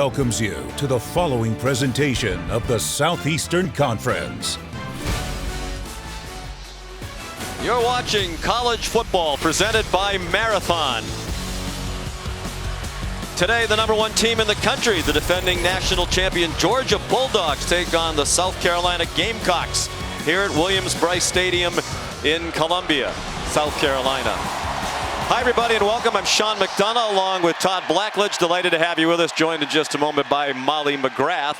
welcomes you to the following presentation of the Southeastern Conference. You're watching college football presented by Marathon. Today, the #1 team in the country, the defending national champion Georgia Bulldogs, take on the South Carolina Gamecocks here at Williams-Brice Stadium in Columbia, South Carolina. Hi, everybody, and welcome. I'm Sean McDonough along with Todd Blackledge. Delighted to have you with us, joined in just a moment by Molly McGrath.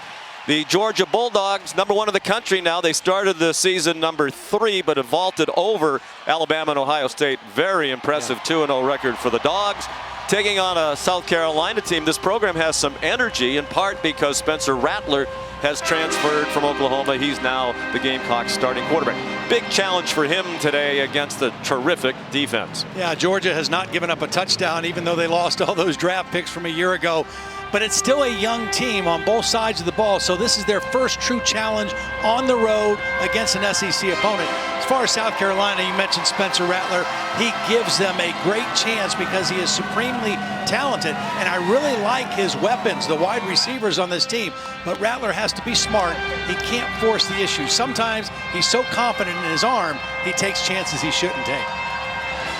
The Georgia Bulldogs, #1 in the country now. They started the season #3, but have vaulted over Alabama and Ohio State. Very impressive 2-0 record for the Dogs. Taking on a South Carolina team, this program has some energy, in part because Spencer Rattler has transferred from Oklahoma. He's now the Gamecocks starting quarterback. Big challenge for him today against the terrific defense. Yeah, Georgia has not given up a touchdown, even though they lost all those draft picks from a year ago. But it's still a young team on both sides of the ball, so this is their first true challenge on the road against an SEC opponent. As far as South Carolina, you mentioned Spencer Rattler. He gives them a great chance because he is supremely talented, and I really like his weapons, the wide receivers on this team. But Rattler has to be smart. He can't force the issue. Sometimes he's so confident in his arm, he takes chances he shouldn't take.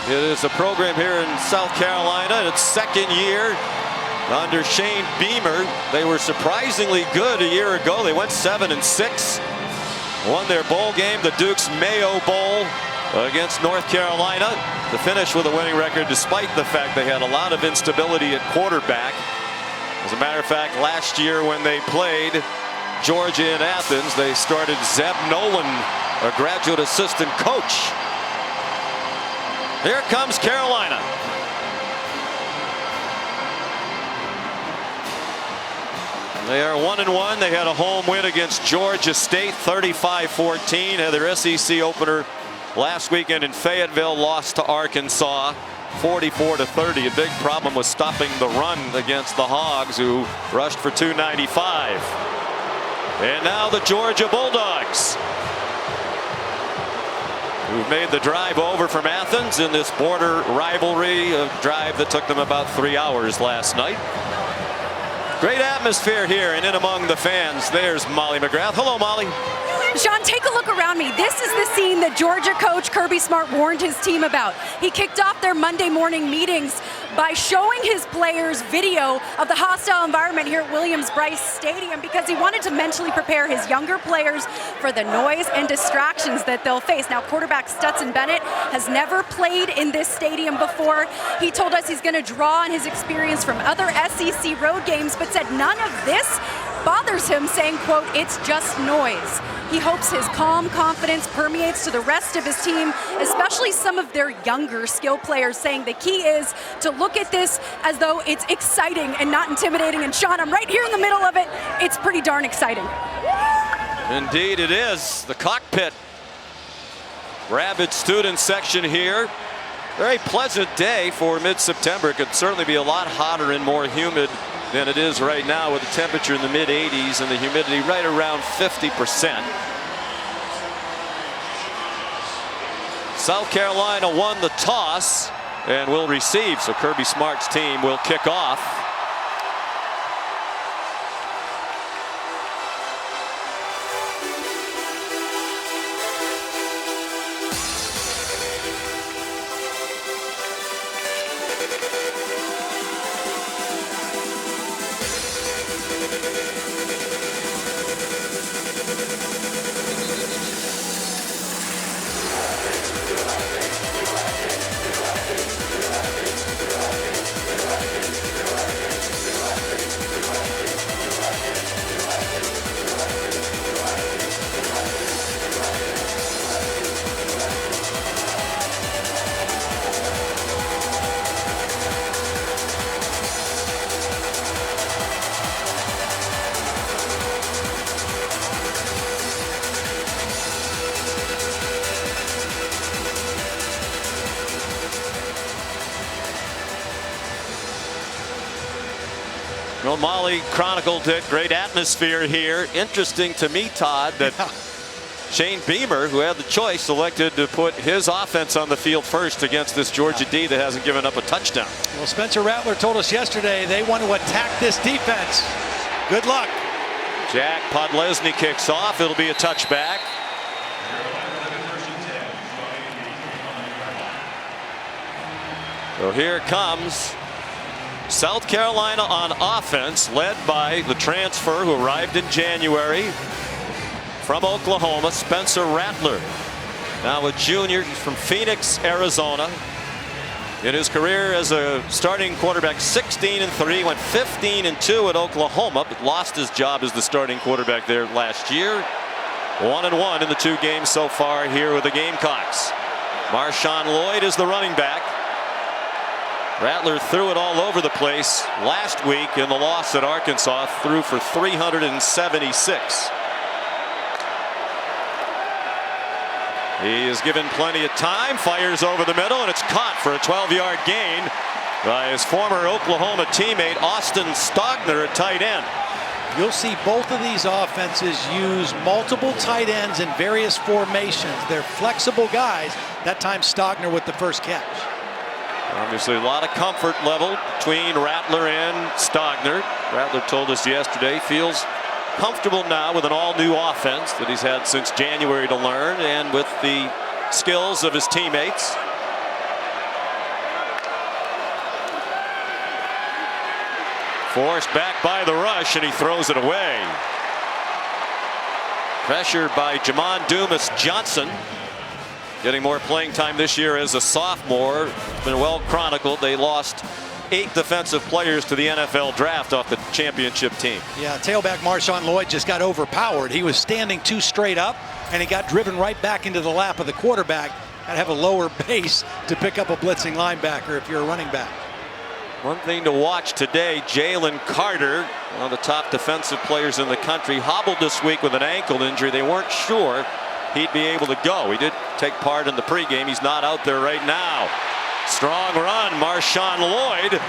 It is a program here in South Carolina in its second year under Shane Beamer. They were surprisingly good a year ago. They went 7-6, won their bowl game, the Duke's Mayo Bowl against North Carolina, to finish with a winning record despite the fact they had a lot of instability at quarterback. As a matter of fact, last year when they played Georgia in Athens, they started Zeb Nolan, a graduate assistant coach. Here comes Carolina. They are 1-1. They had a home win against Georgia State, 35-14. Had their SEC opener last weekend in Fayetteville, lost to Arkansas, 44-30. A big problem was stopping the run against the Hogs, who rushed for 295. And now the Georgia Bulldogs, who've made the drive over from Athens in this border rivalry, a drive that took them about 3 hours last night. Great atmosphere here and in among the fans. There's Molly McGrath. Hello, Molly. Sean, take a look around me. This is the scene that Georgia coach Kirby Smart warned his team about. He kicked off their Monday morning meetings by showing his players video of the hostile environment here at Williams-Brice Stadium because he wanted to mentally prepare his younger players for the noise and distractions that they'll face. Now, quarterback Stetson Bennett has never played in this stadium before. He told us he's going to draw on his experience from other SEC road games, but said none of this bothers him, saying, quote, "It's just noise." He hopes his calm confidence permeates to the rest of his team, especially some of their younger skill players, saying the key is to look at this as though it's exciting and not intimidating. And Sean, I'm right here in the middle of it. It's pretty darn exciting. Indeed it is. The cockpit. Rabid student section here. Very pleasant day for mid-September. It could certainly be a lot hotter and more humid than it is right now, with the temperature in the mid-80s and the humidity right around 50%. South Carolina won the toss and will receive, so Kirby Smart's team will kick off. Well, Molly chronicled it. Great atmosphere here. Interesting to me, Todd, that Shane Beamer, who had the choice, selected to put his offense on the field first against this Georgia D that hasn't given up a touchdown. Well, Spencer Rattler told us yesterday they want to attack this defense. Good luck. Jack Podlesny kicks off. It'll be a touchback. So here comes South Carolina on offense, led by the transfer who arrived in January from Oklahoma, Spencer Rattler. Now a junior from Phoenix, Arizona. In his career as a starting quarterback, 16-3, went 15-2 at Oklahoma, but lost his job as the starting quarterback there last year. 1-1 in the 2 games so far here with the Gamecocks. Marshawn Lloyd is the running back. Rattler threw it all over the place last week in the loss at Arkansas, threw for 376. He is given plenty of time, fires over the middle, and it's caught for a 12-yard gain by his former Oklahoma teammate Austin Stogner at tight end. You'll see both of these offenses use multiple tight ends in various formations. They're flexible guys. That time Stogner with the first catch. Obviously a lot of comfort level between Rattler and Stogner. Rattler told us yesterday feels comfortable now with an all-new offense that he's had since January to learn, and with the skills of his teammates. Forced back by the rush, and he throws it away. Pressured by Jamon Dumas Johnson, getting more playing time this year as a sophomore. It's been well chronicled. They lost 8 defensive players to the NFL draft off the championship team. Yeah, tailback Marshawn Lloyd just got overpowered. He was standing too straight up, and he got driven right back into the lap of the quarterback. Got to have a lower base to pick up a blitzing linebacker if you're a running back. One thing to watch today, Jalen Carter, one of the top defensive players in the country, hobbled this week with an ankle injury. They weren't sure he'd be able to go. He did take part in the pregame. He's not out there right now. Strong run, Marshawn Lloyd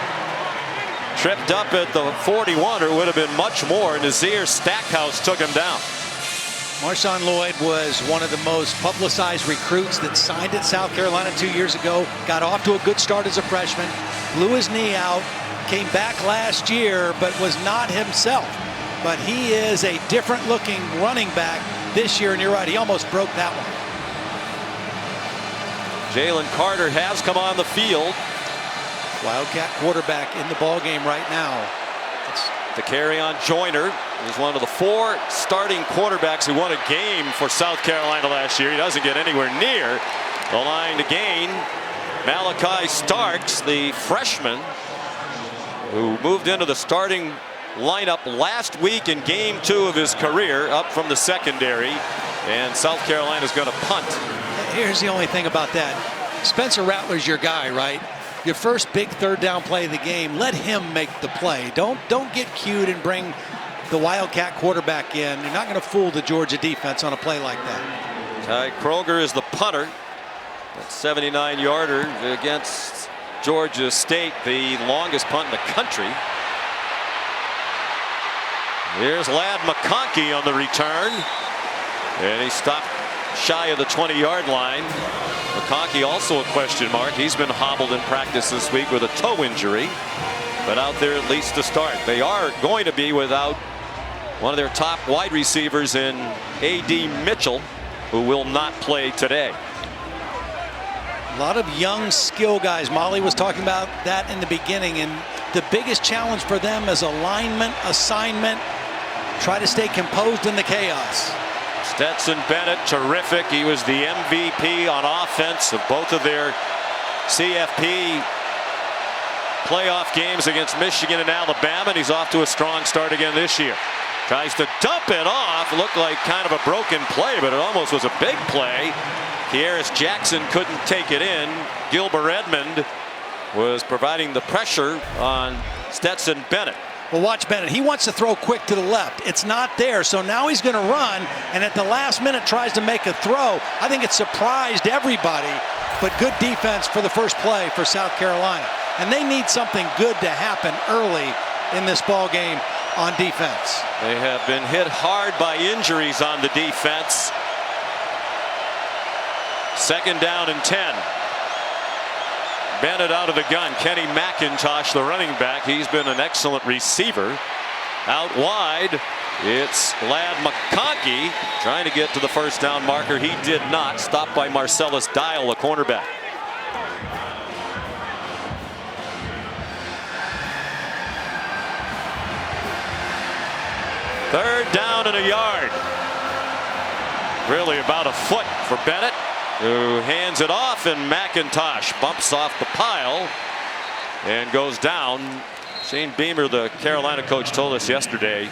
tripped up at the 41, or it would have been much more. Nazir Stackhouse took him down. Marshawn Lloyd was one of the most publicized recruits that signed at South Carolina 2 years ago. Got off to a good start as a freshman, blew his knee out, came back last year, but was not himself. But he is a different looking running back this year, and you're right, he almost broke that one. Jalen Carter has come on the field. Wildcat quarterback in the ball game right now. To carry on Joyner, is one of the 4 starting quarterbacks who won a game for South Carolina last year. He doesn't get anywhere near the line to gain. Malachi Starks, the freshman who moved into the starting lineup last week in game 2 of his career, up from the secondary, and South Carolina's going to punt. Here's the only thing about that. Spencer Rattler's your guy, right? Your first big 3rd down play of the game, let him make the play. Don't get cute and bring the Wildcat quarterback in. You're not going to fool the Georgia defense on a play like that. Ty Kroger is the punter. That 79-yarder against Georgia State, the longest punt in the country. Here's Ladd McConkey on the return, and he stopped shy of the 20-yard line. McConkey also a question mark. He's been hobbled in practice this week with a toe injury, but out there at least to start. They are going to be without one of their top wide receivers in A.D. Mitchell, who will not play today. A lot of young skill guys. Molly was talking about that in the beginning, and the biggest challenge for them is alignment, assignment. Try to stay composed in the chaos. Stetson Bennett, terrific. He was the MVP on offense of both of their CFP playoff games against Michigan and Alabama, and he's off to a strong start again this year. Tries to dump it off. Looked like kind of a broken play, but it almost was a big play. Kearis Jackson couldn't take it in. Gilbert Edmond was providing the pressure on Stetson Bennett. Well, watch Bennett. He wants to throw quick to the left. It's not there, so now he's going to run, and at the last minute tries to make a throw. I think it surprised everybody, but good defense for the first play for South Carolina. And they need something good to happen early in this ball game on defense. They have been hit hard by injuries on the defense. 2nd down and 10. Bennett out of the gun. Kenny McIntosh, the running back. He's been an excellent receiver. Out wide, it's Ladd McConkey trying to get to the first down marker. He did not. Stopped by Marcellus Dial, the cornerback. Third down and a yard. Really about a foot for Bennett, who hands it off, and McIntosh bumps off the pile and goes down. Shane Beamer, the Carolina coach, told us yesterday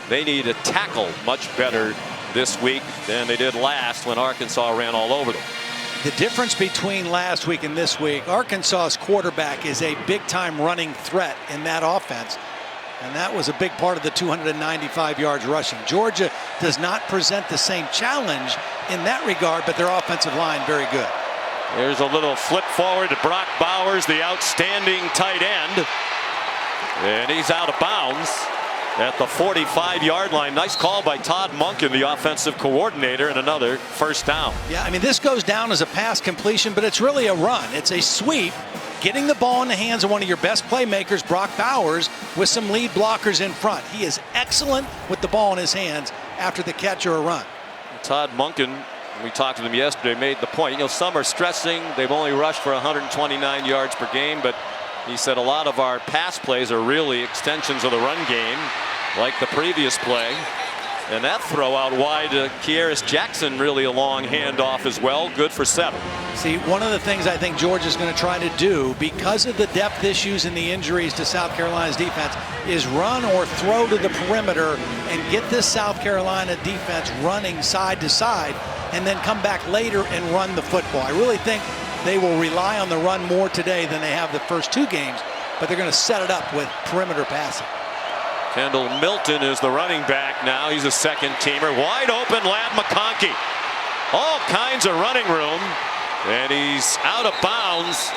they need to tackle much better this week than they did last when Arkansas ran all over them. The difference between last week and this week, Arkansas's quarterback is a big-time running threat in that offense. And that was a big part of the 295 yards rushing. Georgia does not present the same challenge in that regard, but their offensive line very good. There's a little flip forward to Brock Bowers, the outstanding tight end. And he's out of bounds at the 45-yard line. Nice call by Todd Monken, the offensive coordinator, and another first down. Yeah, I mean, this goes down as a pass completion, but it's really a run. It's a sweep, getting the ball in the hands of one of your best playmakers, Brock Bowers, with some lead blockers in front. He is excellent with the ball in his hands after the catch or a run. Todd Monken, we talked to them yesterday, made the point. You know, some are stressing. They've only rushed for 129 yards per game, but he said a lot of our pass plays are really extensions of the run game, like the previous play. And that throw out wide to Kearis Jackson, really a long handoff as well. Good for 7. See, one of the things I think Georgia's going to try to do, because of the depth issues and the injuries to South Carolina's defense, is run or throw to the perimeter and get this South Carolina defense running side to side, and then come back later and run the football. I really think they will rely on the run more today than they have the first 2 games, but they're going to set it up with perimeter passing. Kendall Milton is the running back now. He's a second teamer. Wide open, Ladd McConkey. All kinds of running room. And he's out of bounds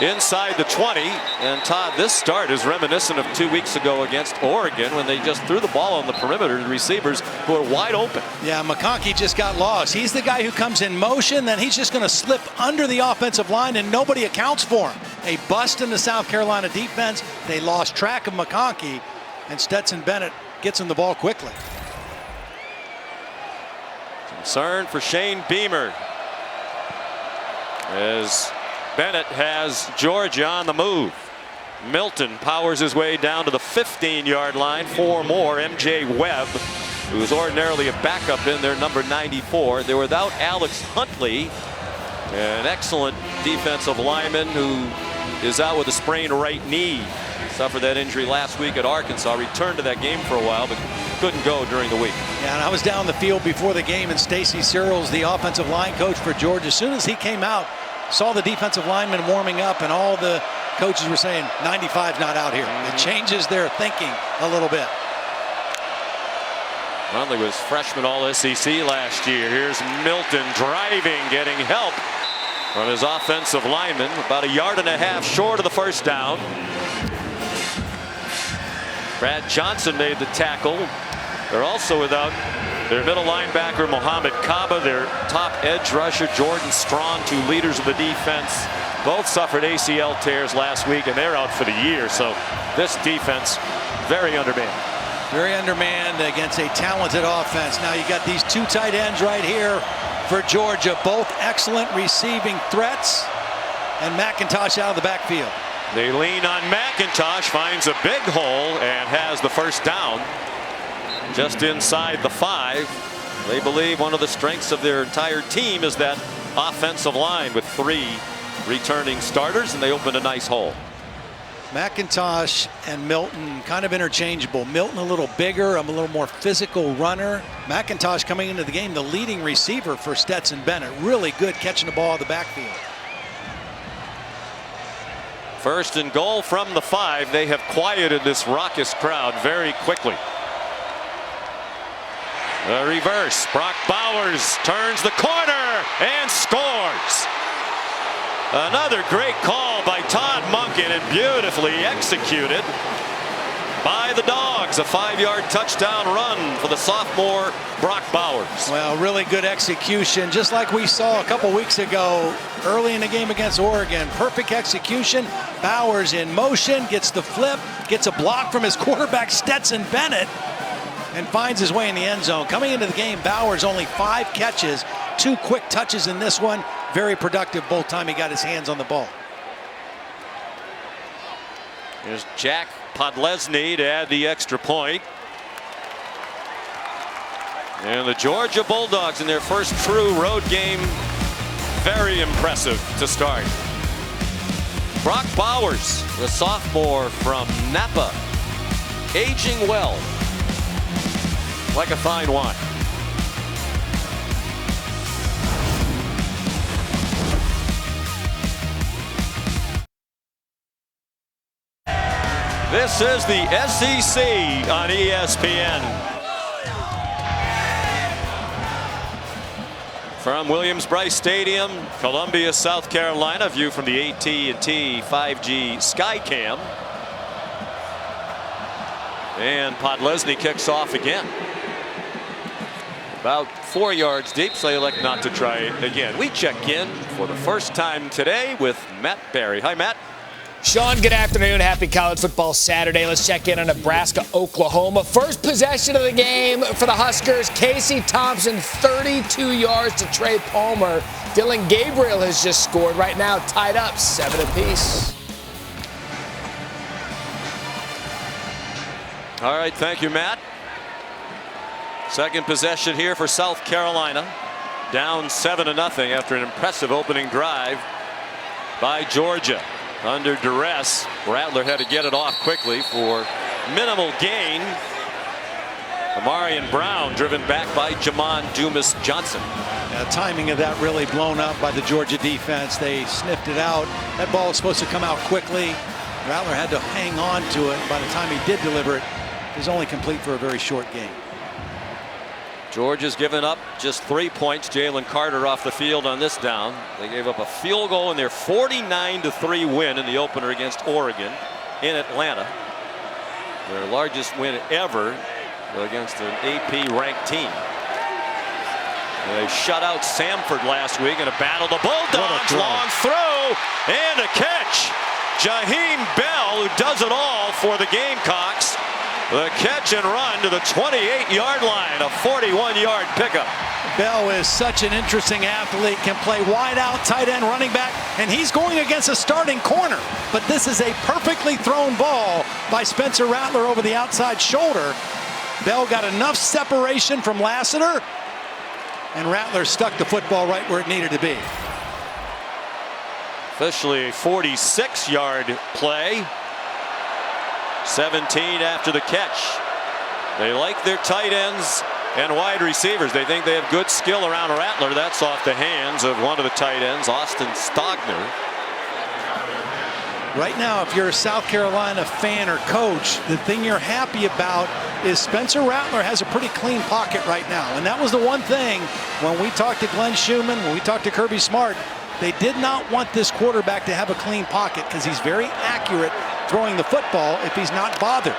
inside the 20. And Todd, this start is reminiscent of 2 weeks ago against Oregon when they just threw the ball on the perimeter to receivers who are wide open. Yeah, McConkey just got lost. He's the guy who comes in motion, then he's just going to slip under the offensive line and nobody accounts for him. A bust in the South Carolina defense. They lost track of McConkey. And Stetson Bennett gets him the ball quickly. Concern for Shane Beamer as Bennett has Georgia on the move. Milton powers his way down to the 15-yard line. 4 more. MJ Webb, who's ordinarily a backup in there, number 94. They're without Alex Huntley, an excellent defensive lineman who is out with a sprained right knee. Suffered that injury last week at Arkansas. Returned to that game for a while, but couldn't go during the week. Yeah, and I was down the field before the game, and Stacy Searles, the offensive line coach for Georgia, as soon as he came out, saw the defensive linemen warming up, and all the coaches were saying, 95's not out here. It changes their thinking a little bit. Huntley was freshman All-SEC last year. Here's Milton driving, getting help from his offensive lineman. About 1.5 yards short of the first down. Brad Johnson made the tackle. They're also without their middle linebacker Mohamed Kaba, their top edge rusher Jordan Strawn, 2 leaders of the defense. Both suffered ACL tears last week, and they're out for the year. So this defense very undermanned. Very undermanned against a talented offense. Now you got these 2 tight ends right here for Georgia, both excellent receiving threats, and McIntosh out of the backfield. They lean on McIntosh, finds a big hole, and has the first down just inside the 5. They believe one of the strengths of their entire team is that offensive line with 3 returning starters, and they opened a nice hole. McIntosh and Milton kind of interchangeable. Milton a little bigger, a little more physical runner. McIntosh coming into the game, the leading receiver for Stetson Bennett. Really good catching the ball out of the backfield. First and goal from the 5. They have quieted this raucous crowd very quickly. The reverse. Brock Bowers turns the corner and scores. Another great call by Todd Monken, and beautifully executed by the Dogs. Bulldogs. A 5-yard touchdown run for the sophomore Brock Bowers. Well, really good execution, just like we saw a couple weeks ago early in the game against Oregon. Perfect execution. Bowers in motion, gets the flip, gets a block from his quarterback Stetson Bennett, and finds his way in the end zone. Coming into the game, Bowers only 5 catches, 2 quick touches in this one. Very productive both time he got his hands on the ball. Here's Jack Podlesny to add the extra point. And the Georgia Bulldogs in their first true road game, very impressive to start. Brock Bowers, the sophomore from Napa, aging well, like a fine wine. This is the SEC on ESPN. From Williams-Brice Stadium, Columbia, South Carolina, view from the AT&T 5G Skycam. And Podlesny kicks off again. About 4 yards deep, so they elect not to try it again. We check in for the first time today with Matt Barry. Hi, Matt. Sean, good afternoon. Happy College Football Saturday. Let's check in on Nebraska, Oklahoma. First possession of the game for the Huskers. Casey Thompson, 32 yards to Trey Palmer. Dylan Gabriel has just scored. Right now, tied up 7 apiece. All right, thank you, Matt. Second possession here for South Carolina. Down 7-0 after an impressive opening drive by Georgia. Under duress, Rattler had to get it off quickly for minimal gain. Amarian Brown driven back by Jamon Dumas Johnson. Timing of that really blown up by the Georgia defense. They sniffed it out. That ball was supposed to come out quickly. Rattler had to hang on to it. By the time he did deliver it, it was only complete for a very short game. Georgia's given up just 3 points. Jalen Carter off the field on this down. They gave up a field goal in their 49-3 win in the opener against Oregon in Atlanta. Their largest win ever against an AP ranked team. They shut out Samford last week in a battle. The Bulldogs, long throw and a catch. Jaheim Bell, who does it all for the Gamecocks. The catch and run to the 28-yard line, a 41-yard pickup. Bell is such an interesting athlete, can play wide out, tight end, running back, and he's going against a starting corner. But this is a perfectly thrown ball by Spencer Rattler over the outside shoulder. Bell got enough separation from Lassiter, and Rattler stuck the football right where it needed to be. Officially a 46-yard play. 17 after the catch. They like their tight ends and wide receivers. They think they have good skill around Rattler. That's off the hands of one of the tight ends, Austin Stogner. Right now, if you're a South Carolina fan or coach, the thing you're happy about is Spencer Rattler has a pretty clean pocket right now. And that was the one thing when we talked to Glenn Schumann, when we talked to Kirby Smart, they did not want this quarterback to have a clean pocket because he's very accurate throwing the football if he's not bothered.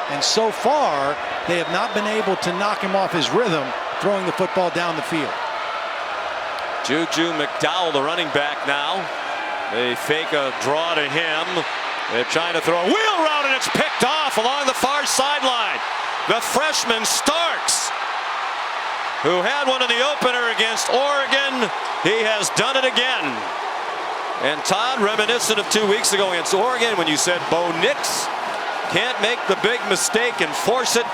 And so far, they have not been able to knock him off his rhythm throwing the football down the field. Juju McDowell, the running back now. They fake a draw to him. They're trying to throw a wheel route, and it's picked off along the far sideline. The freshman Starks, who had one in the opener against Oregon, he has done it again. And Todd, reminiscent of 2 weeks ago against Oregon when you said Bo Nix can't make the big mistake and force it.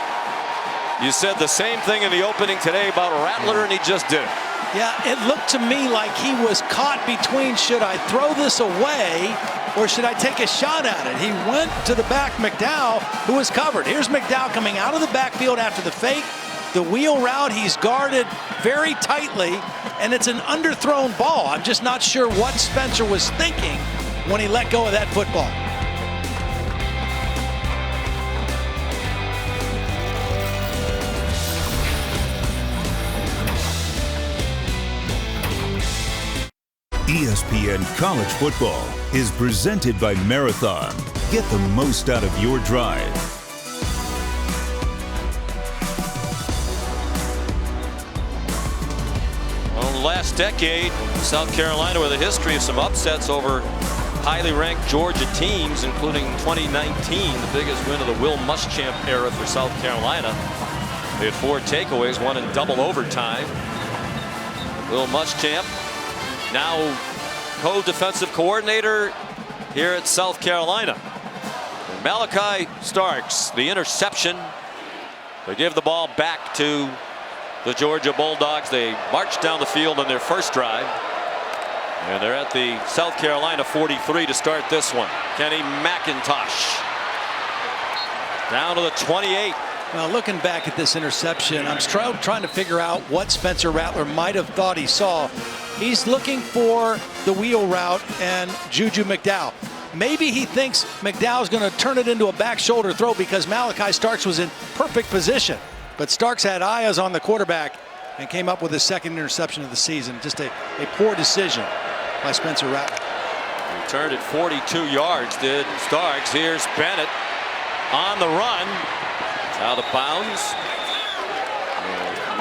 You said the same thing in the opening today about Rattler, and he just did it. Yeah, it looked to me like he was caught between, should I throw this away or should I take a shot at it? He went to the back, McDowell, who was covered. Here's McDowell coming out of the backfield after the fake. The wheel route, he's guarded very tightly, and it's an underthrown ball. I'm just not sure what Spencer was thinking when he let go of that football. ESPN College Football is presented by Marathon. Get the most out of your drive. last decade, South Carolina with a history of some upsets over highly ranked Georgia teams, including 2019, the biggest win of the Will Muschamp era for South Carolina. They had 4 takeaways, one in double overtime. Will Muschamp, now co-defensive coordinator here at South Carolina. And Malachi Starks, the interception. They give the ball back to the Georgia Bulldogs. They march down the field on their first drive. And they're at the South Carolina 43 to start this one. Kenny McIntosh down to the 28. Well, looking back at this interception, I'm trying to figure out what Spencer Rattler might have thought he saw. He's looking for the wheel route and Juju McDowell. Maybe he thinks McDowell's going to turn it into a back shoulder throw because Malachi Starks was in perfect position. But Starks had eyes on the quarterback and came up with his second interception of the season. Just a poor decision by Spencer Rattler. He turned it 42 yards, did Starks. Here's Bennett on the run. Out of bounds.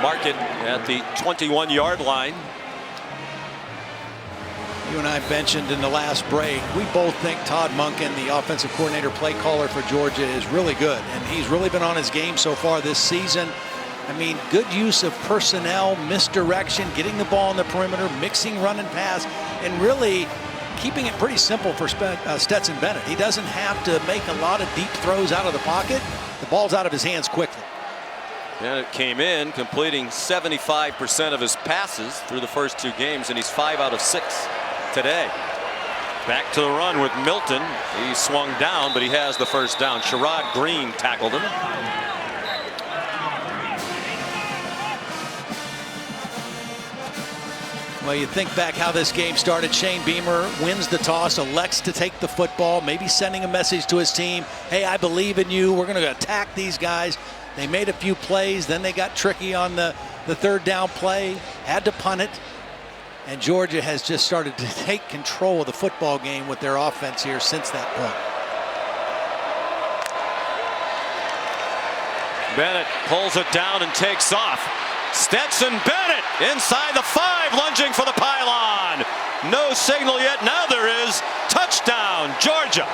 Mark it at the 21-yard line. You and I mentioned in the last break, we both think Todd Monken, the offensive coordinator, play caller for Georgia, is really good. And he's really been on his game so far this season. I mean, good use of personnel, misdirection, getting the ball on the perimeter, mixing run and pass, and really keeping it pretty simple for Stetson Bennett. He doesn't have to make a lot of deep throws out of the pocket. The ball's out of his hands quickly. Bennett came in completing 75% of his passes through the first 2 games, and he's 5 out of 6 today. Back to the run with Milton. He swung down, but he has the first down. Sherrod Green tackled him. Well, you think back how this game started. Shane Beamer wins the toss, elects to take the football, maybe sending a message to his team. Hey, I believe in you. We're going to attack these guys. They made a few plays. Then they got tricky on the third down play, had to punt it. And Georgia has just started to take control of the football game with their offense here since that point. Bennett pulls it down and takes off. Stetson Bennett inside the 5, lunging for the pylon. No signal yet. Now there is. Touchdown, Georgia.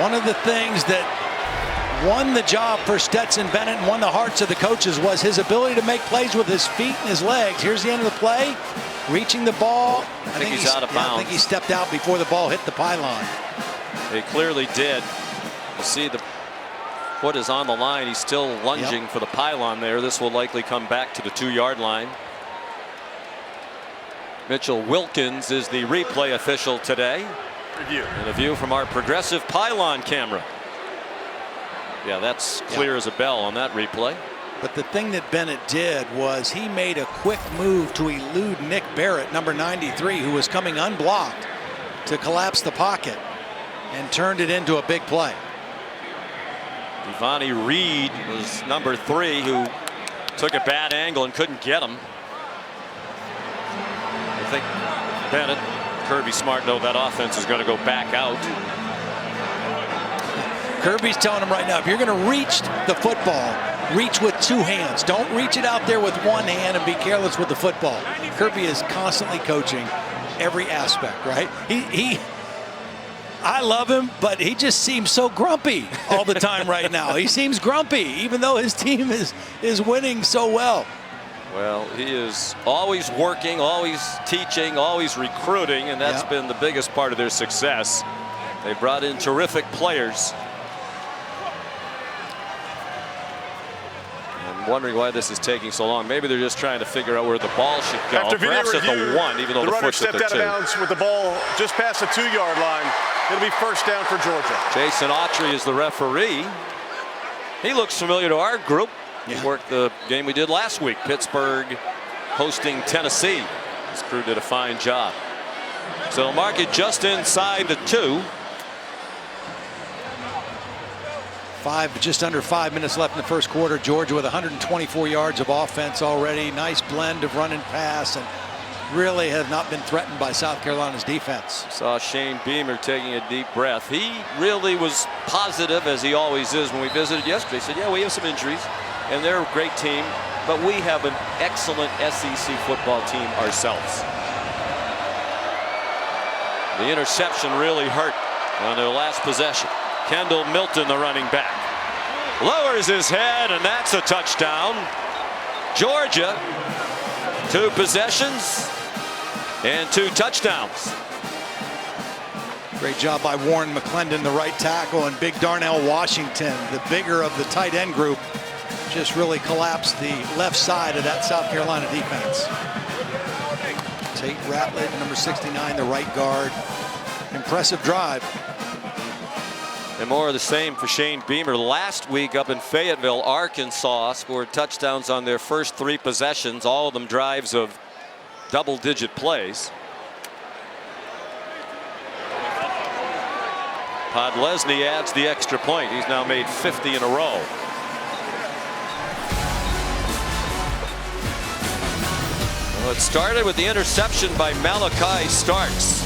One of the things that won the job for Stetson Bennett and won the hearts of the coaches was his ability to make plays with his feet and his legs. Here's the end of the play. Reaching the ball. I think he's out of bounds. I think he stepped out before the ball hit the pylon. He clearly did. You see the foot is on the line. He's still lunging for the pylon there. This will likely come back to the 2-yard line. Mitchell Wilkins is the replay official today. And a view from our progressive pylon camera. Yeah, that's clear as a bell on that replay. But the thing that Bennett did was he made a quick move to elude Nick Barrett, number 93, who was coming unblocked, to collapse the pocket and turned it into a big play. Devontae Reed was number 3, who took a bad angle and couldn't get him. I think Bennett, Kirby Smart know that offense is going to go back out. Kirby's telling him right now, if you're going to reach the football, reach with 2 hands. Don't reach it out there with 1 hand and be careless with the football. Kirby is constantly coaching every aspect, right? I love him, but he just seems so grumpy all the time right now. He seems grumpy, even though his team is winning so well. Well, he is always working, always teaching, always recruiting, and that's been the biggest part of their success. They brought in terrific players. I'm wondering why this is taking so long. Maybe they're just trying to figure out where the ball should go. After perhaps review, at the 1, even though the runner foot's at stepped the out 2. of bounds with the ball just past the 2-yard line. It'll be first down for Georgia. Jason Autry is the referee. He looks familiar to our group. He worked the game we did last week, Pittsburgh hosting Tennessee. His crew did a fine job. So they'll mark it just inside the 2. Just under 5 minutes left in the first quarter. Georgia with 124 yards of offense already. Nice blend of run and pass. And really have not been threatened by South Carolina's defense. Saw Shane Beamer taking a deep breath. He really was positive, as he always is, when we visited yesterday. He said, yeah, we have some injuries, and they're a great team, but we have an excellent SEC football team ourselves. The interception really hurt on their last possession. Kendall Milton, the running back, lowers his head, and that's a touchdown. Georgia, 2 possessions and 2 touchdowns. Great job by Warren McClendon, the right tackle, and big Darnell Washington, the bigger of the tight end group, just really collapsed the left side of that South Carolina defense. Tate Ratliff, number 69, the right guard. Impressive drive. And more of the same for Shane Beamer. Last week up in Fayetteville, Arkansas scored touchdowns on their first 3 possessions, all of them drives of double-digit plays. Podlesny adds the extra point. He's now made 50 in a row. Well, it started with the interception by Malachi Starks.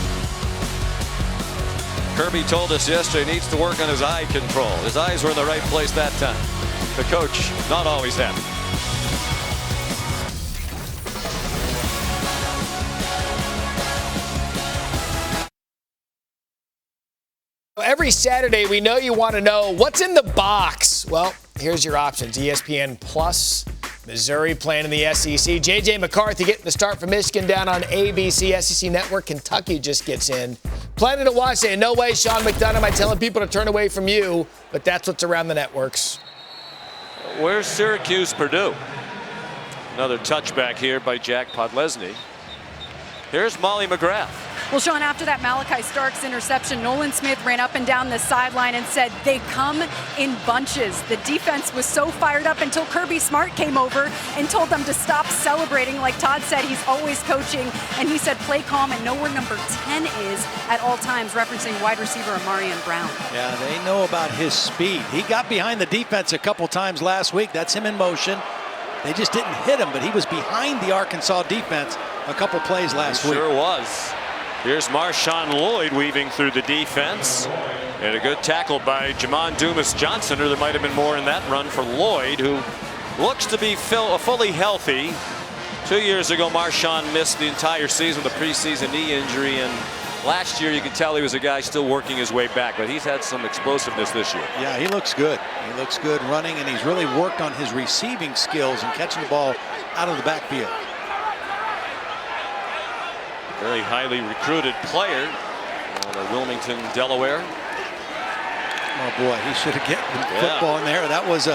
Kirby told us yesterday he needs to work on his eye control. His eyes were in the right place that time. The coach, not always happy. Every Saturday, we know you want to know what's in the box. Well, here's your options. ESPN Plus, Missouri playing in the SEC. J.J. McCarthy getting the start for Michigan down on ABC, SEC Network. Kentucky just gets in. Plenty to watch today. No way, Sean McDonough. I'm telling people to turn away from you, but that's what's around the networks. Where's Syracuse, Purdue? Another touchback here by Jack Podlesny. Here's Molly McGrath. Well, Sean, after that Malachi Starks interception, Nolan Smith ran up and down the sideline and said they come in bunches. The defense was so fired up until Kirby Smart came over and told them to stop celebrating. Like Todd said, he's always coaching, and he said play calm and know where number 10 is at all times, referencing wide receiver Amarian Brown. Yeah, they know about his speed. He got behind the defense a couple times last week. That's him in motion. They just didn't hit him, but he was behind the Arkansas defense a couple plays last week. Sure was. Here's Marshawn Lloyd weaving through the defense. And a good tackle by Jamon Dumas-Johnson, or there might have been more in that run for Lloyd, who looks to be fully healthy. 2 years ago, Marshawn missed the entire season with a preseason knee injury, and last year you could tell he was a guy still working his way back, but he's had some explosiveness this year. Yeah, he looks good. He looks good running, and he's really worked on his receiving skills and catching the ball out of the backfield. Very highly recruited player out of Wilmington, Delaware. Oh boy, he should have gotten the football in there. That was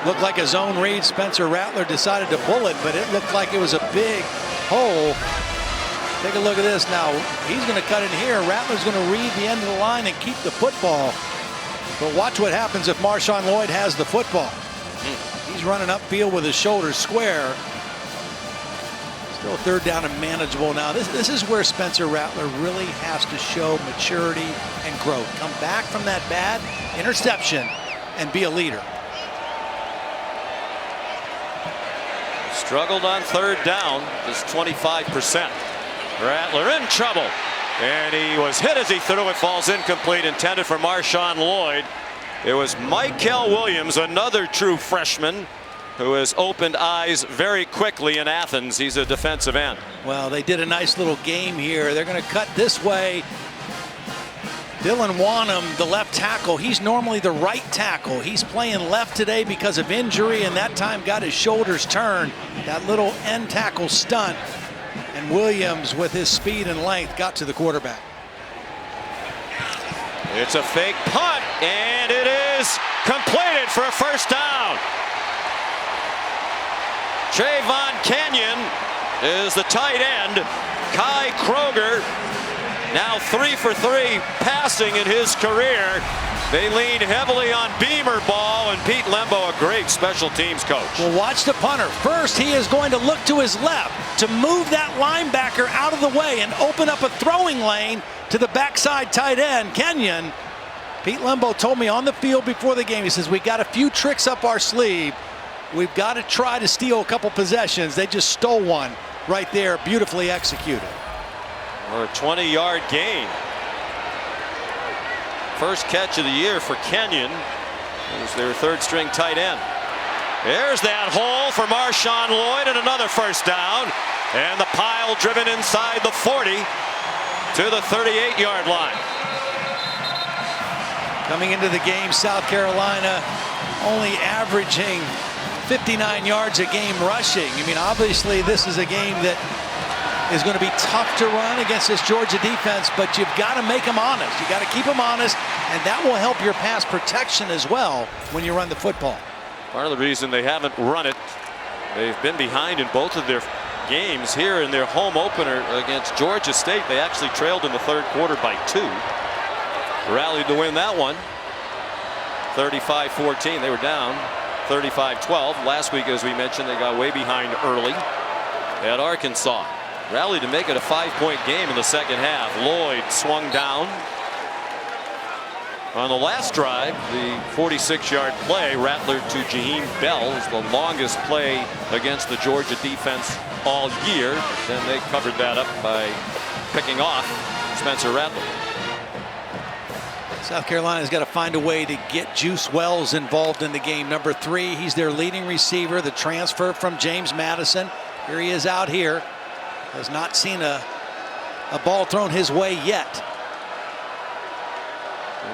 looked like a zone read. Spencer Rattler decided to pull it, but it looked like it was a big hole. Take a look at this now. He's going to cut in here. Rattler's going to read the end of the line and keep the football. But watch what happens if Marshawn Lloyd has the football. He's running upfield with his shoulders square. Still 3rd down and manageable now. This is where Spencer Rattler really has to show maturity and growth. Come back from that bad interception and be a leader. Struggled on 3rd down, just 25%. Rattler in trouble, and he was hit as he threw it. Falls incomplete, intended for Marshawn Lloyd. It was Michael Williams, another true freshman, who has opened eyes very quickly in Athens. He's a defensive end. Well, they did a nice little game here. They're going to cut this way. Dylan Wanham, the left tackle, he's normally the right tackle. He's playing left today because of injury, and that time got his shoulders turned. That little end tackle stunt. And Williams, with his speed and length, got to the quarterback. It's a fake punt, and it is completed for a 1st down. Trayvon Kenyon is the tight end. Kai Kroger, now 3 for 3 passing in his career. They lean heavily on Beamer ball, and Pete Lembo, a great special teams coach. Well, watch the punter. First, he is going to look to his left to move that linebacker out of the way and open up a throwing lane to the backside tight end, Kenyon. Pete Lembo told me on the field before the game, he says, we got a few tricks up our sleeve. We've got to try to steal a couple possessions. They just stole one right there, beautifully executed. Or a 20-yard gain. First catch of the year for Kenyon. It was their third-string tight end. There's that hole for Marshawn Lloyd, and another first down. And the pile driven inside the 40 to the 38-yard line. Coming into the game, South Carolina only averaging 59 yards a game rushing. I mean, obviously this is a game that is going to be tough to run against this Georgia defense, but you've got to make them honest. You got to keep them honest, and that will help your pass protection as well when you run the football. Part of the reason they haven't run it, they've been behind in both of their games. Here in their home opener against Georgia State, they actually trailed in the third quarter by 2. Rallied to win that one. 35-14. They were down 35-12. Last week, as we mentioned, they got way behind early at Arkansas. Rallied to make it a 5-point game in the second half. Lloyd swung down. On the last drive, the 46-yard play, Rattler to Jaheim Bell, is the longest play against the Georgia defense all year. Then they covered that up by picking off Spencer Rattler. South Carolina's got to find a way to get Juice Wells involved in the game. Number 3, he's their leading receiver, the transfer from James Madison. Here he is out here. Has not seen a ball thrown his way yet.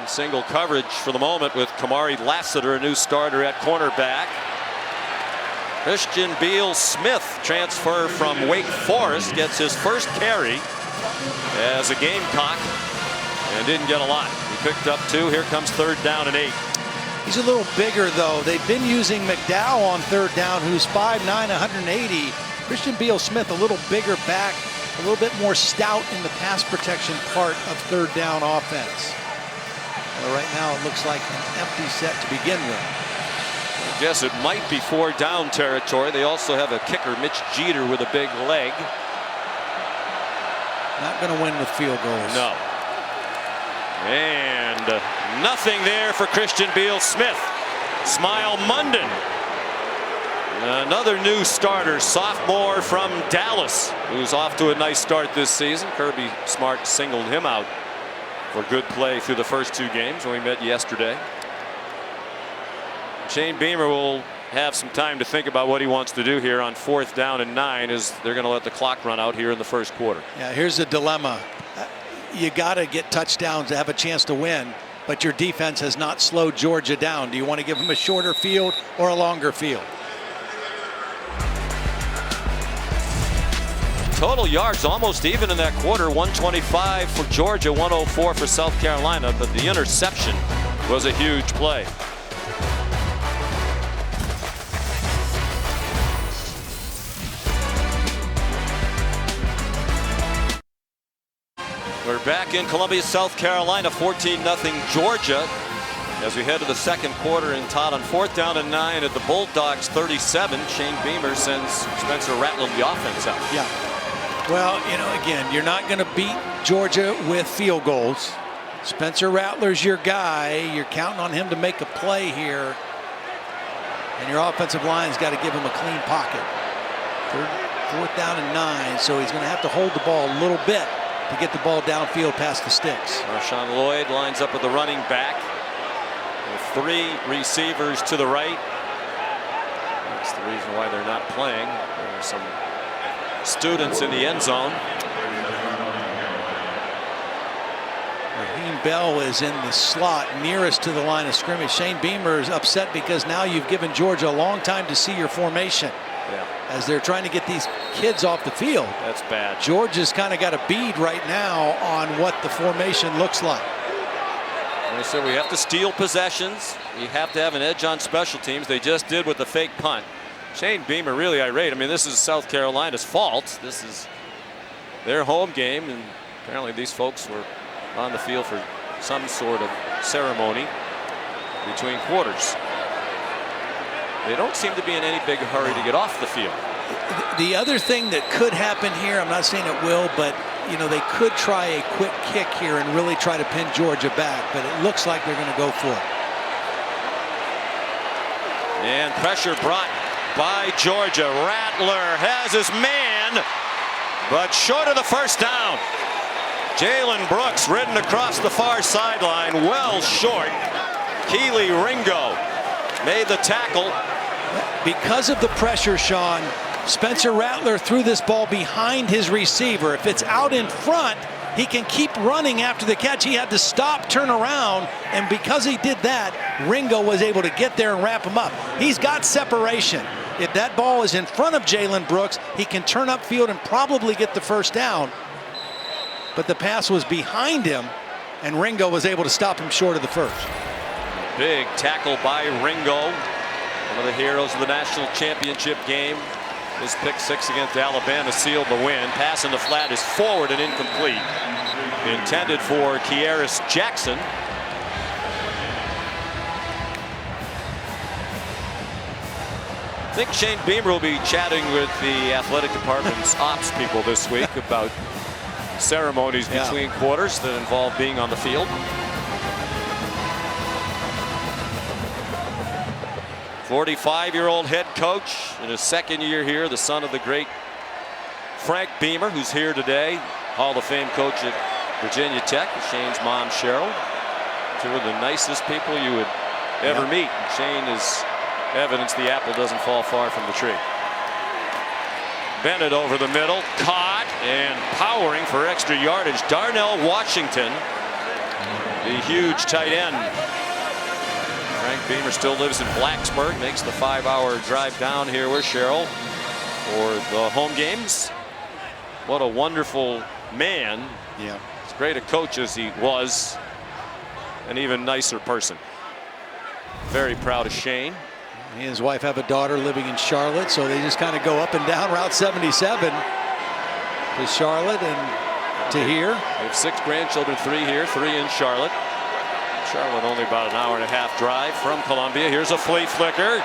In single coverage for the moment with Kamari Lassiter, a new starter at cornerback. Christian Beal-Smith, transfer from Wake Forest, gets his first carry as a Gamecock and didn't get a lot. He picked up 2. Here comes 3rd down and 8. He's a little bigger, though. They've been using McDowell on 3rd down, who's 5'9", 180. Christian Beal-Smith, a little bigger back, a little bit more stout in the pass protection part of 3rd down offense. Well, right now it looks like an empty set to begin with. I guess it might be 4th down territory. They also have a kicker, Mitch Jeter, with a big leg. Not going to win with field goals. No. And nothing there for Christian Beal-Smith. Smile Munden, another new starter, sophomore from Dallas, who's off to a nice start this season. Kirby Smart singled him out for good play through the first 2 games when we met yesterday. Shane Beamer will have some time to think about what he wants to do here on 4th down and 9, as they're going to let the clock run out here in the first quarter. Yeah, here's the dilemma. You got to get touchdowns to have a chance to win, but your defense has not slowed Georgia down. Do you want to give them a shorter field or a longer field? Total yards almost even in that quarter. 125 for Georgia, 104 for South Carolina, but the interception was a huge play. We're back in Columbia, South Carolina, 14-0 Georgia. As we head to the second quarter, and Todd on 4th down and 9 at the Bulldogs 37. Shane Beamer sends Spencer Rattler the offense out. Yeah. Well, you know, again, you're not going to beat Georgia with field goals. Spencer Rattler's your guy. You're counting on him to make a play here. And your offensive line's got to give him a clean pocket. 4th down and 9, so he's going to have to hold the ball a little bit to get the ball downfield past the sticks. Marshawn Lloyd lines up with the running back. With 3 receivers to the right. That's the reason why they're not playing. There are some students in the end zone. Jaheim Bell is in the slot nearest to the line of scrimmage. Shane Beamer is upset because now you've given Georgia a long time to see your formation. Yeah. As they're trying to get these kids off the field. That's bad. Georgia's kind of got a bead right now on what the formation looks like. They said we have to steal possessions. You have to have an edge on special teams. They just did with the fake punt. Shane Beamer really irate. I mean, this is South Carolina's fault. This is their home game, and apparently these folks were on the field for some sort of ceremony between quarters. They don't seem to be in any big hurry to get off the field. The other thing that could happen here, I'm not saying it will, but you know, they could try a quick kick here and really try to pin Georgia back, but it looks like they're going to go for it. And pressure brought by Georgia. Rattler has his man but short of the first down. Jalen Brooks ridden across the far sideline, well short. Keely Ringo made the tackle. Because of the pressure, Sean, Spencer Rattler threw this ball behind his receiver. If it's out in front, he can keep running after the catch. He had to stop, turn around, and because he did that, Ringo was able to get there and wrap him up. He's got separation. If that ball is in front of Jalen Brooks, he can turn upfield and probably get the first down. But the pass was behind him, and Ringo was able to stop him short of the first. Big tackle by Ringo, one of the heroes of the national championship game. His pick six against Alabama sealed the win. Pass in the flat is forward and incomplete. Intended for Kieris Jackson. I think Shane Beamer will be chatting with the athletic department's ops people this week about ceremonies between quarters that involve being on the field. 45-year-old head coach in his second year here, the son of the great Frank Beamer, who's here today, Hall of Fame coach at Virginia Tech. Shane's mom, Cheryl, two of the nicest people you would ever meet. Shane is evidence the apple doesn't fall far from the tree. Bennett over the middle, caught and powering for extra yardage. Darnell Washington, the huge tight end. Frank Beamer still lives in Blacksburg, makes the 5-hour drive down here with Cheryl for the home games. What a wonderful man. Yeah. As great a coach as he was, an even nicer person. Very proud of Shane. He and his wife have a daughter living in Charlotte, so they just kind of go up and down Route 77 to Charlotte and to here. They have 6 grandchildren, 3 here, 3 in Charlotte. Charlotte only about an hour-and-a-half drive from Columbia. Here's a flea flicker.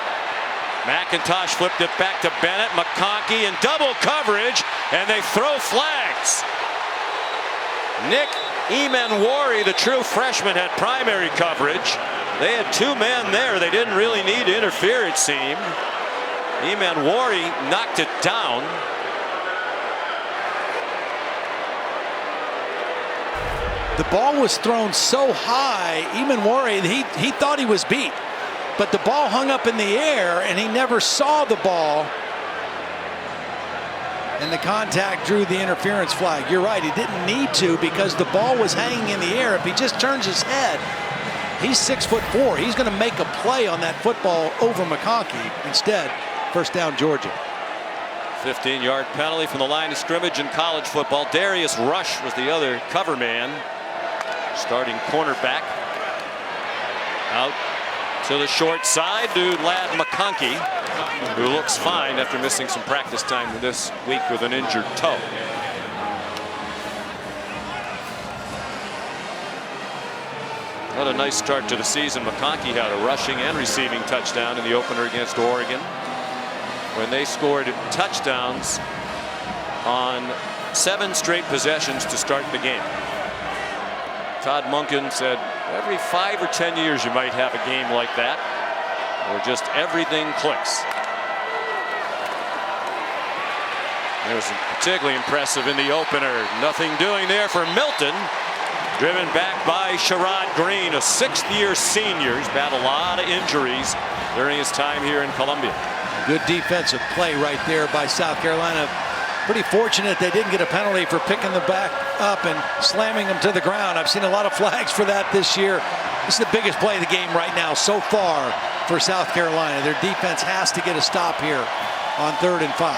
McIntosh flipped it back to Bennett. McConkey in double coverage, and they throw flags. Nick Emanwari, the true freshman, had primary coverage. They had 2 men there. They didn't really need to interfere, it seemed. Emanwari knocked it down. The ball was thrown so high, Emanwari, he thought he was beat. But the ball hung up in the air, and he never saw the ball. And the contact drew the interference flag. You're right, he didn't need to because the ball was hanging in the air. If he just turns his head, he's 6'4". He's going to make a play on that football over McConkey. Instead, first down, Georgia. 15-yard penalty from the line of scrimmage in college football. Darius Rush was the other cover man. Starting cornerback. Out to the short side to Ladd McConkey, who looks fine after missing some practice time this week with an injured toe. What a nice start to the season. McConkey had a rushing and receiving touchdown in the opener against Oregon, when they scored touchdowns on 7 straight possessions to start the game. Todd Monken said every 5 or 10 years you might have a game like that where just everything clicks. It was particularly impressive in the opener. Nothing doing there for Milton. Driven back by Sherrod Green, a 6th-year senior. He's battled a lot of injuries during his time here in Columbia. Good defensive play right there by South Carolina. Pretty fortunate they didn't get a penalty for picking the back up and slamming them to the ground. I've seen a lot of flags for that this year. This is the biggest play of the game right now so far for South Carolina. Their defense has to get a stop here on 3rd and 5.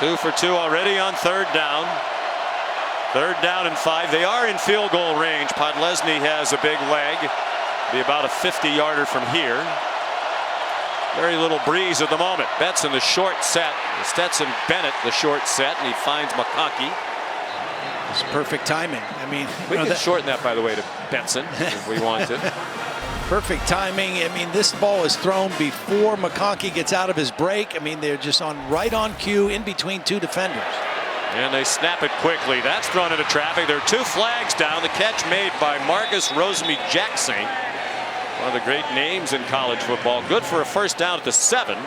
Two for 2 already on 3rd down. 3rd down and 5. They are in field goal range. Podlesny has a big leg. Be about a 50-yarder from here. Very little breeze at the moment. Betts in the short set. Stetson Bennett the short set, and he finds McConkey. It's perfect timing. I mean, we can shorten that, by the way, to Benson if we wanted. Perfect timing. I mean, this ball is thrown before McConkey gets out of his break. I mean, they're just right on cue in between 2 defenders. And they snap it quickly. That's thrown into traffic. There are 2 flags down. The catch made by Marcus Rosemy-Jackson. One of the great names in college football. Good for a first down at the 7.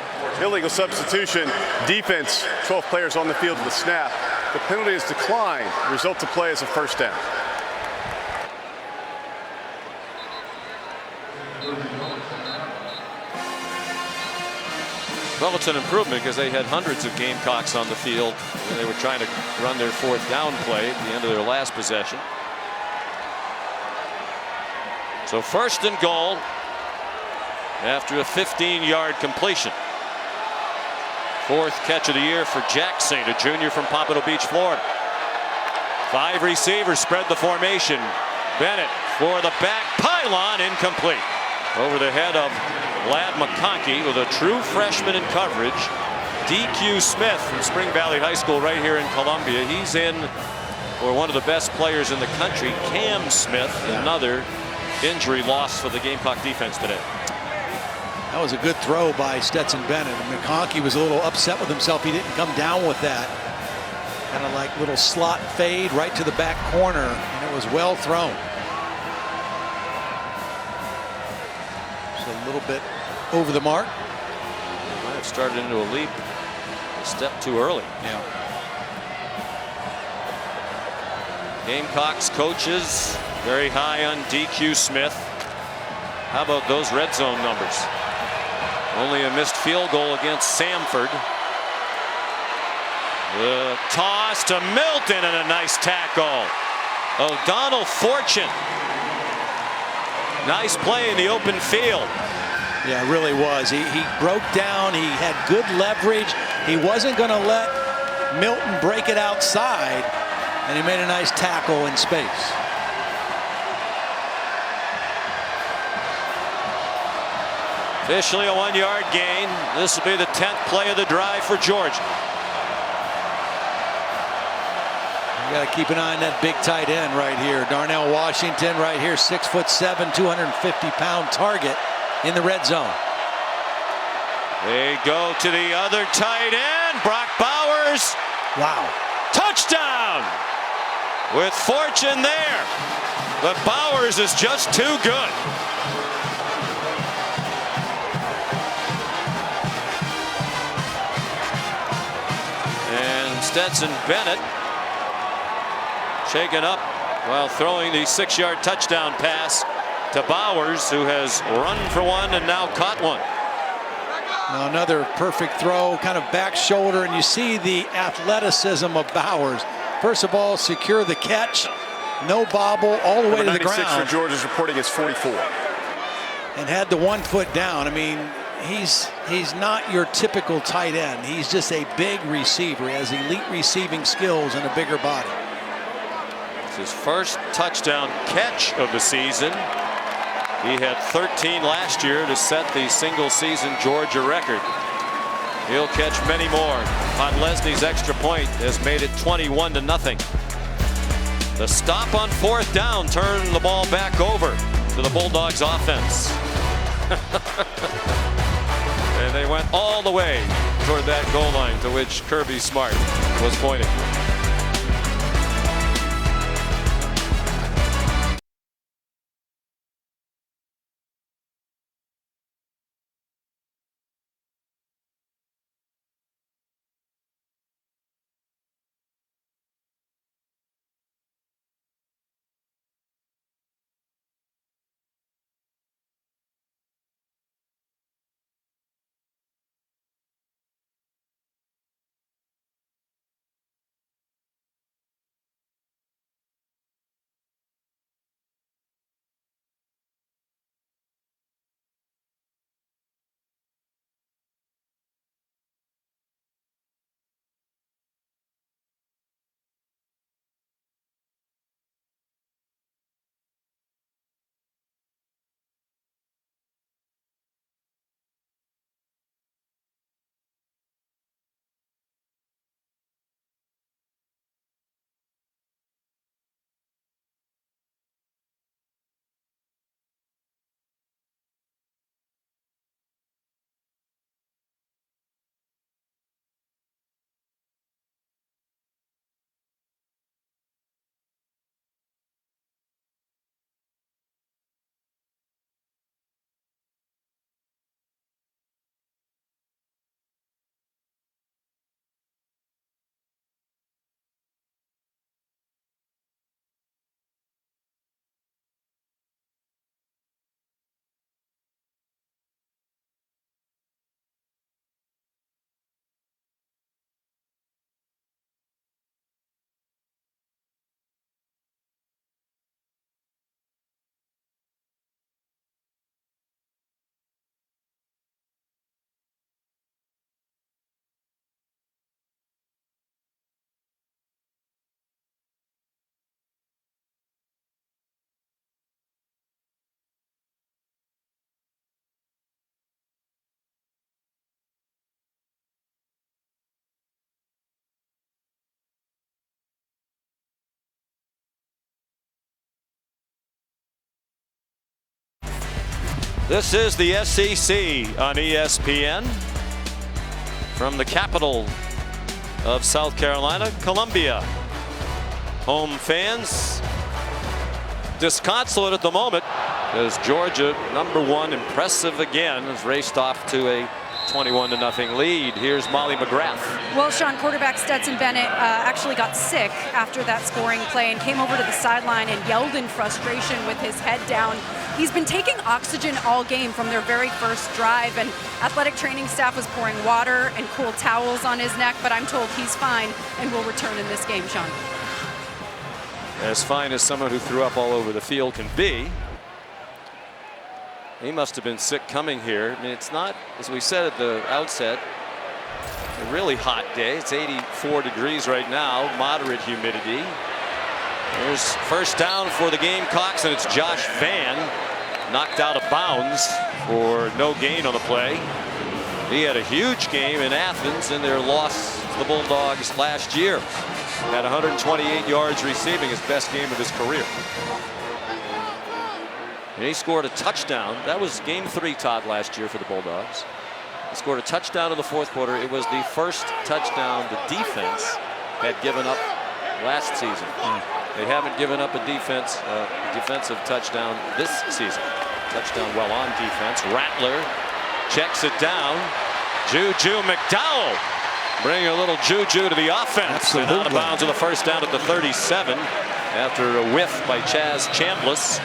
Illegal substitution. Defense, 12 players on the field with the snap. The penalty is declined. Result to play is a first down. Well, it's an improvement because they had hundreds of Gamecocks on the field when they were trying to run their 4th down play at the end of their last possession. So 1st and goal after a 15-yard completion. 4th catch of the year for Jack Saint, a junior from Pompano Beach, Florida. 5 receivers spread the formation. Bennett for the back pylon, incomplete. Over the head of Lad McConkey with a true freshman in coverage. DQ Smith from Spring Valley High School right here in Columbia. He's in for one of the best players in the country, Cam Smith, another injury loss for the Gamecock defense today. That was a good throw by Stetson Bennett. McConkey was a little upset with himself. He didn't come down with that. Kind of like little slot fade right to the back corner, and it was well thrown. A little bit over the mark. Might have started into a leap a step too early. Yeah. Gamecocks coaches very high on DQ Smith. How about those red zone numbers? Only a missed field goal against Samford. The toss to Milton and a nice tackle. O'Donnell Fortune. Nice play in the open field. Yeah, it really was. He broke down. He had good leverage. He wasn't going to let Milton break it outside, and he made a nice tackle in space. Officially a 1-yard gain. This will be the 10th play of the drive for Georgia. You got to keep an eye on that big tight end right here. Darnell Washington right here, 6'7", 250-pound target in the red zone. They go to the other tight end, Brock Bowers. Wow. Touchdown with Fortune there. But Bowers is just too good. And Stetson Bennett shaken up while throwing the 6-yard touchdown pass to Bowers, who has run for one and now caught one. Now another perfect throw, kind of back shoulder, and you see the athleticism of Bowers. First of all, secure the catch, no bobble, all the way to the ground. 96 for Georgia's reporting is 44. And had the 1 foot down. I mean, he's not your typical tight end. He's just a big receiver. He has elite receiving skills and a bigger body. It's his first touchdown catch of the season. He had 13 last year to set the single season Georgia record. He'll catch many more. Von Lesney's extra point has made it 21-0. The stop on 4th down turned the ball back over to the Bulldogs offense. And they went all the way toward that goal line to which Kirby Smart was pointing. This is the SEC on ESPN from the capital of South Carolina, Columbia. Home fans disconsolate at the moment as Georgia, #1, impressive again, has raced off to a 21-0 lead. Here's Molly McGrath. Well, Sean, quarterback Stetson Bennett actually got sick after that scoring play and came over to the sideline and yelled in frustration with his head down. He's been taking oxygen all game from their very first drive, and athletic training staff was pouring water and cool towels on his neck, but I'm told he's fine and will return in this game, Sean. As fine as someone who threw up all over the field can be. He must have been sick coming here. I mean, it's not, as we said at the outset, a really hot day. It's 84 degrees right now, moderate humidity. There's first down for the Gamecocks, and it's Josh Vann knocked out of bounds for no gain on the play. He had a huge game in Athens in their loss to the Bulldogs last year. Had 128 yards receiving, his best game of his career. And he scored a touchdown. That was game 3, Todd, last year for the Bulldogs. He scored a touchdown in the 4th quarter. It was the first touchdown the defense had given up last season. They haven't given up a defensive touchdown this season. Touchdown well on defense. Rattler checks it down. Juju McDowell bringing a little juju to the offense. Absolutely. And out of bounds with a first down at the 37 after a whiff by Chaz Chambliss.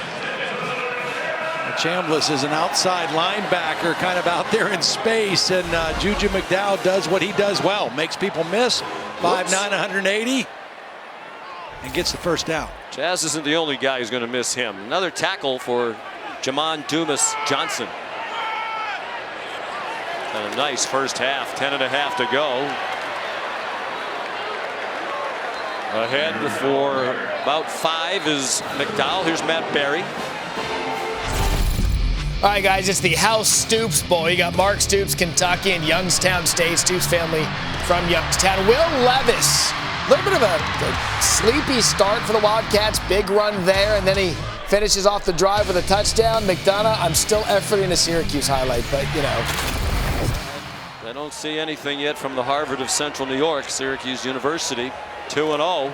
Chambliss is an outside linebacker kind of out there in space, and Juju McDowell does what he does well. Makes people miss. 5'9", 180, and gets the first down. Chaz isn't the only guy who's going to miss him. Another tackle for Jamon Dumas Johnson. And a nice first half, 10.5 to go. Ahead for about 5 is McDowell. Here's Matt Berry. All right, guys, it's the House Stoops Bowl. You got Mark Stoops, Kentucky, and Youngstown State. Stoops family from Youngstown. Will Levis, a little bit of a sleepy start for the Wildcats. Big run there, and then he finishes off the drive with a touchdown. McDonough, I'm still efforting a Syracuse highlight, but, you know. I don't see anything yet from the Harvard of Central New York, Syracuse University, 2-0.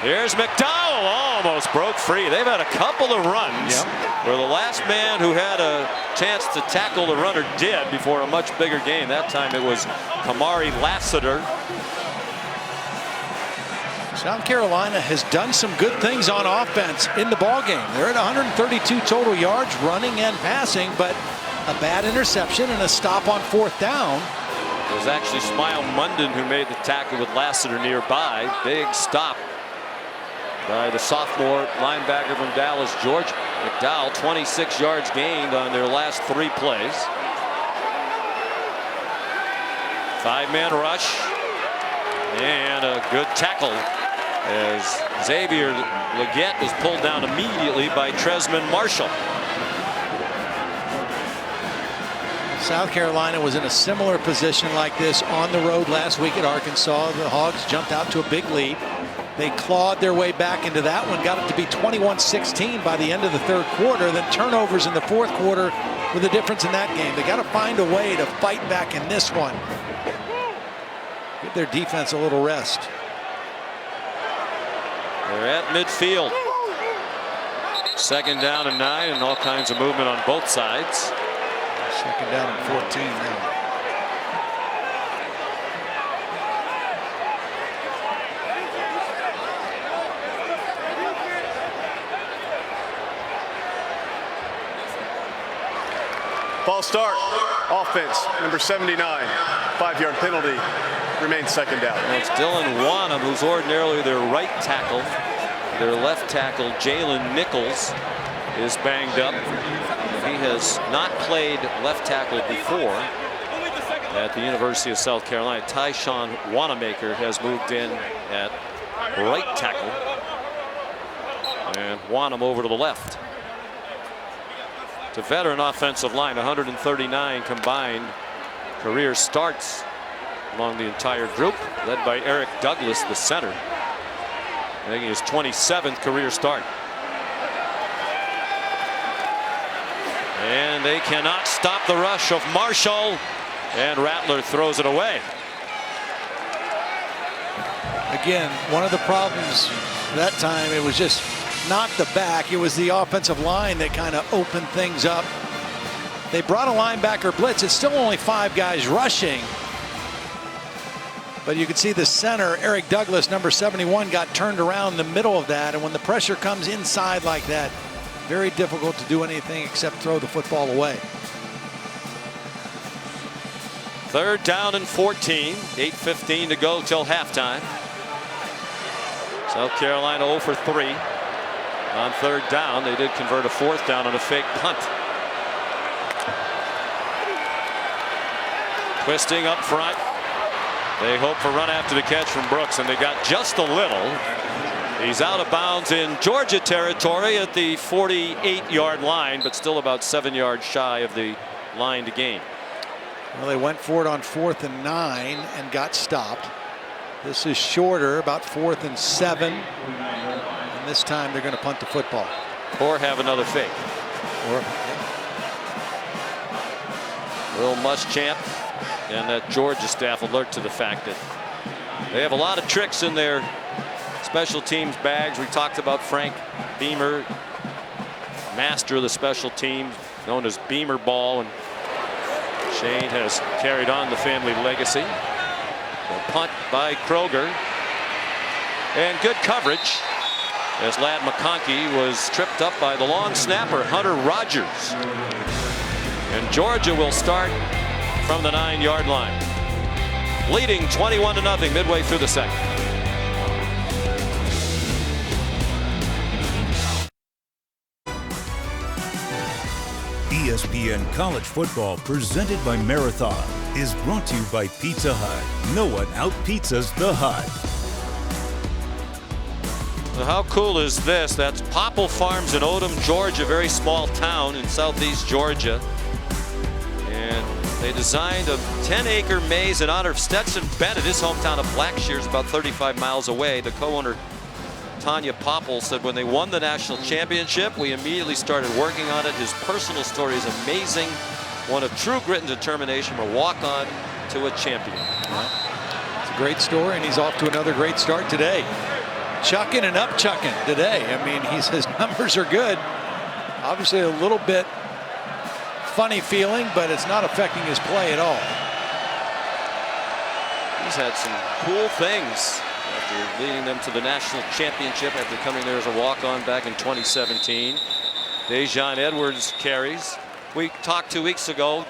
Here's McDowell, almost broke free. They've had a couple of runs where the last man who had a chance to tackle the runner did before a much bigger game. That time it was Kamari Lassiter. South Carolina has done some good things on offense in the ballgame. They're at 132 total yards running and passing, but a bad interception and a stop on 4th down. It was actually Smile Munden who made the tackle with Lassiter nearby. Big stop by the sophomore linebacker from Dallas, Georgia. McDowell, 26 yards gained on their last 3 plays. 5-man rush. And a good tackle as Xavier Legette is pulled down immediately by Tresman Marshall. South Carolina was in a similar position like this on the road last week at Arkansas. The Hogs jumped out to a big lead. They clawed their way back into that one, got it to be 21-16 by the end of the 3rd quarter. Then turnovers in the 4th quarter were the difference in that game. They got to find a way to fight back in this one. Give their defense a little rest. They're at midfield. 2nd down and 9, and all kinds of movement on both sides. 2nd down and 14 now. False start. Offense, number 79. 5-yard penalty. Remains 2nd down. And it's Dylan Wanham, who's ordinarily their right tackle. Their left tackle, Jalen Nichols, is banged up. He has not played left tackle before at the University of South Carolina. Tyshawn Wanamaker has moved in at right tackle. And Wanham over to the left. It's a veteran offensive line, 139 combined career starts among the entire group, led by Eric Douglas, the center, making his 27th career start. And they cannot stop the rush of Marshall. And Rattler throws it away. Again, one of the problems that time, it was just not the back. It was the offensive line that kind of opened things up. They brought a linebacker blitz. It's still only 5 guys rushing. But you can see the center, Eric Douglas, number 71, got turned around in the middle of that. And when the pressure comes inside like that, very difficult to do anything except throw the football away. 3rd down and 14. 8:15 to go till halftime. South Carolina 0 for 3. On 3rd down, they did convert a 4th down on a fake punt. Twisting up front. They hope for run after the catch from Brooks, and they got just a little. He's out of bounds in Georgia territory at the 48-yard line, but still about 7 yards shy of the line to gain. Well, they went for it on 4th and 9 and got stopped. This is shorter, about 4th and 7. And this time they're going to punt the football. Or have another fake. Will Muschamp and that Georgia staff alert to the fact that they have a lot of tricks in their special teams bags. We talked about Frank Beamer, master of the special teams, known as Beamer Ball, and Shane has carried on the family legacy. A punt by Kroger, and good coverage as Ladd McConkey was tripped up by the long snapper Hunter Rogers. And Georgia will start from the 9-yard line, leading 21-0 midway through the second. ESPN College Football, presented by Marathon, is brought to you by Pizza Hut. No one out-pizzas the Hut. Well, how cool is this? That's Popple Farms in Odom, Georgia, very small town in southeast Georgia. And they designed a 10-acre maze in honor of Stetson Bennett. His hometown of Blackshear, about 35 miles away. The co-owner Tanya Popple said when they won the national championship, we immediately started working on it. His personal story is amazing. One of true grit and determination, a walk-on to a champion. Yeah. It's a great story, and he's off to another great start today. Chucking and up chucking today. I mean, his numbers are good. Obviously a little bit funny feeling, but it's not affecting his play at all. He's had some cool things after leading them to the national championship after coming there as a walk-on back in 2017. Dejon Edwards carries. We talked 2 weeks ago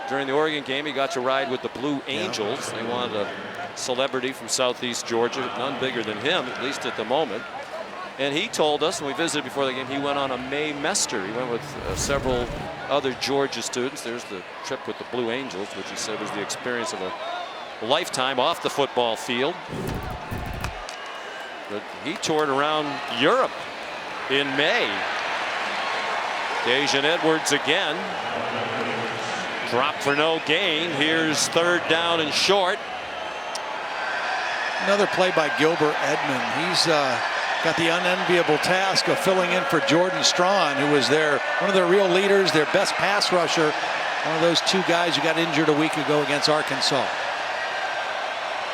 during the Oregon game. He got to ride with the Blue Angels. They wanted a celebrity from southeast Georgia, none bigger than him, at least at the moment. And he told us when we visited before the game, he went on a May Mester. He went with several other Georgia students. There's the trip with the Blue Angels, which he said was the experience of a lifetime off the football field. But he toured around Europe in May. Dejon Edwards again. Drop for no gain. Here's 3rd down and short. Another play by Gilbert Edmond. He's got the unenviable task of filling in for Jordan Strawn, who was one of their real leaders, their best pass rusher. One of those 2 guys who got injured a week ago against Arkansas.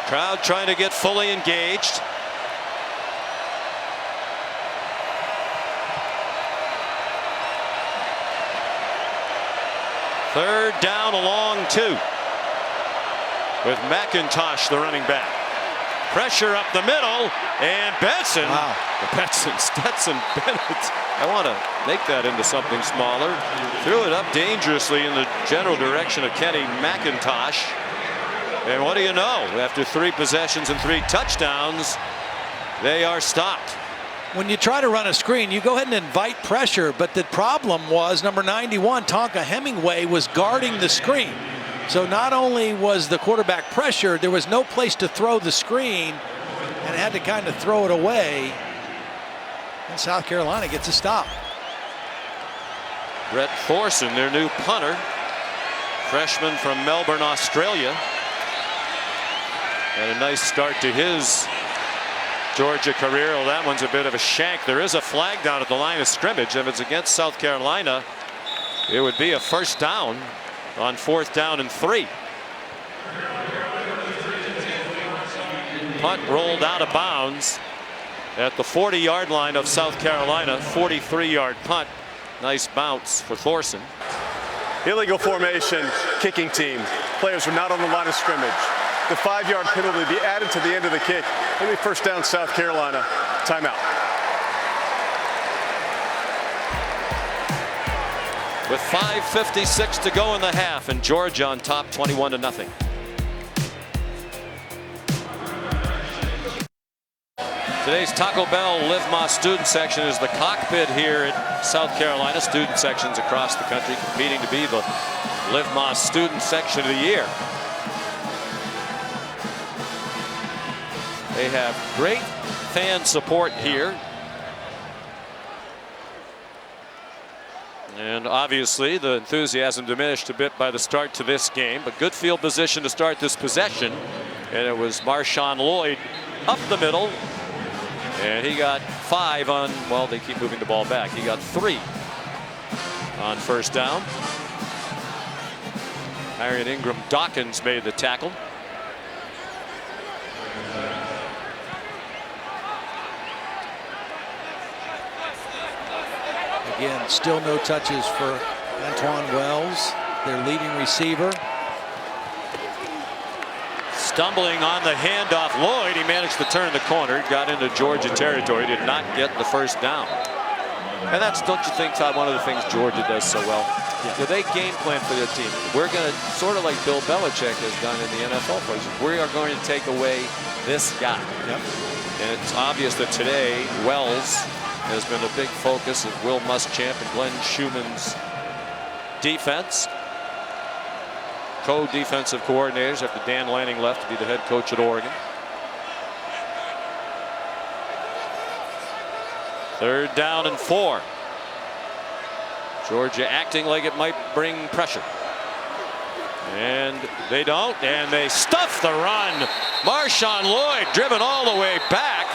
Crowd trying to get fully engaged. Third down, a long 2 with McIntosh, the running back. Pressure up the middle, and Benson. Wow. Stetson Bennett. I want to make that into something smaller. Threw it up dangerously in the general direction of Kenny McIntosh. And what do you know? After 3 possessions and 3 touchdowns, they are stopped. When you try to run a screen, you go ahead and invite pressure, but the problem was number 91, Tonka Hemingway, was guarding the screen. So not only was the quarterback pressured, there was no place to throw the screen and had to kind of throw it away. And South Carolina gets a stop. Brett Thorson, their new punter, freshman from Melbourne, Australia. And a nice start to his Georgia career. Well, that one's a bit of a shank. There is a flag down at the line of scrimmage. If it's against South Carolina, It would be a first down on 4th down and 3. Punt rolled out of bounds at the 40-yard line of South Carolina. 43-yard punt. Nice bounce for Thorson. Illegal formation, kicking team. Players are not on the line of scrimmage. The 5-yard penalty be added to the end of the kick. It'll be first down, South Carolina. Timeout. With 5:56 to go in the half, and Georgia on top 21-0. Today's Taco Bell Live Más student section is the cockpit here at South Carolina. Student sections across the country competing to be the Live Más student section of the year. They have great fan support here. And obviously the enthusiasm diminished a bit by the start to this game, but good field position to start this possession. And it was Marshawn Lloyd up the middle. And he got 5 on, well, they keep moving the ball back. He got 3 on first down. Marion Ingram Dawkins made the tackle. Again, still no touches for Antoine Wells, their leading receiver. Stumbling on the handoff, Lloyd, he managed to turn the corner, got into Georgia territory, did not get the first down. And that's, don't you think, Todd, one of the things Georgia does so well? Yeah. They game plan for their team. We're going to, sort of like Bill Belichick has done in the NFL places, we are going to take away this guy. Yep. And it's obvious that today, Wells has been a big focus of Will Muschamp and Glenn Schumann's defense. Co-defensive coordinators after Dan Lanning left to be the head coach at Oregon. 3rd down and 4. Georgia acting like it might bring pressure. And they don't, and they stuff the run. Marshawn Lloyd driven all the way back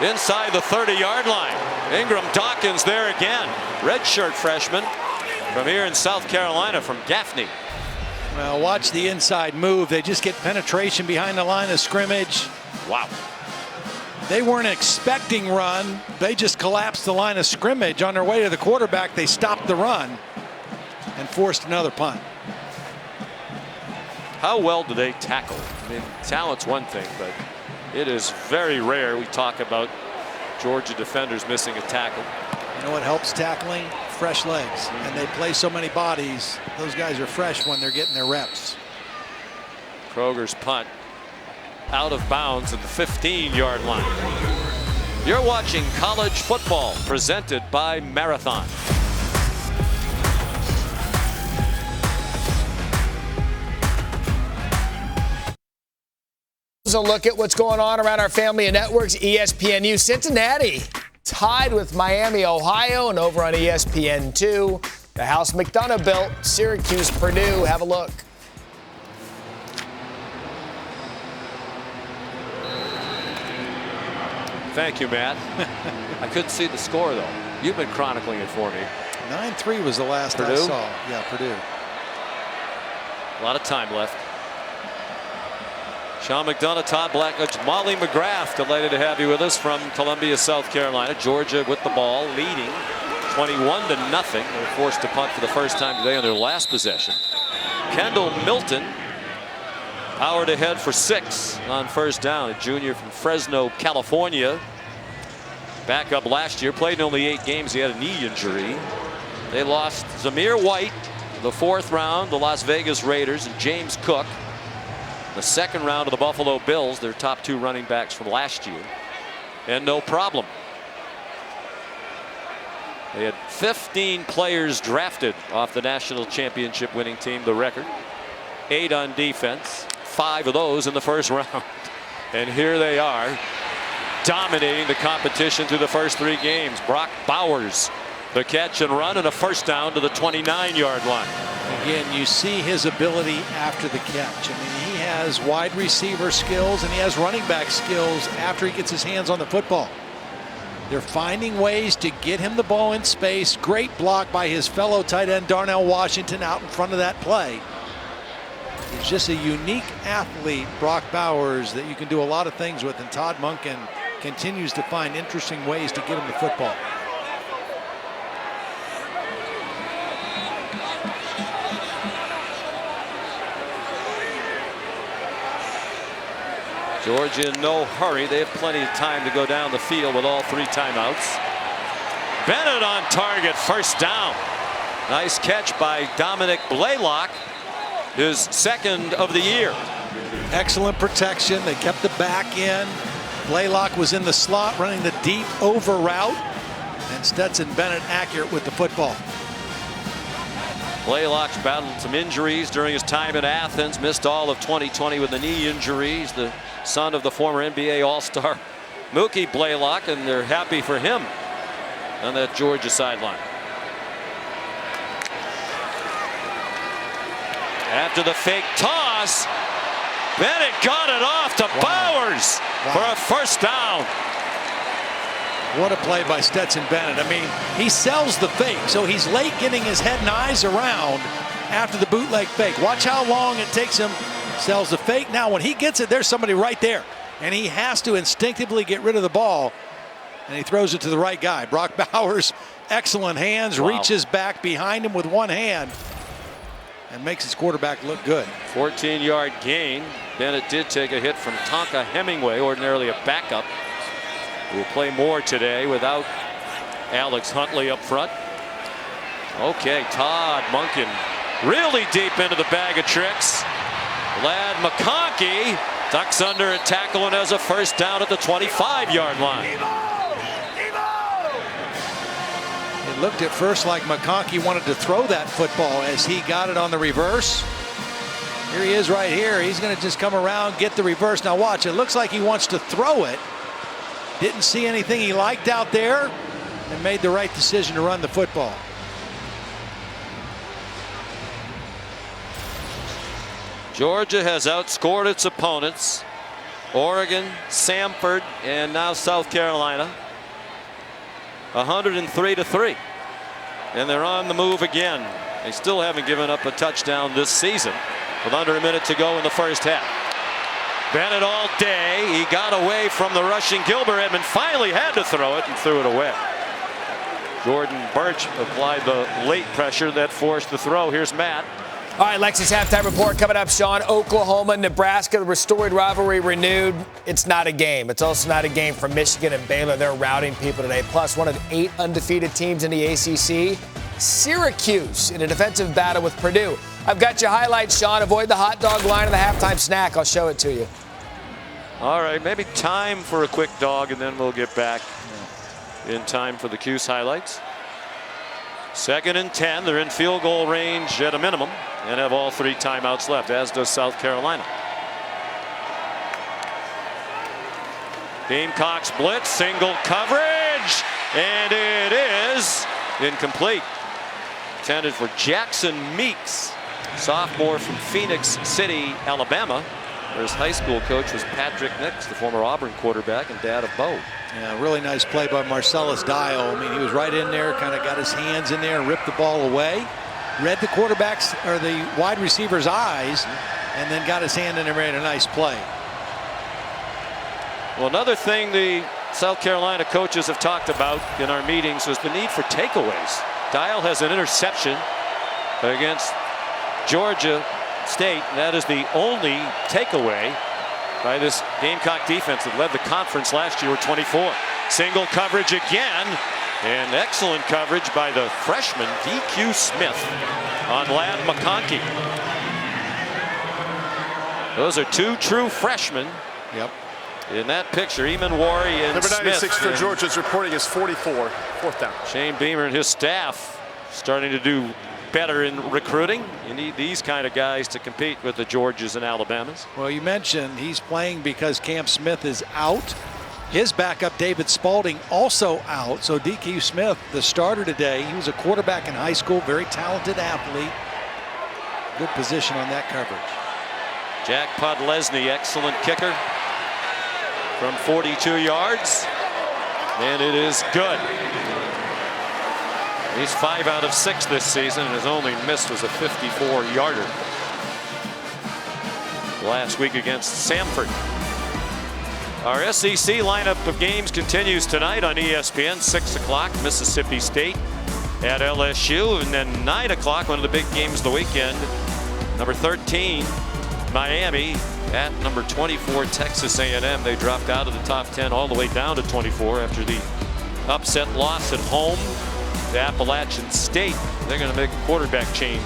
inside the 30-yard line. Ingram Dawkins there again. Redshirt freshman from here in South Carolina from Gaffney. Well, watch the inside move. They just get penetration behind the line of scrimmage. Wow. They weren't expecting run. They just collapsed the line of scrimmage. On their way to the quarterback, they stopped the run and forced another punt. How well do they tackle? I mean, talent's one thing, but it is very rare we talk about Georgia defenders missing a tackle. You know what helps tackling? Fresh legs. And they play so many bodies. Those guys are fresh when they're getting their reps. Kroger's punt out of bounds at the 15-yard line. You're watching college football presented by Marathon. A look at what's going on around our family of networks. ESPNU Cincinnati tied with Miami, Ohio, and over on ESPN2, the house McDonough built, Syracuse, Purdue. Have a look. Thank you, Matt. I couldn't see the score, though. You've been chronicling it for me. 9-3 was the last Purdue? I saw. Yeah, Purdue. A lot of time left. Sean McDonough, Todd Blackledge, Molly McGrath, delighted to have you with us from Columbia, South Carolina. Georgia with the ball, leading 21-0. They're forced to punt for the first time today on their last possession. Kendall Milton powered ahead for 6 on first down. A junior from Fresno, California. Back up last year, played in only 8 games. He had a knee injury. They lost Zamir White, the 4th round, the Las Vegas Raiders, and James Cook, the 2nd round of the Buffalo Bills, their top 2 running backs from last year. And no problem. They had 15 players drafted off the national championship winning team, the record. 8 on defense, 5 of those in the first round. And here they are, dominating the competition through the first 3 games. Brock Bowers, the catch and run, and a first down to the 29-yard line. Again, you see his ability after the catch. I mean, he has wide receiver skills and he has running back skills after he gets his hands on the football. They're finding ways to get him the ball in space. Great block by his fellow tight end Darnell Washington out in front of that play. He's just a unique athlete, Brock Bowers, that you can do a lot of things with, and Todd Monken continues to find interesting ways to get him the football. Georgia in no hurry. They have plenty of time to go down the field with all 3 timeouts. Bennett on target, first down. Nice catch by Dominic Blaylock, his 2nd of the year. Excellent protection. They kept the back in. Blaylock was in the slot running the deep over route, and Stetson Bennett accurate with the football. Blaylock's battled some injuries during his time in Athens, missed all of 2020 with the knee injuries. The son of the former NBA All-Star Mookie Blaylock, and they're happy for him on that Georgia sideline. After the fake toss, Bennett got it off to Bowers for a first down. What a play by Stetson Bennett. I mean, he sells the fake, so he's late getting his head and eyes around after the bootleg fake. Watch how long it takes him. Sells the fake. Now, when he gets it, there's somebody right there, and he has to instinctively get rid of the ball, and he throws it to the right guy. Brock Bowers, excellent hands, reaches back behind him with one hand and makes his quarterback look good. 14-yard gain. Bennett did take a hit from Tonka Hemingway, ordinarily a backup, who will play more today without Alex Huntley up front. Okay, Todd Monken really deep into the bag of tricks. Ladd McConkey ducks under a tackle and has a first down at the 25-yard line. It looked at first like McConkey wanted to throw that football as he got it on the reverse. Here he is right here. He's going to just come around, get the reverse. Now watch, it looks like he wants to throw it. Didn't see anything he liked out there and made the right decision to run the football. Georgia has outscored its opponents. Oregon, Samford, and now South Carolina. 103-3. And they're on the move again. They still haven't given up a touchdown this season with under a minute to go in the first half. Bennett all day. He got away from the rushing Gilbert. Edmond finally had to throw it and threw it away. Jordan Birch applied the late pressure that forced the throw. Here's Matt. All right, Lexus halftime report coming up, Sean. Oklahoma, Nebraska, the restored rivalry renewed. It's not a game. It's also not a game for Michigan and Baylor. They're routing people today. Plus, one of 8 undefeated teams in the ACC, Syracuse, in a defensive battle with Purdue. I've got your highlights, Sean. Avoid the hot dog line and the halftime snack. I'll show it to you. All right, maybe time for a quick dog, and then we'll get back in time for the Cuse highlights. 2nd and 10. They're in field goal range at a minimum and have all 3 timeouts left, as does South Carolina. Gamecocks blitz, single coverage, and it is incomplete. Intended for Jackson Meeks, sophomore from Phoenix City, Alabama, where his high school coach was Patrick Nix, the former Auburn quarterback and dad of Bo. Yeah, really nice play by Marcellus Dial. I mean, he was right in there, kind of got his hands in there and ripped the ball away. Read the quarterback's or the wide receiver's eyes, and then got his hand in there and made a nice play. Well, another thing the South Carolina coaches have talked about in our meetings was the need for takeaways. Dial has an interception against Georgia State. That is the only takeaway by this Gamecock defense that led the conference last year with 24. Single coverage again, and excellent coverage by the freshman DQ Smith on Ladd McConkey. Those are 2 true freshmen. Yep. In that picture, Eamon Wari and Number 96 Smith. for Georgia's reporting is 44. 4th down. Shane Beamer and his staff starting to do better in recruiting. You need these kind of guys to compete with the Georgias and Alabamas. Well, you mentioned he's playing because Cam Smith is out. His backup, David Spalding, also out. So DQ Smith, the starter today, he was a quarterback in high school, very talented athlete. Good position on that coverage. Jack Podlesny, excellent kicker from 42 yards. And it is good. He's 5 out of 6 this season, and his only miss was a 54-yarder last week against Samford. Our SEC lineup of games continues tonight on ESPN. 6 o'clock, Mississippi State at LSU, and then 9 o'clock, one of the big games of the weekend. Number 13, Miami at number 24, Texas A&M. They dropped out of the top 10 all the way down to 24 after the upset loss at home to Appalachian State. They're going to make a quarterback change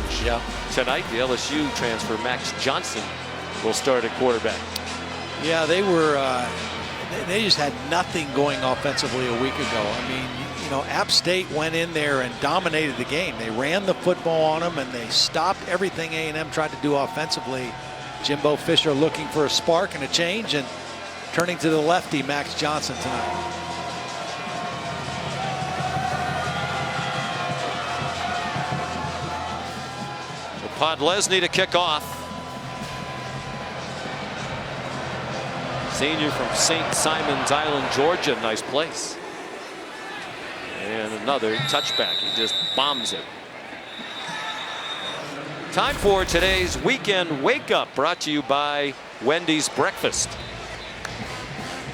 tonight. The LSU transfer Max Johnson will start at quarterback. Yeah, they were. They just had nothing going offensively a week ago. I mean, you know, App State went in there and dominated the game. They ran the football on them, and they stopped everything A&M tried to do offensively. Jimbo Fisher looking for a spark and a change, and turning to the lefty, Max Johnson tonight. So Podlesny to kick off. Senior from St. Simon's Island, Georgia. Nice place. And another touchback. He just bombs it. Time for today's Weekend Wake Up, brought to you by Wendy's Breakfast.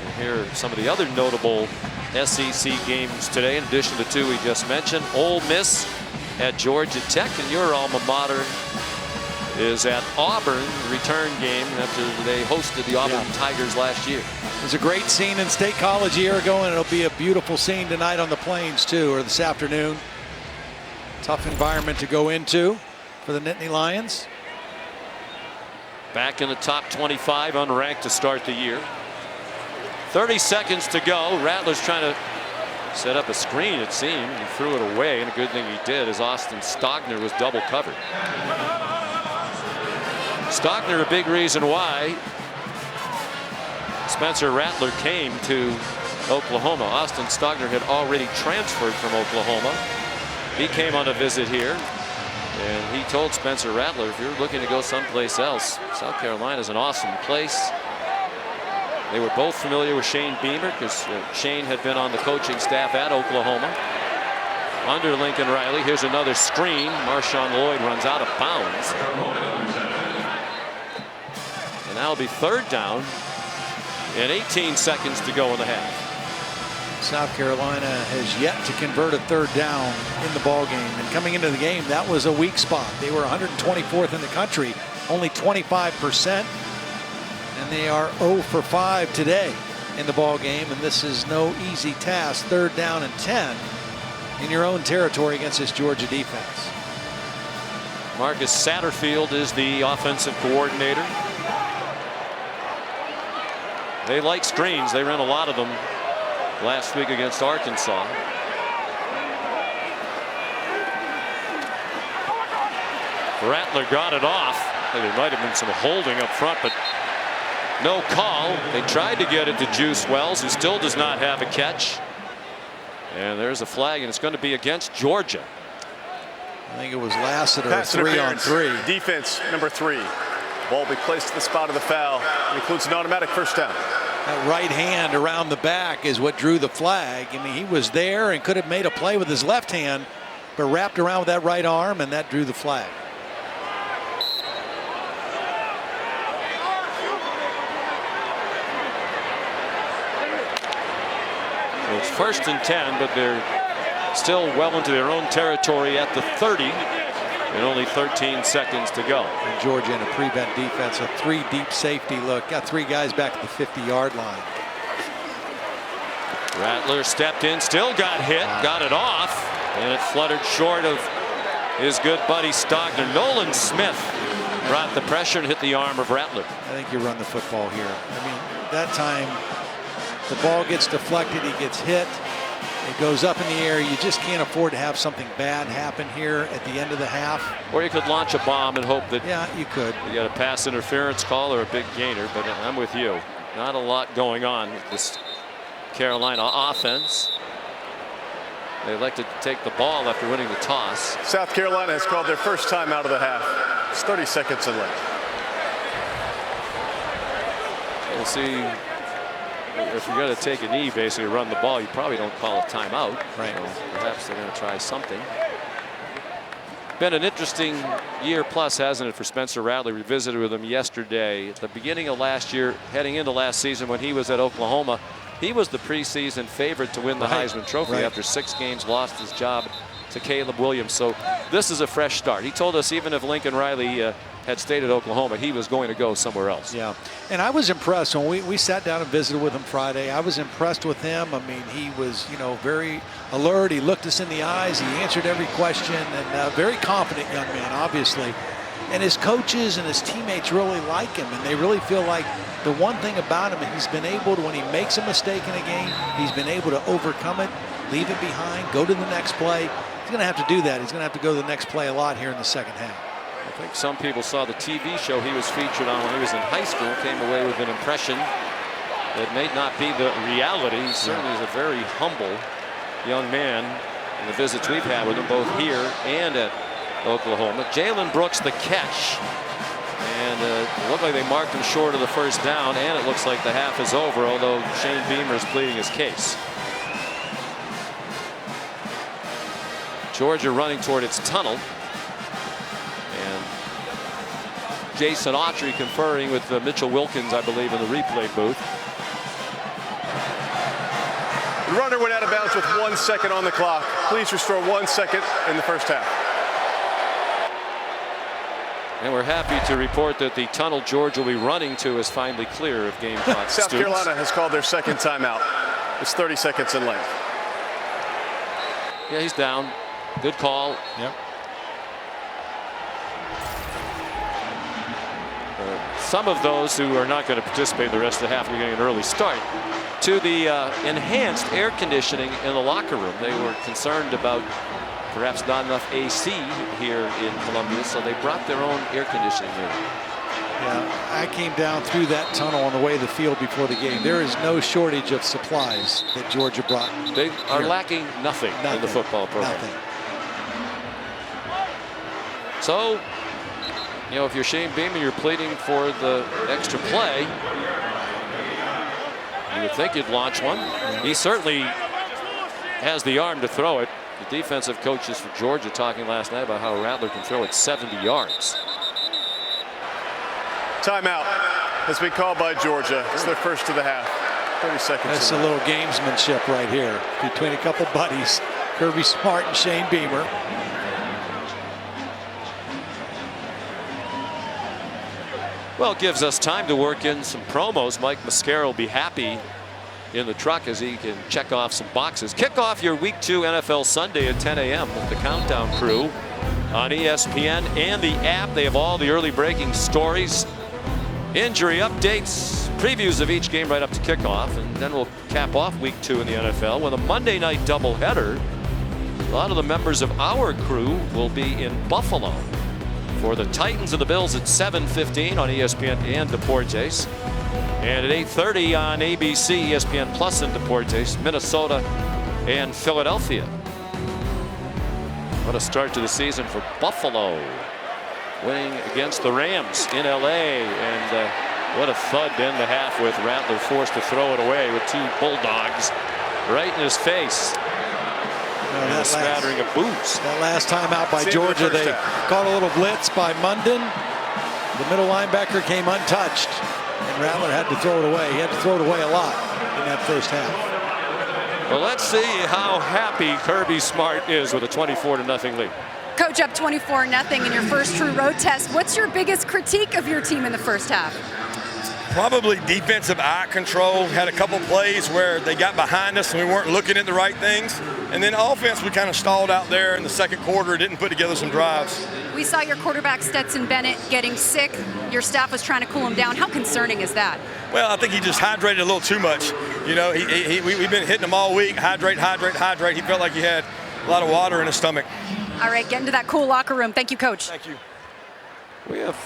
And here are some of the other notable SEC games today, in addition to 2 we just mentioned. Ole Miss at Georgia Tech, and your alma mater is at Auburn, return game after they hosted the Auburn Tigers last year. It was a great scene in State College a year ago, and it'll be a beautiful scene tonight on the Plains too, or this afternoon. Tough environment to go into for the Nittany Lions. Back in the top 25, unranked to start the year. 30 seconds to go. Rattler's trying to set up a screen, it seemed. He threw it away, and a good thing he did, as Austin Stogner was double covered. Stogner, a big reason why Spencer Rattler came to Oklahoma. Austin Stogner had already transferred from Oklahoma. He came on a visit here, and he told Spencer Rattler, if you're looking to go someplace else, South Carolina is an awesome place. They were both familiar with Shane Beamer, because Shane had been on the coaching staff at Oklahoma under Lincoln Riley. Here's another screen. Marshawn Lloyd runs out of bounds. And that'll be 3rd down and 18 seconds to go in the half. South Carolina has yet to convert a 3rd down in the ball game, and coming into the game, that was a weak spot. They were 124th in the country, only 25%, and they are 0 for 5 today in the ball game, and this is no easy task. 3rd down and 10 in your own territory against this Georgia defense. Marcus Satterfield is the offensive coordinator. They like screens. They ran a lot of them last week against Arkansas. Rattler got it off. There might have been some holding up front, but no call. They tried to get it to Juice Wells, who still does not have a catch. And there's a flag, and it's going to be against Georgia. I think it was Lassiter, 3-on-3. Defense number 3. Ball will be placed at the spot of the foul. It includes an automatic first down. That right hand around the back is what drew the flag. I mean, he was there and could have made a play with his left hand, but wrapped around with that right arm, and that drew the flag. So it's 1st and 10, but they're still well into their own territory at the 30. And only 13 seconds to go. And Georgia in a prevent defense, a 3 deep safety look. Got 3 guys back at the 50-yard line. Rattler stepped in, still got hit, got it off, and it fluttered short of his good buddy Stogner. Nolan Smith brought the pressure and hit the arm of Rattler. I think you run the football here. I mean, that time the ball gets deflected, he gets hit. It goes up in the air. You just can't afford to have something bad happen here at the end of the half. Or you could launch a bomb and hope that you could. You got a pass interference call or a big gainer, but I'm with you. Not a lot going on with this Carolina offense. They elected to take the ball after winning the toss. South Carolina has called their first time out of the half. It's 30 seconds in left. We'll see if you're going to take a knee, basically run the ball, you probably don't call a timeout. Right. So perhaps they're going to try something. Been an interesting year plus, hasn't it, for Spencer Rattler? We visited with him yesterday. At the beginning of last year, heading into last season when he was at Oklahoma, he was the preseason favorite to win the Heisman Trophy. After 6 games, lost his job to Caleb Williams. So this is a fresh start. He told us even if Lincoln Riley had stayed at Oklahoma, he was going to go somewhere else. Yeah, and I was impressed when we sat down and visited with him Friday. I was impressed with him. I mean, he was, very alert. He looked us in the eyes. He answered every question, and very confident young man, obviously. And his coaches and his teammates really like him, and they really feel like the one thing about him, he's been able to, when he makes a mistake in a game, he's been able to overcome it, leave it behind, go to the next play. He's going to have to do that. He's going to have to go to the next play a lot here in the second half. I think some people saw the TV show he was featured on when he was in high school, came away with an impression that may not be the reality. He certainly is a very humble young man in the visits we've had with him both here and at Oklahoma. Jalen Brooks the catch, and it looked like they marked him short of the first down, and it looks like the half is over, although Shane Beamer is pleading his case. Georgia running toward its tunnel, and Jason Autry conferring with Mitchell Wilkins, I believe, in the replay booth. The runner went out of bounds with 1 second on the clock. Please restore 1 second in the first half. And we're happy to report that the tunnel Georgia will be running to is finally clear of Gamecocks South students. Carolina has called their second timeout. It's 30 seconds in length. Yeah, he's down. Good call. Yep. Some of those who are not going to participate the rest of the half are getting an early start. To the enhanced air conditioning in the locker room. They were concerned about perhaps not enough AC here in Columbia, so they brought their own air conditioning unit. Yeah, I came down through that tunnel on the way to the field before the game. There is no shortage of supplies that Georgia brought. They are lacking nothing in the football program. Nothing. So, if you're Shane Beamer, you're pleading for the extra play. You would think you'd launch one. He certainly has the arm to throw it. The defensive coaches for Georgia talking last night about how Rattler can throw it 70 yards. Timeout has been called by Georgia. It's their first of the half. 30 seconds. That's a little gamesmanship right here between a couple buddies, Kirby Smart and Shane Beamer. Well, it gives us time to work in some promos. Mike Mascara will be happy in the truck as he can check off some boxes. Kick off your Week 2 NFL Sunday at 10 a.m. with the Countdown crew on ESPN and the app. They have all the early breaking stories, injury updates, previews of each game right up to kickoff, and then we'll cap off Week 2 in the NFL with a Monday night doubleheader. A lot of the members of our crew will be in Buffalo for the Titans and the Bills at 7:15 on ESPN and Deportes. And at 8:30 on ABC, ESPN Plus and Deportes, Minnesota and Philadelphia. What a start to the season for Buffalo, winning against the Rams in LA. And what a thud to end the half with Rattler forced to throw it away with 2 Bulldogs right in his face. And a smattering of boots. That last time out by Georgia, they caught a little blitz by Munden. The middle linebacker came untouched, and Rattler had to throw it away. He had to throw it away a lot in that first half. Well, let's see how happy Kirby Smart is with a 24-0 lead. Coach, up 24-0 in your first true road test. What's your biggest critique of your team in the first half? Probably defensive eye control. Had a couple plays where they got behind us and we weren't looking at the right things. And then offense, we kind of stalled out there in the second quarter, didn't put together some drives. We saw your quarterback Stetson Bennett getting sick. Your staff was trying to cool him down. How concerning is that? Well, I think he just hydrated a little too much. We've been hitting him all week. Hydrate, hydrate, hydrate. He felt like he had a lot of water in his stomach. All right, get into that cool locker room. Thank you, Coach. Thank you. We have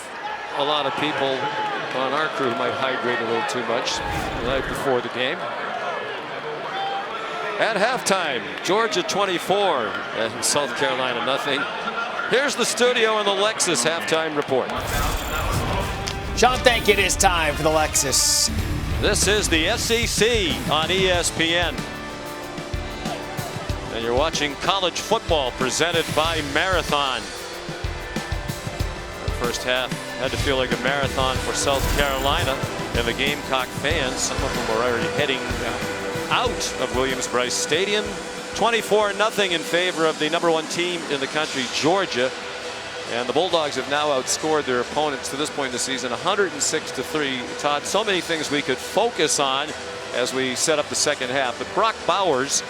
a lot of people on our crew who might hydrate a little too much the night before the game. At halftime, Georgia 24 and South Carolina nothing. Here's the studio and the Lexus halftime report. Sean, thank you. It is time for the Lexus This is the SEC on ESPN. And you're watching college football presented by Marathon. The first half had to feel like a marathon for South Carolina and the Gamecock fans. Some of them were already heading out of Williams-Brice Stadium. 24-0 in favor of the #1 team in the country, Georgia. And the Bulldogs have now outscored their opponents to this point in the season 106-3. Todd, so many things we could focus on as we set up the second half. But Brock Bowers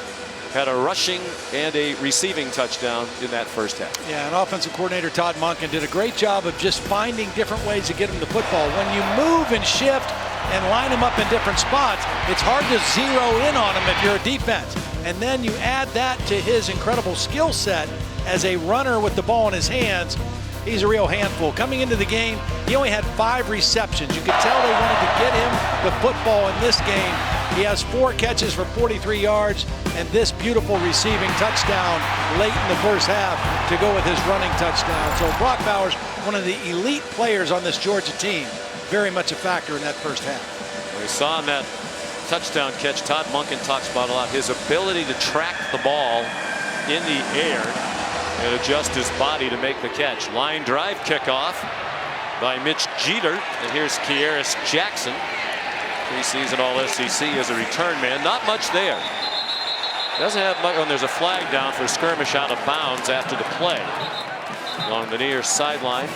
had a rushing and a receiving touchdown in that first half. Yeah, and offensive coordinator Todd Monken did a great job of just finding different ways to get him the football. When you move and shift and line him up in different spots, it's hard to zero in on him if you're a defense. And then you add that to his incredible skill set as a runner with the ball in his hands. He's a real handful. Coming into the game, he only had 5 receptions. You could tell they wanted to get him the football in this game. He has 4 catches for 43 yards and this beautiful receiving touchdown late in the first half to go with his running touchdown. So Brock Bowers, one of the elite players on this Georgia team, very much a factor in that first half. We saw in that touchdown catch, Todd Monken talks about a lot, his ability to track the ball in the air and adjust his body to make the catch. Line drive kickoff by Mitch Jeter. And here's Kearis Jackson, preseason All-SEC as a return man. Not much there. Doesn't have much. And there's a flag down for skirmish out of bounds after the play along the near sideline.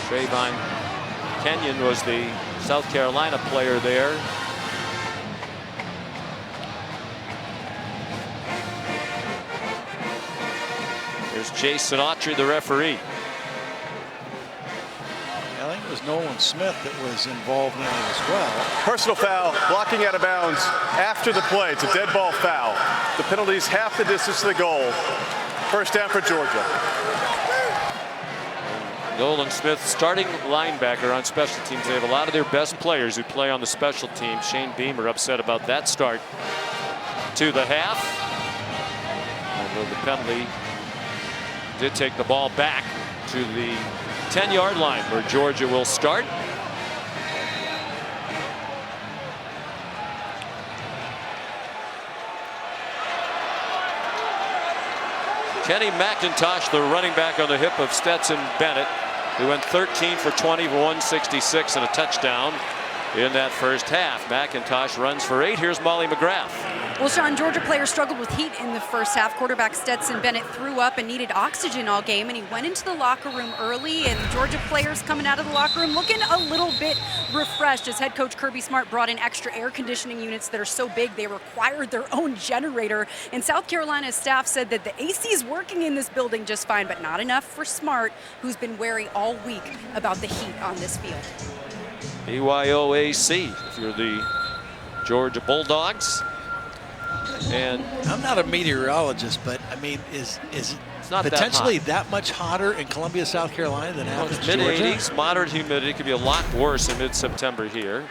Trayvon Kenyon was the South Carolina player there. Here's Jason Autry, the referee. I think it was Nolan Smith that was involved in it as well. Personal foul, blocking out of bounds after the play. It's a dead ball foul. The penalty's half the distance to the goal. First down for Georgia. Nolan Smith, starting linebacker on special teams. They have a lot of their best players who play on the special teams. Shane Beamer upset about that start to the half. Although the penalty did take the ball back to the 10-yard line where Georgia will start. Kenny McIntosh, the running back, on the hip of Stetson Bennett, who went 13 for 20 for 166 and a touchdown in that first half. McIntosh runs for 8. Here's Molly McGrath. Well, Sean, Georgia players struggled with heat in the first half. Quarterback Stetson Bennett threw up and needed oxygen all game, and he went into the locker room early, and Georgia players coming out of the locker room looking a little bit refreshed as head coach Kirby Smart brought in extra air conditioning units that are so big they required their own generator. And South Carolina's staff said that the AC is working in this building just fine, but not enough for Smart, who's been wary all week about the heat on this field. BYOAC if you're the Georgia Bulldogs. And I'm not a meteorologist, but I mean, is it not potentially that much hotter in Columbia, South Carolina than happens in Georgia? Mid-80s, moderate humidity. Could be a lot worse in mid-September here.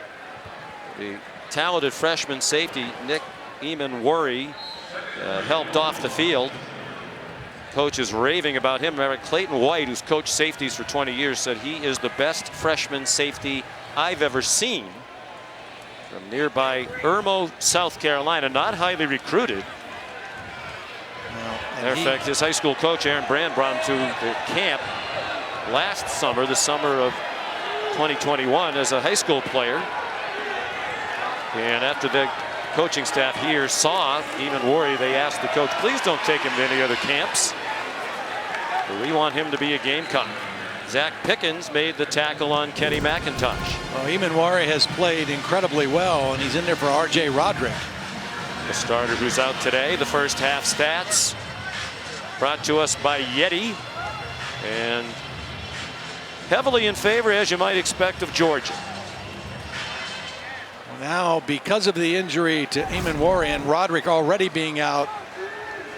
The talented freshman safety Nick Eamon-Worry helped off the field. Coach is raving about him. Remember, Clayton White, who's coached safeties for 20 years, said he is the best freshman safety I've ever seen. From nearby Irmo, South Carolina, not highly recruited. Matter of fact, his high school coach, Aaron Brand, brought him to the camp last summer, the summer of 2021, as a high school player. And after the coaching staff here saw Eamon-Worry, they asked the coach, please don't take him to any other camps. But we want him to be a Gamecock. Zach Pickens made the tackle on Kenny McIntosh. Well, Eamon-Worry has played incredibly well, and he's in there for R.J. Roderick. The starter who's out today. The first half stats brought to us by Yeti. And heavily in favor, as you might expect, of Georgia. Now, because of the injury to Eamon-Worry and Roderick already being out,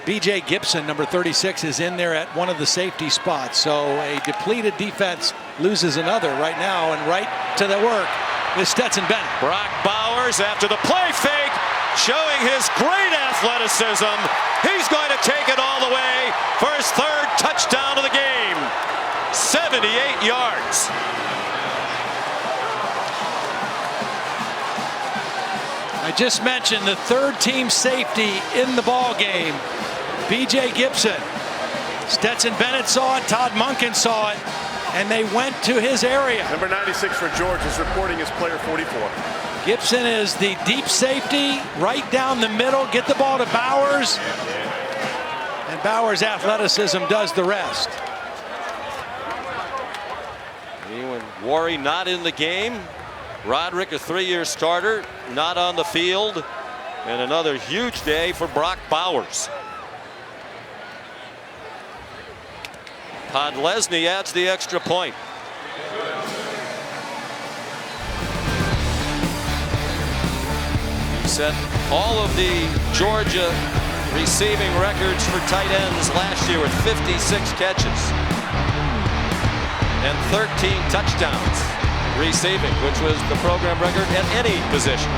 B.J. Gibson, number 36, is in there at one of the safety spots. So a depleted defense loses another right now, and right to the work is Stetson Bennett. Brock Bowers, after the play fake, showing his great athleticism. He's going to take it all the way for his 3rd touchdown of the game. 78 yards. I just mentioned the third team safety in the ball game, B.J. Gibson. Stetson Bennett saw it, Todd Monken saw it, and they went to his area. Number 96 for Georgia is reporting as player 44. Gibson is the deep safety, right down the middle, get the ball to Bowers, and Bowers' athleticism does the rest. Ewan Worry not in the game. Roderick, a 3-year starter, not on the field. And another huge day for Brock Bowers. Podlesny adds the extra point. He set all of the Georgia receiving records for tight ends last year with 56 catches and 13 touchdowns receiving, which was the program record at any position.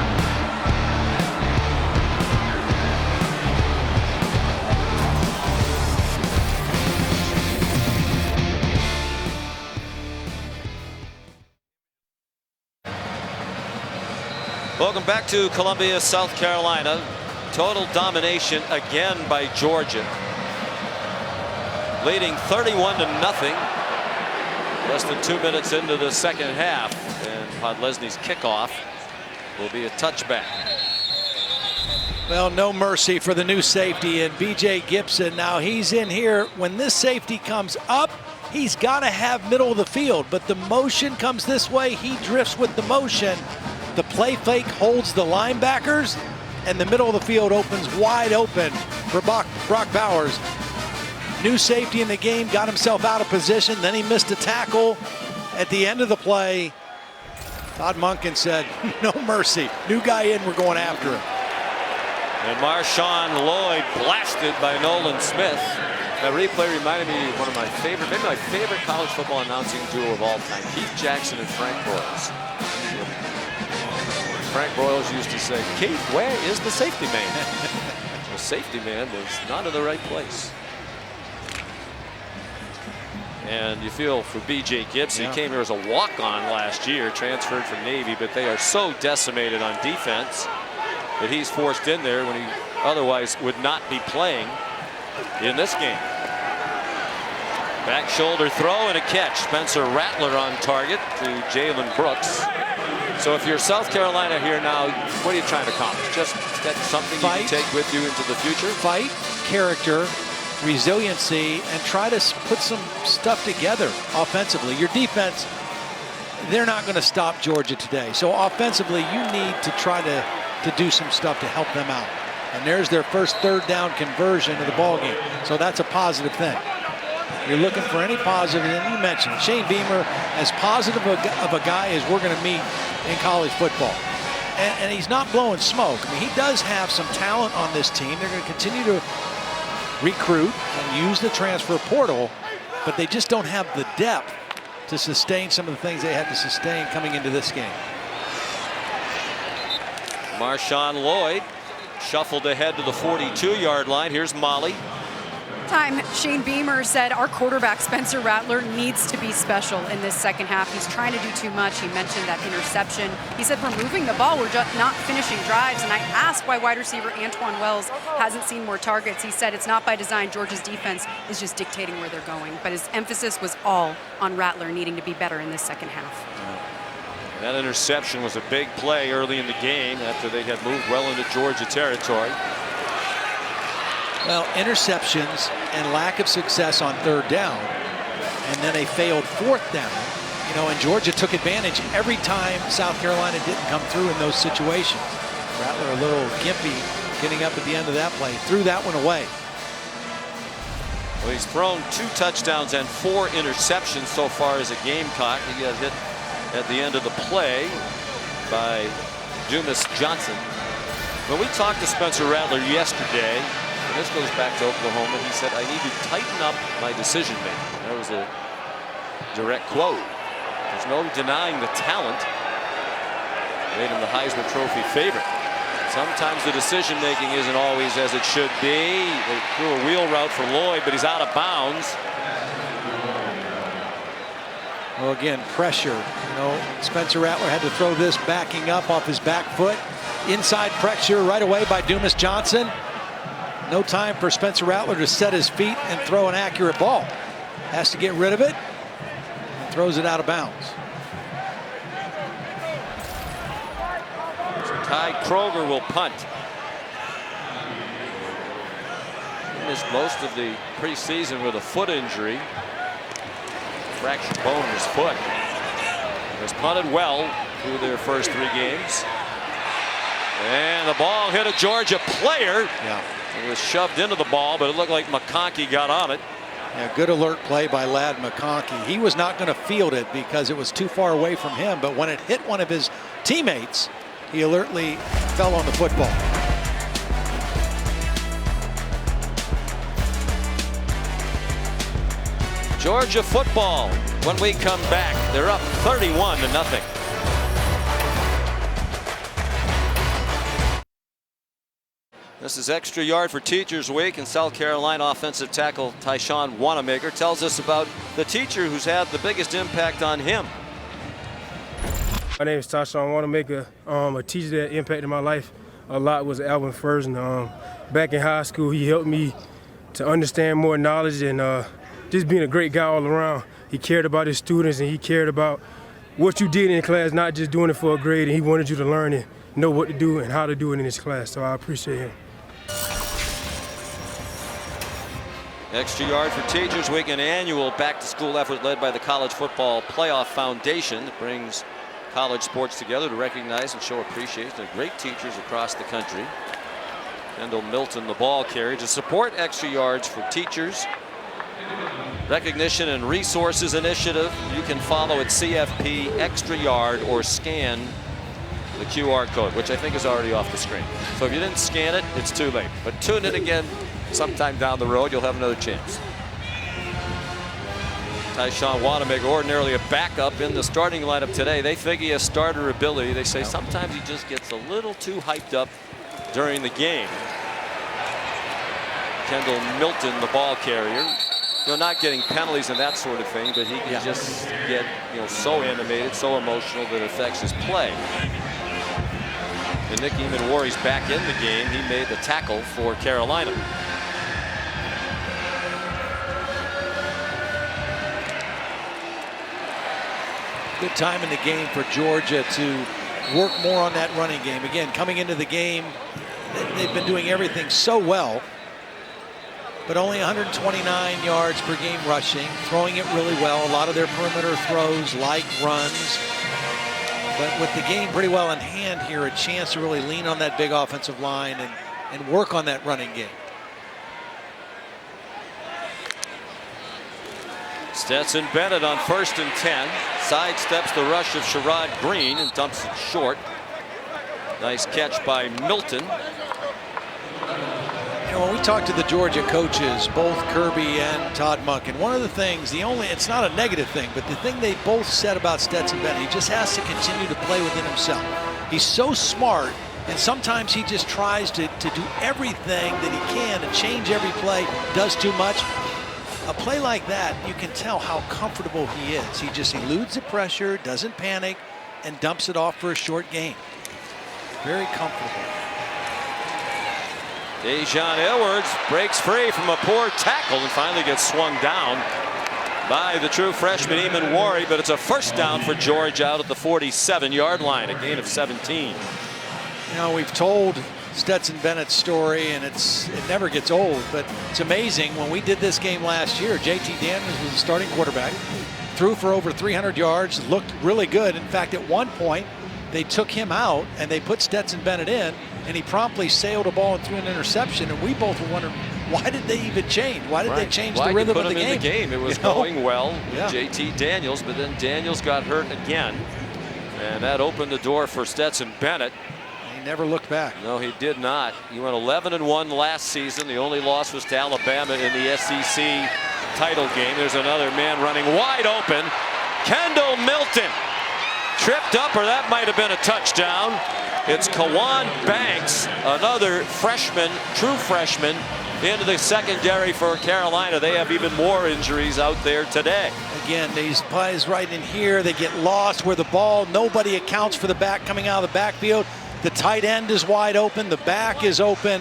Welcome back to Columbia, South Carolina. Total domination again by Georgia, leading 31-0. Less than 2 minutes into the second half, and Podlesny's kickoff will be a touchback. Well, no mercy for the new safety, and B.J. Gibson. Now he's in here. When this safety comes up, he's got to have middle of the field, but the motion comes this way. He drifts with the motion. The play fake holds the linebackers, and the middle of the field opens wide open for Brock Bowers. New safety in the game, got himself out of position, then he missed a tackle at the end of the play. Todd Monken said, no mercy. New guy in, we're going after him. And Marshawn Lloyd blasted by Nolan Smith. That replay reminded me of one of my favorite, maybe my favorite college football announcing duo of all time, Keith Jackson and Frank Broyles. Frank Broyles used to say, Keith, where is the safety man? The safety man was not in the right place. And you feel for B.J. Gibson. He came here as a walk-on last year, transferred from Navy, but they are so decimated on defense that he's forced in there when he otherwise would not be playing in this game. Back shoulder throw and a catch. Spencer Rattler on target to Jalen Brooks. So if you're South Carolina here now, what are you trying to accomplish? Just that's something you can take with you into the future? Fight, character, resiliency, and try to put some stuff together offensively. Your defense, they're not going to stop Georgia today. So offensively, you need to try to do some stuff to help them out. And there's their first third down conversion of the ball game. So that's a positive thing. You're looking for any positive, and you mentioned Shane Beamer, as positive of a guy as we're going to meet in college football. And he's not blowing smoke. I mean, he does have some talent on this team. They're going to continue to recruit and use the transfer portal, but they just don't have the depth to sustain some of the things they had to sustain coming into this game. Marshawn Lloyd shuffled ahead to the 42-yard line. Here's Molly. Shane Beamer said our quarterback Spencer Rattler needs to be special in this second half. He's trying to do too much. He mentioned that interception. He said we're moving the ball, we're just not finishing drives. And I asked why wide receiver Antoine Wells hasn't seen more targets. He said it's not by design. Georgia's defense is just dictating where they're going. But his emphasis was all on Rattler needing to be better in this second half. That interception was a big play early in the game after they had moved well into Georgia territory. Well, interceptions and lack of success on third down, and then a failed fourth down. You know, and Georgia took advantage every time South Carolina didn't come through in those situations. Rattler a little gimpy getting up at the end of that play, threw that one away. Well, he's thrown 2 touchdowns and 4 interceptions so far as a Gamecock. He got hit at the end of the play by Dumas Johnson. When we talked to Spencer Rattler yesterday, and this goes back to Oklahoma, he said, I need to tighten up my decision making. That was a direct quote. There's no denying the talent. Made him the Heisman Trophy favorite. Sometimes the decision making isn't always as it should be. They threw a wheel route for Lloyd, but he's out of bounds. Well, again, pressure. You know, Spencer Rattler had to throw this backing up off his back foot. Inside pressure right away by Dumas Johnson. No time for Spencer Rattler to set his feet and throw an accurate ball. Has to get rid of it and throws it out of bounds. So Ty Kroger will punt. He missed most of the preseason with a foot injury. Fractured bone in his foot. Has punted well through their first 3 games. And the ball hit a Georgia player. Yeah. It was shoved into the ball, but it looked like McConkey got on it. Yeah, good alert play by Ladd McConkey. He was not going to field it because it was too far away from him, but when it hit one of his teammates, he alertly fell on the football. Georgia football. When we come back, they're up 31-0. This is Extra Yard for Teachers Week, and South Carolina offensive tackle Tyshawn Wanamaker tells us about the teacher who's had the biggest impact on him. My name is Tyshawn Wanamaker. A teacher that impacted my life a lot was Alvin Ferguson. Back in high school, he helped me to understand more knowledge and just being a great guy all around. He cared about his students and he cared about what you did in class, not just doing it for a grade, and he wanted you to learn and know what to do and how to do it in his class, so I appreciate him. Extra Yard for Teachers Week, an annual back-to-school effort led by the College Football Playoff Foundation that brings college sports together to recognize and show appreciation of great teachers across the country. Kendall Milton, the ball carrier. To support Extra Yards for Teachers Recognition and Resources Initiative, you can follow at CFP Extra Yard or scan the QR code, which I think is already off the screen. So if you didn't scan it, it's too late. But tune in again sometime down the road. You'll have another chance. Tyshawn Wanamaker, ordinarily a backup in the starting lineup today. They think he has starter ability. They say sometimes he just gets a little too hyped up during the game. Kendall Milton, the ball carrier. Not getting penalties and that sort of thing, but he can just get so animated, so emotional that it affects his play. And Nick Eamon-Warry's back in the game. He made the tackle for Carolina. Good time in the game for Georgia to work more on that running game. Again, coming into the game, they've been doing everything so well, but only 129 yards per game rushing, throwing it really well. A lot of their perimeter throws, like runs. But with the game pretty well in hand here, a chance to really lean on that big offensive line and work on that running game. Stetson Bennett on 1st and 10. Sidesteps the rush of Sherrod Green and dumps it short. Nice catch by Milton. When we talk to the Georgia coaches, both Kirby and Todd Monken, one of the things, it's not a negative thing, but the thing they both said about Stetson Bennett, he just has to continue to play within himself. He's so smart, and sometimes he just tries to do everything that he can and change every play, does too much. A play like that, you can tell how comfortable he is. He just eludes the pressure, doesn't panic, and dumps it off for a short gain. Very comfortable. Dejon Edwards breaks free from a poor tackle and finally gets swung down by the true freshman Eamon-Warry, but it's a first down for Georgia out at the 47-yard line, a gain of 17. We've told Stetson Bennett's story, and it never gets old, but it's amazing. When we did this game last year, JT Daniels was the starting quarterback, threw for over 300 yards, looked really good. In fact, at one point, they took him out and they put Stetson Bennett in, and he promptly sailed a ball and threw an interception, and we both were wondering, why did they even change? Why did they change the rhythm of the game? In the game? It was going well, JT Daniels, but then Daniels got hurt again, and that opened the door for Stetson Bennett. He never looked back. No, he did not. He went 11-1 last season. The only loss was to Alabama in the SEC title game. There's another man running wide open. Kendall Milton tripped up, or that might have been a touchdown. It's Kawan Banks, another freshman, true freshman, into the secondary for Carolina. They have even more injuries out there today. Again, these plays right in here, they get lost where the ball, nobody accounts for the back coming out of the backfield. The tight end is wide open. The back is open.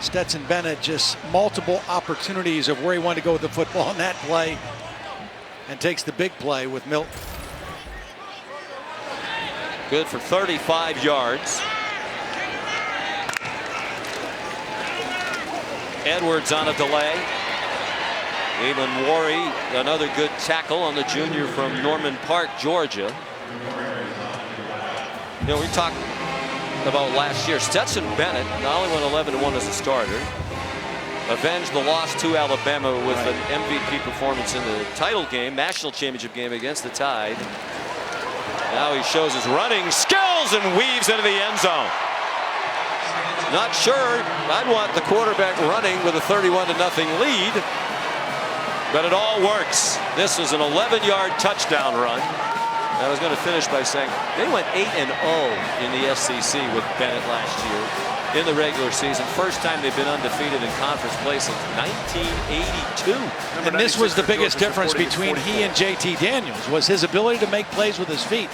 Stetson Bennett just multiple opportunities of where he wanted to go with the football in that play, and takes the big play with Milton. Good for 35 yards. Edwards on a delay. Aylin Worry, another good tackle on the junior from Norman Park, Georgia. You know, we talked about last year. Stetson Bennett not only went 11-1 as a starter, avenged the loss to Alabama with an MVP performance in the title game, national championship game against the Tide. Now he shows his running skills and weaves into the end zone. Not sure I'd want the quarterback running with a 31-0 lead, but it all works. This was an 11-yard touchdown run. I was going to finish by saying they went 8-0 in the SEC with Bennett last year in the regular season. First time they've been undefeated in conference play since 1982. And this was the biggest difference between he and JT Daniels, was his ability to make plays with his feet.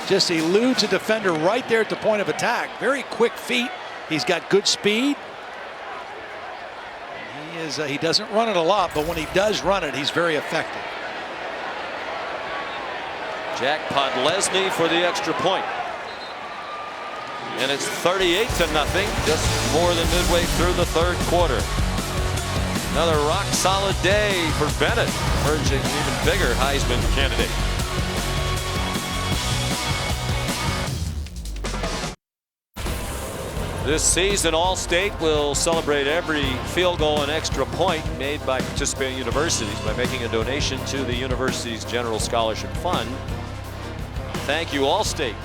Just eludes a defender right there at the point of attack. Very quick feet. He's got good speed. He doesn't run it a lot, but when he does run it, he's very effective. Jack Podlesny for the extra point. And it's 38-0, just more than midway through the third quarter. Another rock solid day for Bennett, urging an even bigger Heisman candidate. This season, All-State will celebrate every field goal and extra point made by participating universities by making a donation to the university's General Scholarship Fund. Thank you, All-State.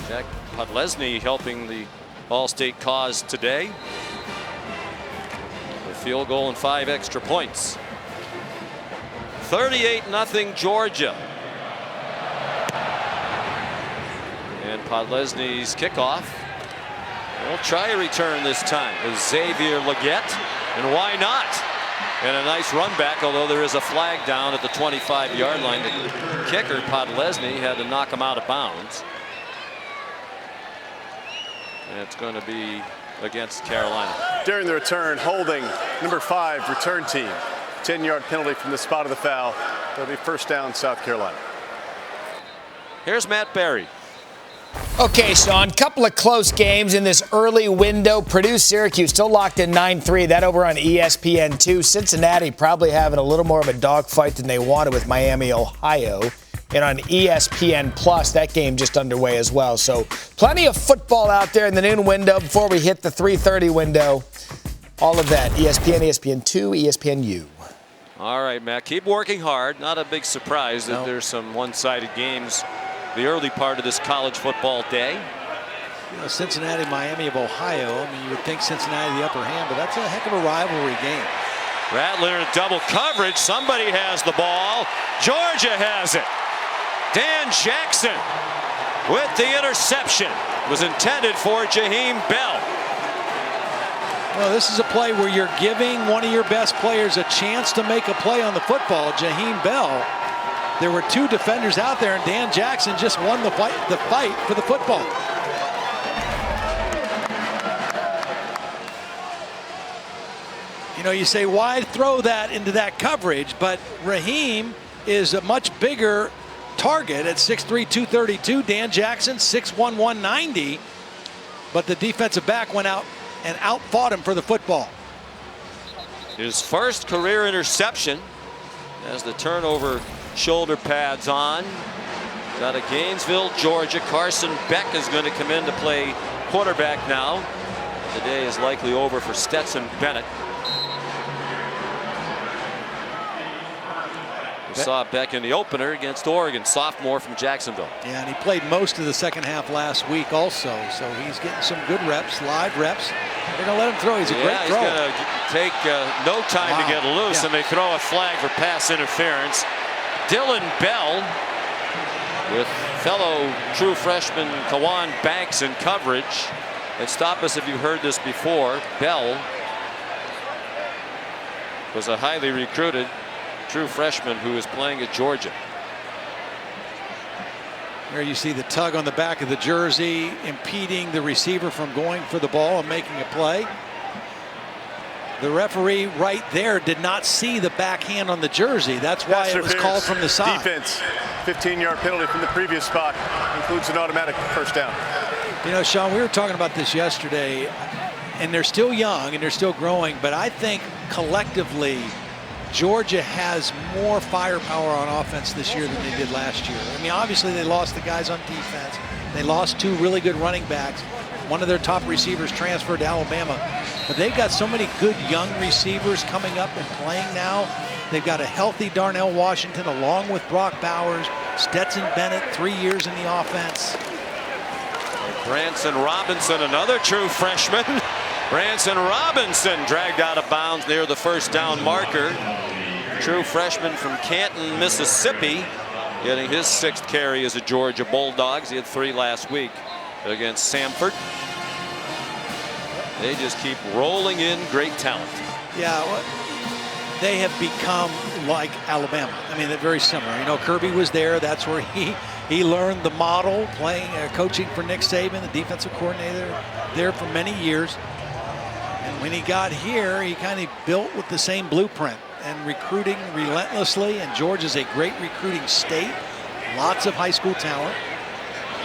Jack Podlesny helping the All-State cause today. A field goal and 5 extra points. 38-0 Georgia. And Podlesny's kickoff. We'll try a return this time with Xavier Leggett, and why not? And a nice run back, although there is a flag down at the 25-yard line. The kicker, Podlesny, had to knock him out of bounds. And it's going to be against Carolina. During the return, holding number 5 return team. 10-yard penalty from the spot of the foul. That'll be first down, South Carolina. Here's Matt Berry. Okay, Sean, couple of close games in this early window. Purdue-Syracuse still locked in 9-3. That over on ESPN2. Cincinnati probably having a little more of a dogfight than they wanted with Miami, Ohio. And on ESPN Plus, that game just underway as well. So plenty of football out there in the noon window before we hit the 3:30 window. All of that, ESPN, ESPN2, ESPNU. All right, Matt, keep working hard. Not a big surprise that there's some one-sided games the early part of this college football day. You know, Cincinnati, Miami of Ohio. I mean, you would think Cincinnati the upper hand, but that's a heck of a rivalry game. Rattler in double coverage. Somebody has the ball. Georgia has it. Dan Jackson with the interception. Was intended for Jaheim Bell. Well, this is a play where you're giving one of your best players a chance to make a play on the football, Jaheim Bell. There were 2 defenders out there, and Dan Jackson just won the fight for the football. You know, you say, why throw that into that coverage? But Raheem is a much bigger target at 6'3", 232. Dan Jackson, 6'1", 190. But the defensive back went out and outfought him for the football. His first career interception as the turnover shoulder pads on. Out of Gainesville, Georgia. Carson Beck is going to come in to play quarterback now. The day is likely over for Stetson Bennett. We saw Beck in the opener against Oregon, sophomore from Jacksonville. Yeah, and he played most of the second half last week also, so he's getting some good reps, live reps. They're going to let him throw. He's a great thrower. He's going to take no time to get loose, and they throw a flag for pass interference. Dylan Bell with fellow true freshman Kawan Banks in coverage. And stop us if you've heard this before. Bell was a highly recruited true freshman who is playing at Georgia. There you see the tug on the back of the jersey, impeding the receiver from going for the ball and making a play. The referee right there did not see the backhand on the jersey. That's why it was called from the side. Defense, 15-yard penalty from the previous spot, includes an automatic first down. You know, Sean, we were talking about this yesterday, and they're still young and they're still growing, but I think collectively Georgia has more firepower on offense this year than they did last year. I mean, obviously they lost the guys on defense. They lost 2 really good running backs. One of their top receivers transferred to Alabama. But they've got so many good young receivers coming up and playing now. They've got a healthy Darnell Washington along with Brock Bowers, Stetson Bennett, 3 years in the offense. Branson Robinson, another true freshman. Branson Robinson dragged out of bounds near the first down marker. True freshman from Canton, Mississippi, getting his 6th carry as a Georgia Bulldogs. He had 3 last week against Samford. They just keep rolling in great talent. Yeah, they have become like Alabama. I mean, they're very similar. You know, Kirby was there. That's where he learned the model, playing, coaching for Nick Saban, the defensive coordinator, there for many years. And when he got here, he kind of built with the same blueprint and recruiting relentlessly. And Georgia's a great recruiting state, lots of high school talent.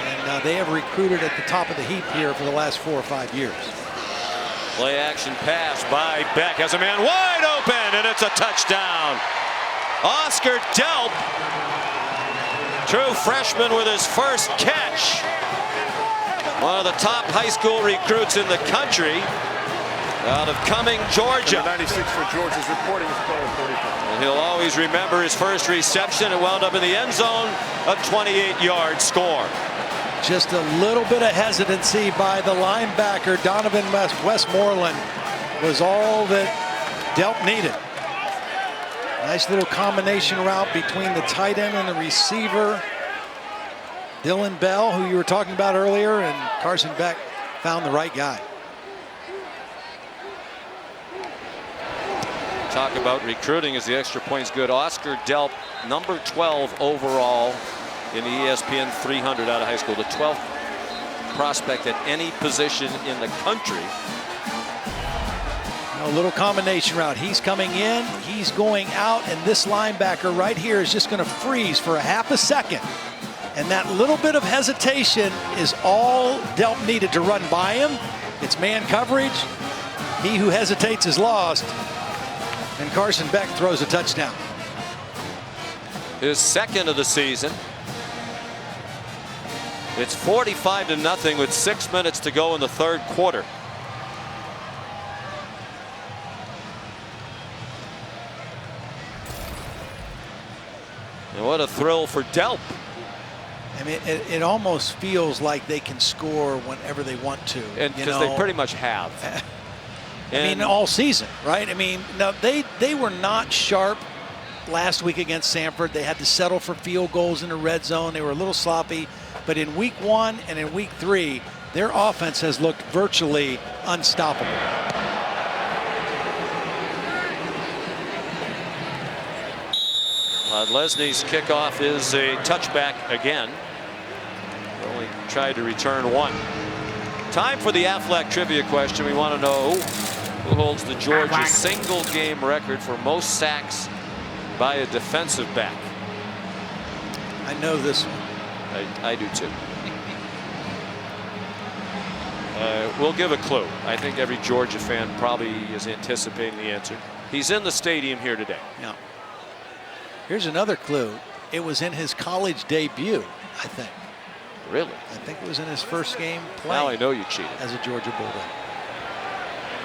And they have recruited at the top of the heap here for the last 4 or 5 years. Play action pass by Beck, has a man wide open, and it's a touchdown. Oscar Delp, true freshman with his first catch. One of the top high school recruits in the country out of Cumming, Georgia. 96 for Georgia's reporting is player 44. And he'll always remember his first reception. It wound up in the end zone, a 28-yard score. Just a little bit of hesitancy by the linebacker, Donovan Westmoreland, was all that Delp needed. Nice little combination route between the tight end and the receiver. Dylan Bell, who you were talking about earlier, and Carson Beck found the right guy. Talk about recruiting as the extra point's good. Oscar Delp, number 12 overall in the ESPN 300 out of high school, the 12th prospect at any position in the country. A little combination route. He's coming in, he's going out, and this linebacker right here is just going to freeze for a half a second. And that little bit of hesitation is all Delp needed to run by him. It's man coverage. He who hesitates is lost. And Carson Beck throws a touchdown. His 2nd of the season. It's 45-0 with 6 minutes to go in the 3rd quarter. And what a thrill for Delp. I mean, it almost feels like they can score whenever they want to. And because they pretty much have. I mean, all season, right? I mean, now they were not sharp last week against Samford. They had to settle for field goals in the red zone. They were a little sloppy. But in week 1 and in week 3, their offense has looked virtually unstoppable. Lesney's kickoff is a touchback again. Only tried to return 1. Time for the Aflac trivia question. We want to know who holds the Georgia single game record for most sacks by a defensive back. I know this one. I do too. We'll give a clue. I think every Georgia fan probably is anticipating the answer. He's in the stadium here today. Yeah. Here's another clue. It was in his college debut, I think. Really? I think it was in his first game playing. Now I know you cheated. As a Georgia Bulldog.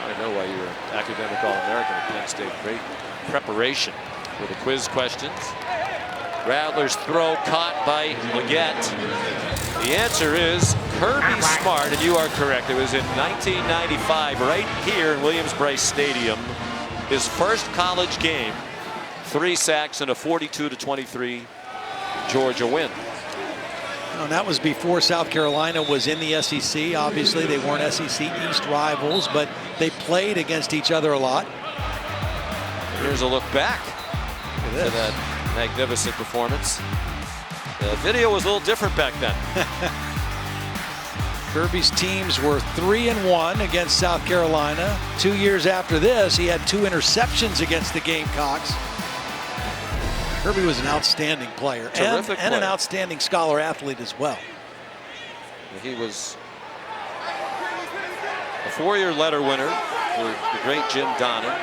I know why you were an academic All-American at Penn State. Great preparation for the quiz questions. Rattler's throw caught by Leggett. The answer is Kirby Smart, and you are correct. It was in 1995 right here in Williams-Brice Stadium. His first college game, 3 sacks and a 42-23 Georgia win. And that was before South Carolina was in the SEC. Obviously, they weren't SEC East rivals, but they played against each other a lot. Here's a look back to that magnificent performance. The video was a little different back then. Kirby's teams were 3-1 against South Carolina. 2 years after this, he had 2 interceptions against the Gamecocks. Kirby was an outstanding player. Terrific and player. An outstanding scholar athlete as well. He was a 4-year letter winner for the great Jim Donnan.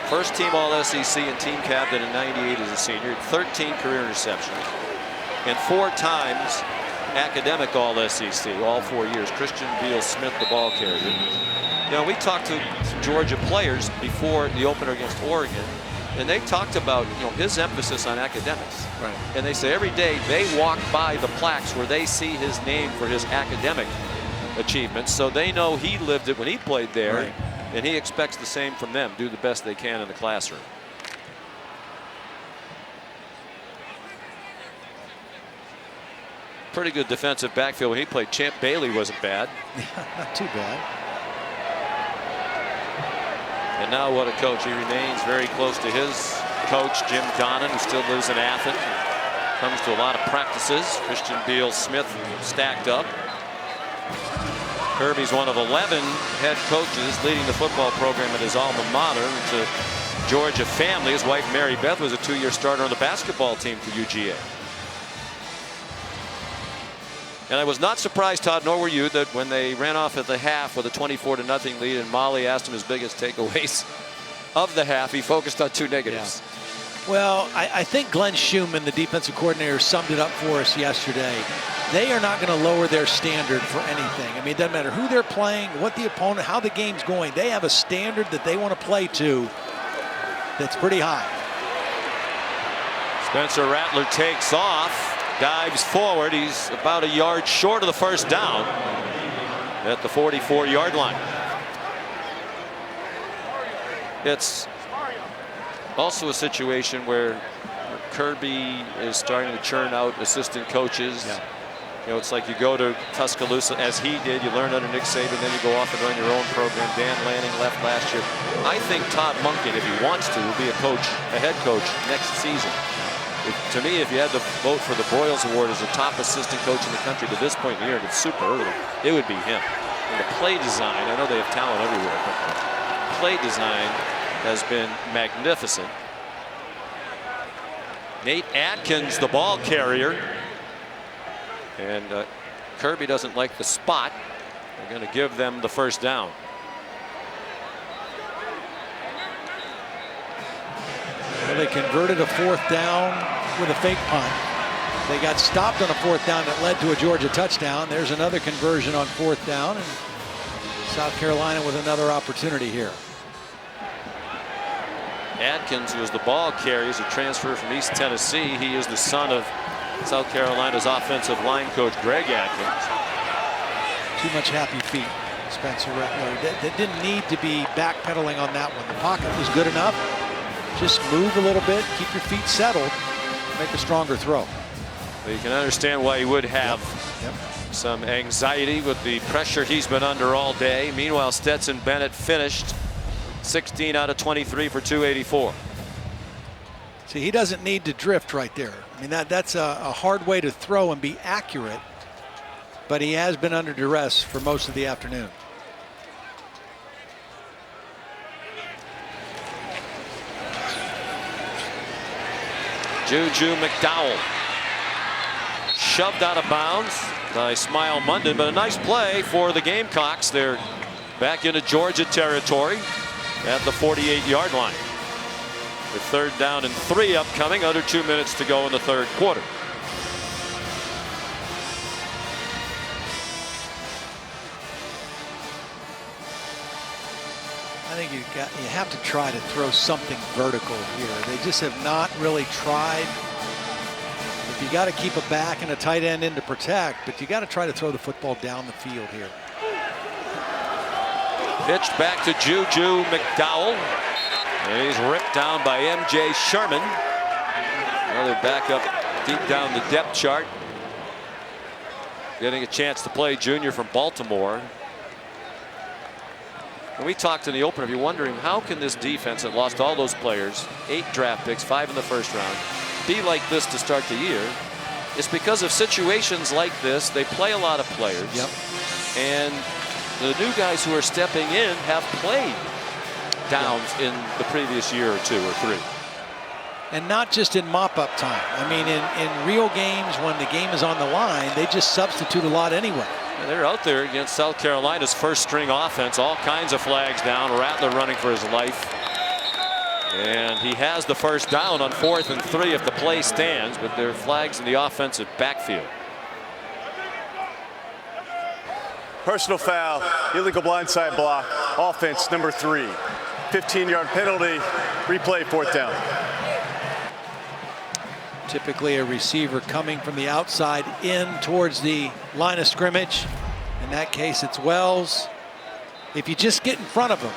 First team All-SEC and team captain in '98 as a senior. 13 career interceptions. And 4 times academic All-SEC, all 4 years. Christian Beal Smith, the ball carrier. You know, we talked to some Georgia players before the opener against Oregon, and they talked about, you know, his emphasis on academics. Right. And they say every day they walk by the plaques where they see his name for his academic achievements, so they know he lived it when he played there, right. And he expects the same from them. Do the best they can in the classroom. Pretty good defensive backfield when he played. Champ Bailey wasn't bad. Not too bad. And now what a coach. He remains very close to his coach, Jim Donnan, who still lives in Athens. Comes to a lot of practices. Christian Beal Smith stacked up. Kirby's one of 11 head coaches leading the football program at his alma mater. It's a Georgia family. His wife, Mary Beth, was a 2-year starter on the basketball team for UGA. And I was not surprised, Todd, nor were you, that when they ran off at the half with a 24-0 lead and Molly asked him his biggest takeaways of the half, he focused on 2 negatives. Yeah. Well, I think Glenn Schumann, the defensive coordinator, summed it up for us yesterday. They are not going to lower their standard for anything. I mean, it doesn't matter who they're playing, what the opponent, how the game's going. They have a standard that they want to play to that's pretty high. Spencer Rattler takes off. Dives forward. He's about a yard short of the first down at the 44-yard line. It's also a situation where Kirby is starting to churn out assistant coaches. Yeah. You know, it's like you go to Tuscaloosa, as he did. You learn under Nick Saban, then you go off and run your own program. Dan Lanning left last year. I think Todd Monken, if he wants to, will be a head coach next season. To me, if you had to vote for the Broyles Award as the top assistant coach in the country to this point in the year, and it's super early, it would be him. And the play design, I know they have talent everywhere, but the play design has been magnificent. Nate Atkins, the ball carrier. And Kirby doesn't like the spot. They're going to give them the first down. Well, they converted a 4th down with a fake punt. They got stopped on a 4th down that led to a Georgia touchdown. There's another conversion on 4th down, and South Carolina with another opportunity here. Atkins, who was the ball carrier, is a transfer from East Tennessee. He is the son of South Carolina's offensive line coach, Greg Atkins. Too much happy feet, Spencer Rattler. That didn't need to be backpedaling on that one. The pocket was good enough. Just move a little bit, keep your feet settled, make a stronger throw. Well, you can understand why he would have some anxiety with the pressure he's been under all day. Meanwhile, Stetson Bennett finished 16 out of 23 for 284. See, he doesn't need to drift right there. I mean, that's a hard way to throw and be accurate, but he has been under duress for most of the afternoon. Juju McDowell shoved out of bounds by Smile Munden, but a nice play for the Gamecocks. They're back into Georgia territory at the 48-yard line. With 3rd down and 3 upcoming, under 2 minutes to go in the 3rd quarter. I think you have to try to throw something vertical here. They just have not really tried. If you got to keep a back and a tight end in to protect, but you got to try to throw the football down the field here. Pitched back to Juju McDowell. And he's ripped down by M.J. Sherman. Another backup deep down the depth chart. Getting a chance to play, junior from Baltimore. When we talked in the opener, if you're wondering how can this defense that lost all those players, 8 draft picks, 5 in the first round, be like this to start the year? It's because of situations like this. They play a lot of players. Yep. And the new guys who are stepping in have played downs in the previous year or 2 or 3. And not just in mop-up time. I mean, in real games when the game is on the line, they just substitute a lot anyway. And they're out there against South Carolina's first-string offense. All kinds of flags down. Rattler running for his life. And he has the first down on 4th and 3 if the play stands, but there are flags in the offensive backfield. Personal foul, illegal blindside block, offense number 3. 15-yard penalty, replay, 4th down. Typically a receiver coming from the outside in towards the line of scrimmage. In that case, it's Wells. If you just get in front of him,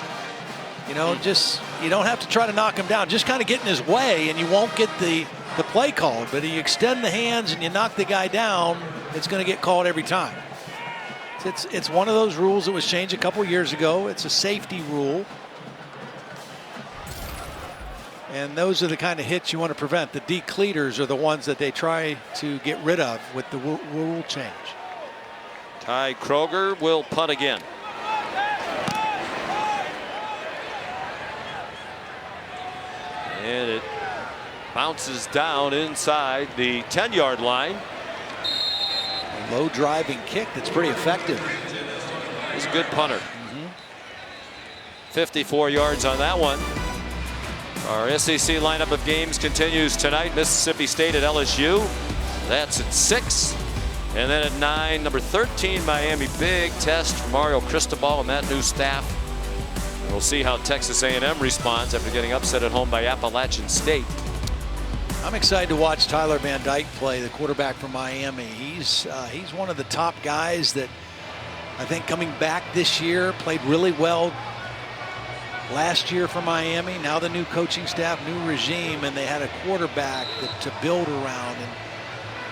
you know, you don't have to try to knock him down. Just kind of get in his way and you won't get the play called. But if you extend the hands and you knock the guy down, it's going to get called every time. It's one of those rules that was changed a couple years ago. It's a safety rule. And those are the kind of hits you want to prevent. The decleaters are the ones that they try to get rid of with the rule change. Ty Kroger will punt again. And it bounces down inside the 10-yard line. A low driving kick that's pretty effective. He's a good punter. 54 yards on that one. Our SEC lineup of games continues tonight. Mississippi State at LSU. That's at 6. And then at 9, number 13, Miami. Big test for Mario Cristobal and that new staff. And we'll see how Texas A&M responds after getting upset at home by Appalachian State. I'm excited to watch Tyler Van Dyke play, the quarterback from Miami. He's one of the top guys that I think coming back this year played really well last year for Miami. Now the new coaching staff, new regime, and they had a quarterback to build around, and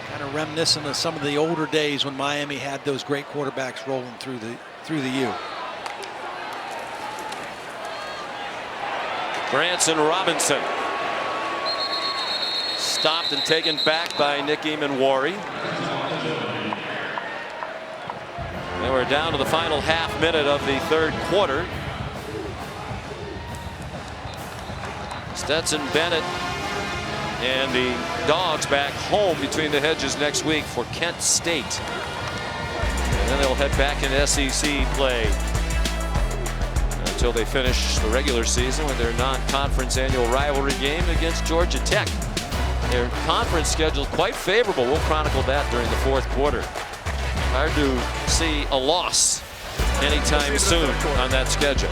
kind of reminiscent of some of the older days when Miami had those great quarterbacks rolling through the U. Branson Robinson stopped and taken back by Nick Eamon-Wari. And we're down to the final half minute of the 3rd quarter. Stetson Bennett and the Dogs back home between the hedges next week for Kent State. And then they'll head back into SEC play until they finish the regular season with their non-conference annual rivalry game against Georgia Tech. Their conference schedule quite favorable. We'll chronicle that during the 4th quarter. Hard to see a loss anytime soon on that schedule.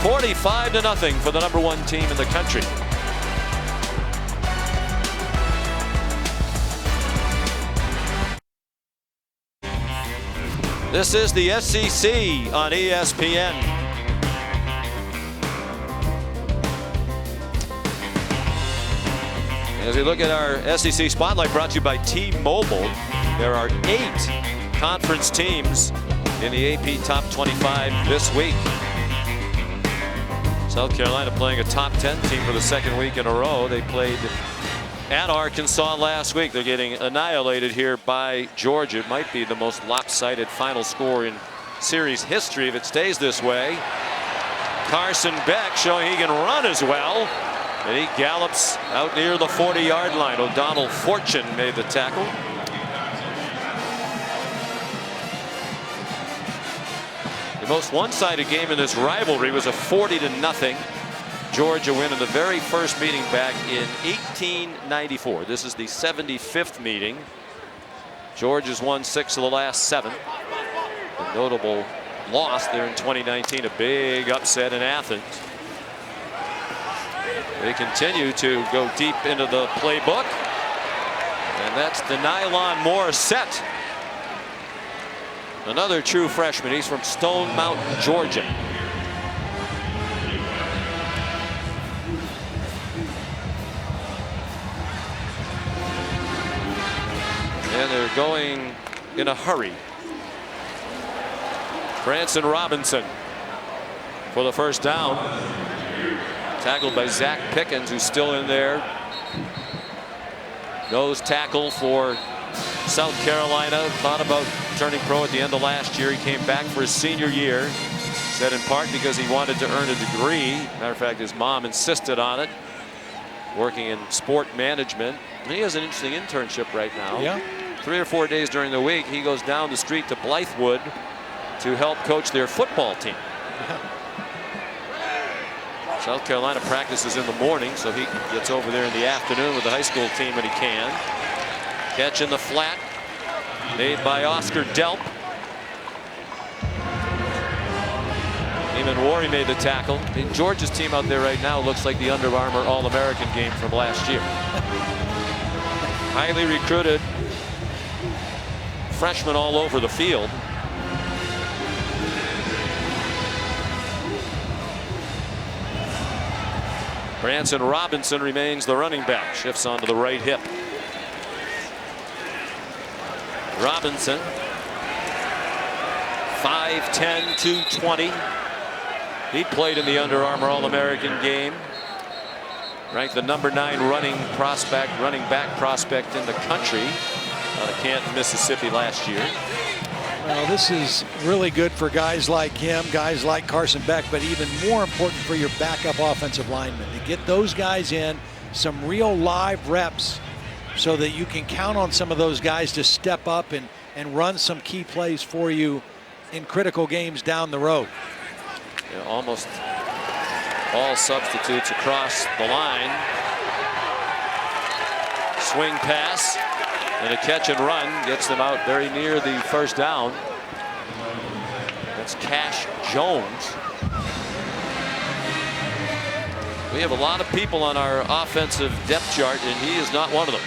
45-0 for the number 1 team in the country. This is the SEC on ESPN. As we look at our SEC Spotlight, brought to you by T-Mobile, there are 8 conference teams in the AP Top 25 this week. South Carolina playing a top 10 team for the 2nd week in a row. They played at Arkansas last week. They're getting annihilated here by Georgia. It might be the most lopsided final score in series history if it stays this way. Carson Beck showing he can run as well. And he gallops out near the 40-yard line. O'Donnell Fortune made the tackle. The most one-sided game in this rivalry was a 40-0 Georgia win in the very first meeting back in 1894. This is the 75th meeting. Georgia's won 6 of the last 7. A notable loss there in 2019, a big upset in Athens. They continue to go deep into the playbook. And that's the Nylon Morissette. Another true freshman. He's from Stone Mountain, Georgia. And they're going in a hurry. Branson Robinson for the first down. Tackled by Zach Pickens, who's still in there. Nose tackle for South Carolina, thought about turning pro at the end of last year. He came back for his senior year. Said in part because he wanted to earn a degree. Matter of fact, his mom insisted on it. Working in sport management. And he has an interesting internship right now. Yeah. 3 or 4 days during the week, he goes down the street to Blythewood to help coach their football team. South Carolina practices in the morning, so he gets over there in the afternoon with the high school team when he can. Catch in the flat, made by Oscar Delp. Eamon Warry made the tackle. I mean, Georgia's team out there right now looks like the Under Armour All-American game from last year. Highly recruited freshmen all over the field. Branson Robinson remains the running back. Shifts onto the right hip. Robinson, 5'10", 220. He played in the Under Armour All-American game. Ranked the #9 running back prospect in the country out of Canton, Mississippi last year. Well, this is really good for guys like him, guys like Carson Beck, but even more important for your backup offensive linemen to get those guys in some real live reps so that you can count on some of those guys to step up and run some key plays for you in critical games down the road. Yeah, almost all substitutes across the line. Swing pass. And a catch and run gets them out very near the first down. That's Cash Jones. We have a lot of people on our offensive depth chart, and he is not one of them.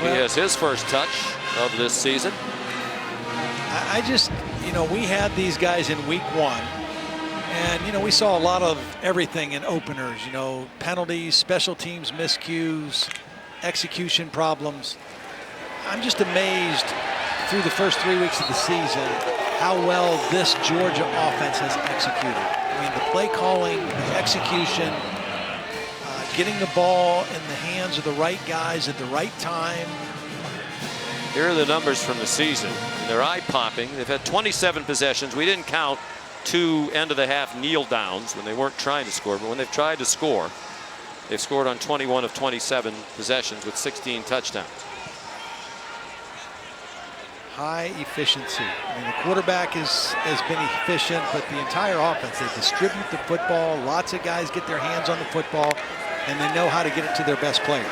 He has his first touch of this season. I just, we had these guys in week 1. And, we saw a lot of everything in openers, penalties, special teams miscues, execution problems. I'm just amazed through the first 3 weeks of the season how well this Georgia offense has executed. I mean, the play calling, the execution, getting the ball in the hands of the right guys at the right time. Here are the numbers from the season. They're eye-popping. They've had 27 possessions. We didn't count 2 end-of-the-half kneel downs when they weren't trying to score, but when they've tried to score, they've scored on 21 of 27 possessions with 16 touchdowns. High efficiency. I mean, the quarterback has been efficient, but the entire offense, they distribute the football. Lots of guys get their hands on the football, and they know how to get it to their best players.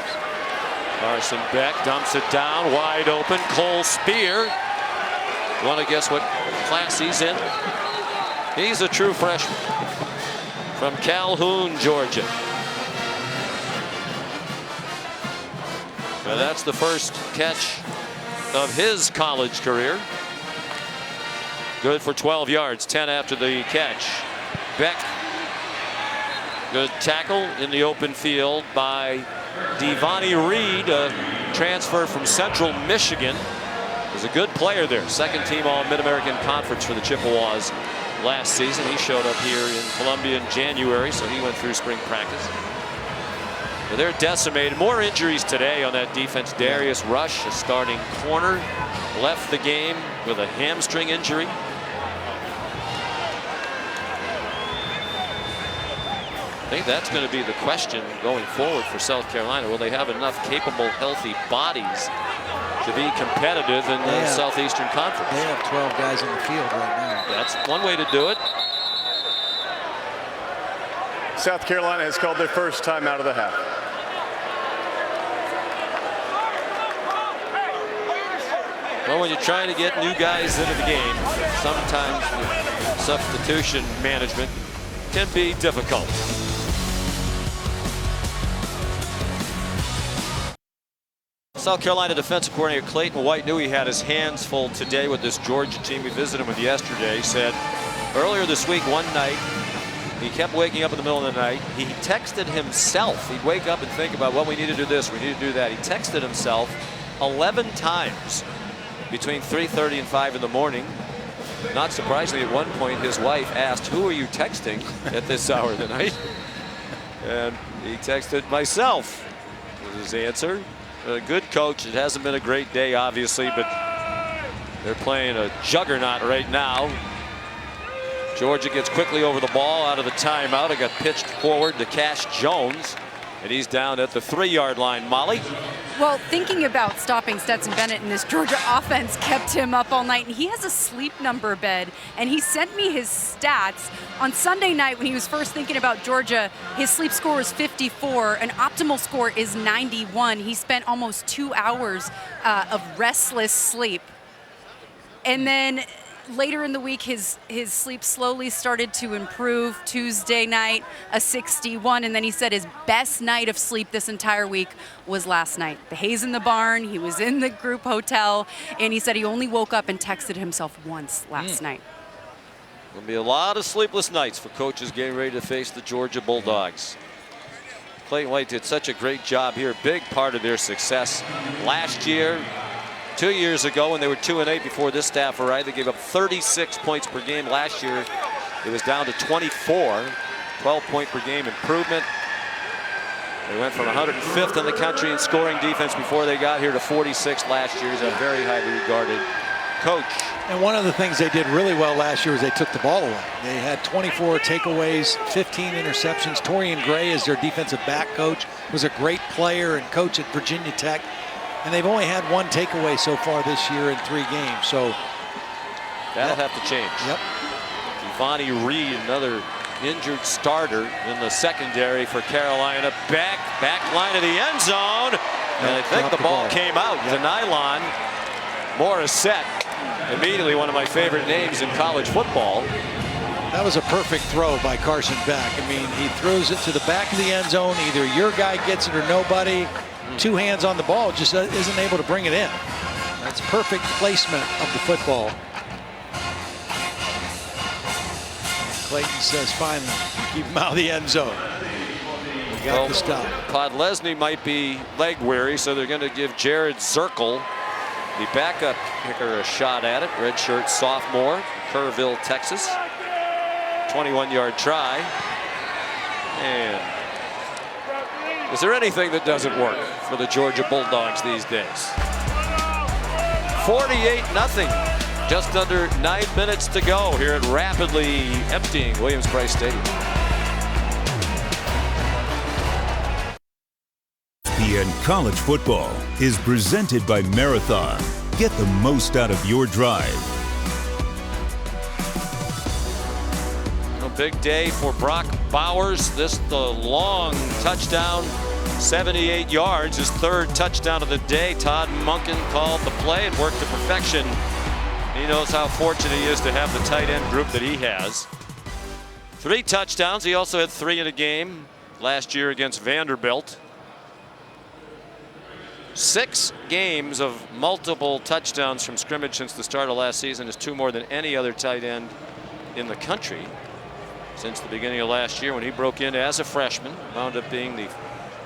Carson Beck dumps it down, wide open. Cole Spear. You want to guess what class he's in? He's a true freshman from Calhoun, Georgia. And that's the first catch of his college career. Good for 12 yards, 10 after the catch. Beck, good tackle in the open field by Devonnie Reed, a transfer from Central Michigan. He's a good player there. Second team All Mid-American Conference for the Chippewas last season. He showed up here in Columbia in January, so he went through spring practice. But they're decimated. More injuries today on that defense. Darius Rush, a starting corner, left the game with a hamstring injury. I think that's going to be the question going forward for South Carolina. Will they have enough capable, healthy bodies to be competitive in the Southeastern Conference? They have 12 guys in the field right now. That's one way to do it. South Carolina has called their first time out of the half. Well, when you're trying to get new guys into the game, sometimes substitution management can be difficult. South Carolina defensive coordinator Clayton White knew he had his hands full today with this Georgia team. We visited him with yesterday. He said earlier this week, one night, he kept waking up in the middle of the night. He texted himself. He'd wake up and think about, well, we need to do this, we need to do that. He texted himself 11 times between 3:30 and 5 in the morning. Not surprisingly, at one point, his wife asked, who are you texting at this hour of the night? And he texted myself. is his answer. A good coach. It hasn't been a great day, obviously, but they're playing a juggernaut right now. Georgia gets quickly over the ball out of the timeout. It got pitched forward to Cash Jones, and he's down at the 3-yard line. Molly? Well, thinking about stopping Stetson Bennett in this Georgia offense kept him up all night, and he has a sleep number bed, and he sent me his stats. On Sunday night when he was first thinking about Georgia, his sleep score was 54, an optimal score is 91. He spent almost 2 hours of restless sleep. And then later in the week, his sleep slowly started to improve. Tuesday night, a 61, and then he said his best night of sleep this entire week was last night. The haze in the barn, he was in the group hotel, and he said he only woke up and texted himself once last night. There'll be a lot of sleepless nights for coaches getting ready to face the Georgia Bulldogs. Clayton White did such a great job here, big part of their success last year. 2 years ago, when they were 2-8 before this staff arrived, they gave up 36 points per game. Last year, it was down to 24, 12-point per game improvement. They went from 105th in the country in scoring defense before they got here to 46th last year. He's a very highly regarded coach. And one of the things they did really well last year was they took the ball away. They had 24 takeaways, 15 interceptions. Torian Gray is their defensive back coach, was a great player and coach at Virginia Tech. And they've only had 1 takeaway so far this year in 3 games. So that'll have to change. Yep. Devontae Reed, another injured starter in the secondary for Carolina. Back line of the end zone. And I think the ball came out to Nylon Morissette. Immediately one of my favorite names in college football. That was a perfect throw by Carson Beck. I mean, he throws it to the back of the end zone. Either your guy gets it or nobody. 2 hands on the ball, just isn't able to bring it in. That's perfect placement of the football. Clayton says, finally, keep him out of the end zone. We got the stop. Podlesny might be leg weary, so they're going to give Jared Zirkle, the backup kicker, a shot at it. Redshirt sophomore, Kerrville, Texas. 21-yard try. And is there anything that doesn't work for the Georgia Bulldogs these days? 48-0. Just under 9 minutes to go here at rapidly emptying Williams-Brice Stadium. ESPN College Football is presented by Marathon. Get the most out of your drive. Big day for Brock Bowers. This the long touchdown, 78 yards, his 3rd touchdown of the day. Todd Monken called the play and worked to perfection. He knows how fortunate he is to have the tight end group that he has. 3 touchdowns. He also had 3 in a game last year against Vanderbilt. 6 games of multiple touchdowns from scrimmage since the start of last season is 2 more than any other tight end in the country. Since the beginning of last year when he broke in as a freshman, wound up being the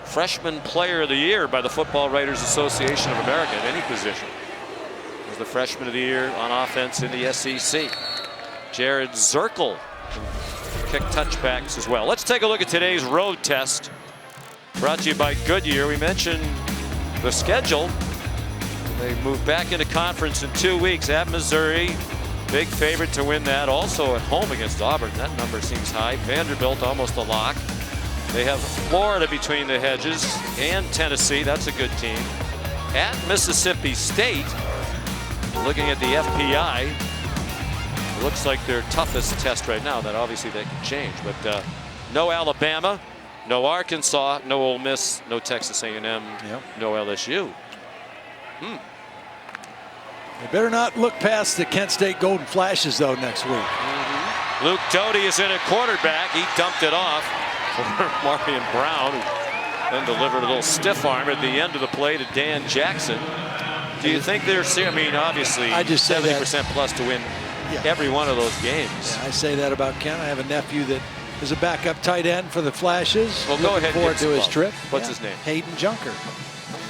Freshman Player of the Year by the Football Writers Association of America at any position. Was the Freshman of the Year on offense in the SEC. Jared Zirkle kick touchbacks as well. Let's take a look at today's road test. Brought to you by Goodyear. We mentioned the schedule. They move back into conference in 2 weeks at Missouri. Big favorite to win that. Also at home against Auburn. That number seems high. Vanderbilt almost a lock. They have Florida between the hedges and Tennessee. That's a good team. At Mississippi State, looking at the FPI, it looks like their toughest test right now. That obviously that can change. But no Alabama, no Arkansas, no Ole Miss, no Texas A&M, no LSU. They better not look past the Kent State Golden Flashes, though, next week. Luke Doty is in at quarterback. He dumped it off for Marion Brown, who then delivered a little stiff arm at the end of the play to Dan Jackson. Do you think they're, I mean, obviously, I just 70% plus to win every one of those games. Yeah, I say that about Kent. I have a nephew that is a backup tight end for the Flashes. Well, go ahead. Forward to his trip. What's his name? Hayden Junker,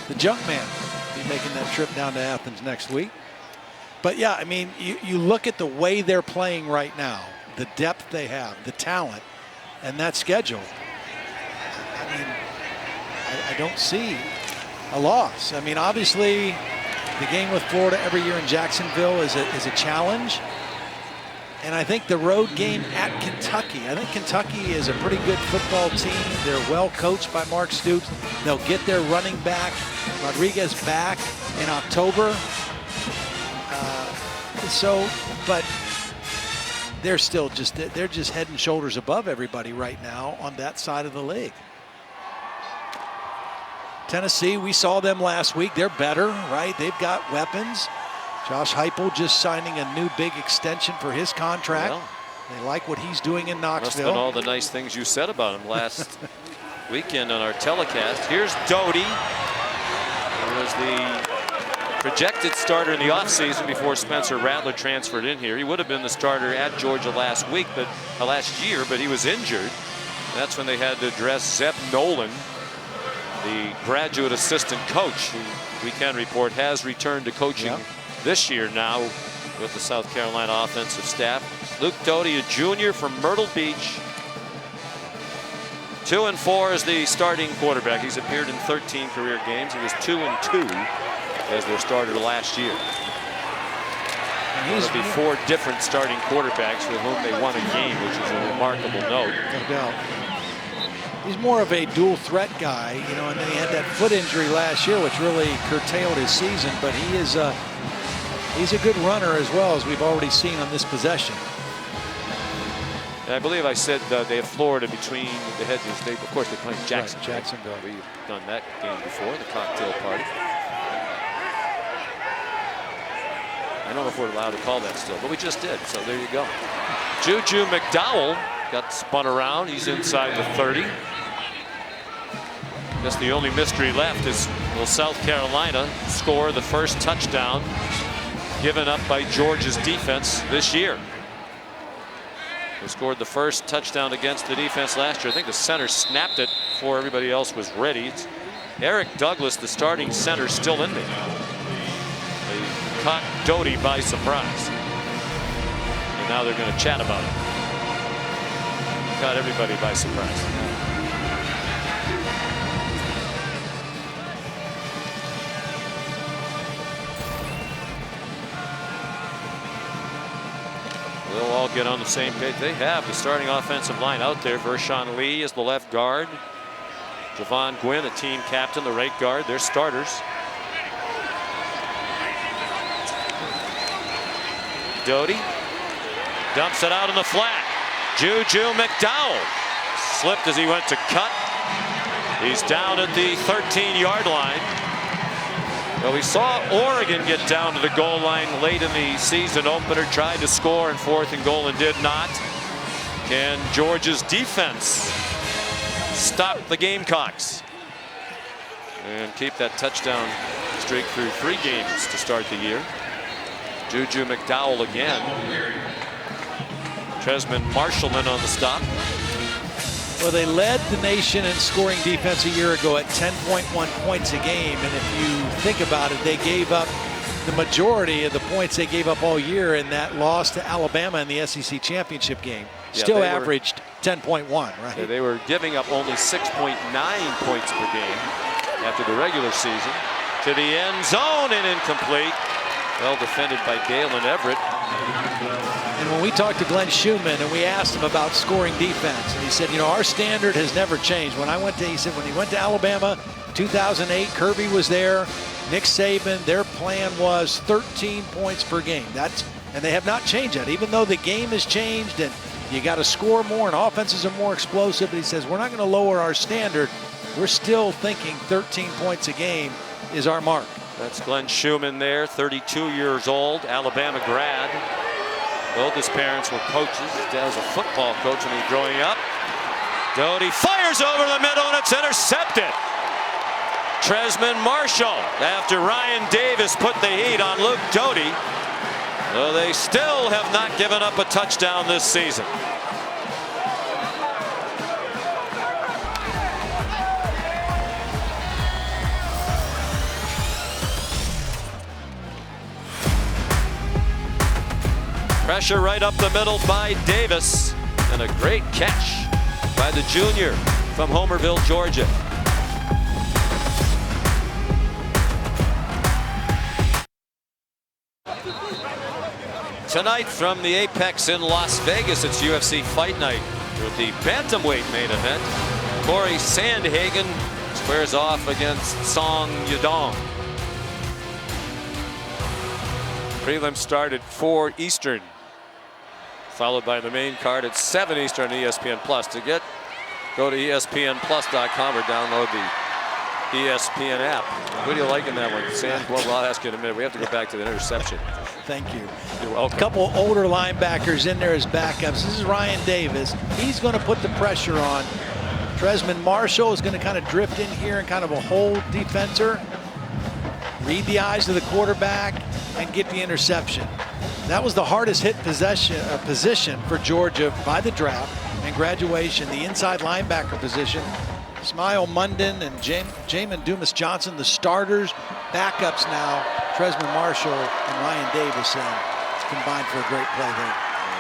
the junk man. He'll be making that trip down to Athens next week. But yeah, I mean, you look at the way they're playing right now, the depth they have, the talent, and that schedule. I mean, I don't see a loss. I mean, obviously, the game with Florida every year in Jacksonville is a challenge. And I think the road game at Kentucky, I think Kentucky is a pretty good football team. They're well coached by Mark Stoops. They'll get their running back, Rodriguez, back in October. But they're still they're just head and shoulders above everybody right now on that side of the league. Tennessee, we saw them last week. They're better, right? They've got weapons. Josh Heupel just signing a new big extension for his contract. Well, they like what he's doing in Knoxville. Must have been all the nice things you said about him last weekend on our telecast. Here's Doty, who was the projected starter in the offseason before Spencer Rattler transferred in here. He would have been the starter at Georgia last year, but he was injured. That's when they had to dress Zeb Nolan, the graduate assistant coach, who we can report has returned to coaching this year now with the South Carolina offensive staff. Luke Doty, a junior from Myrtle Beach. 2-4 as the starting quarterback. He's appeared in 13 career games. He was 2-2 as their starter last year. It'll be 4 different starting quarterbacks with whom they won a game, which is a remarkable note. No doubt. He's more of a dual threat guy, you know, and then he had that foot injury last year, which really curtailed his season. But he's a good runner as well, as we've already seen on this possession. And I believe I said they have Florida between the hedges. Of course, they're playing Jacksonville. Right, Jacksonville. We've done that game before, the cocktail party. I don't know if we're allowed to call that still, but we just did, so there you go. Juju McDowell got spun around. He's inside the 30. Guess the only mystery left is, will South Carolina score the first touchdown given up by Georgia's defense this year? They scored the first touchdown against the defense last year. I think the center snapped it before everybody else was ready. It's Eric Douglas, the starting center, still in there. They caught Doty by surprise. And now they're going to chat about it. Caught everybody by surprise. They'll all get on the same page. They have the starting offensive line out there. Vershawn Lee is the left guard. Javon Gwynn, a team captain, the right guard. They're starters. Doty dumps it out in the flat. Juju McDowell slipped as he went to cut. He's down at the 13-yard line. Well, we saw Oregon get down to the goal line late in the season opener, tried to score in 4th and goal and did not. Can Georgia's defense stop the Gamecocks and keep that touchdown streak through 3 games to start the year? Juju McDowell again. Tresman Marshallman on the stop. Well, they led the nation in scoring defense a year ago at 10.1 points a game. And if you think about it, they gave up the majority of the points they gave up all year in that loss to Alabama in the SEC championship game. Still averaged 10.1, right? Yeah, they were giving up only 6.9 points per game after the regular season. To the end zone and incomplete. Well defended by Dalen Everett. And when we talked to Glenn Schumann and we asked him about scoring defense, and he said, you know, our standard has never changed. When he said when he went to Alabama, 2008, Kirby was there, Nick Saban, their plan was 13 points per game. And they have not changed that, even though the game has changed and you got to score more and offenses are more explosive. But he says, we're not going to lower our standard. We're still thinking 13 points a game is our mark. That's Glenn Schumann there, 32 years old, Alabama grad. Both his parents were coaches. His dad was a football coach when he was growing up. Doty fires over the middle and it's intercepted. Tresman Marshall after Ryan Davis put the heat on Luke Doty. Though they still have not given up a touchdown this season. Pressure right up the middle by Davis. And a great catch by the junior from Homerville, Georgia. Tonight from the Apex in Las Vegas, it's UFC Fight Night with the bantamweight main event. Corey Sandhagen squares off against Song Yadong. Prelims start at 4 Eastern, followed by the main card at 7 Eastern on ESPN Plus. To get, go to ESPNplus.com or download the ESPN app. What do you like in that one? Well, I'll ask you in a minute. We have to go back to the interception. Thank you. You're welcome. A couple older linebackers in there as backups. This is Ryan Davis. He's going to put the pressure on. Tresman Marshall is going to kind of drift in here and kind of a hold defender. Read the eyes of the quarterback and get the interception. That was the hardest hit position for Georgia by the draft and graduation, the inside linebacker position. Smile Munden and Jamin Dumas-Johnson, the starters. Backups now, Tresman Marshall and Ryan Davis, combined for a great play there.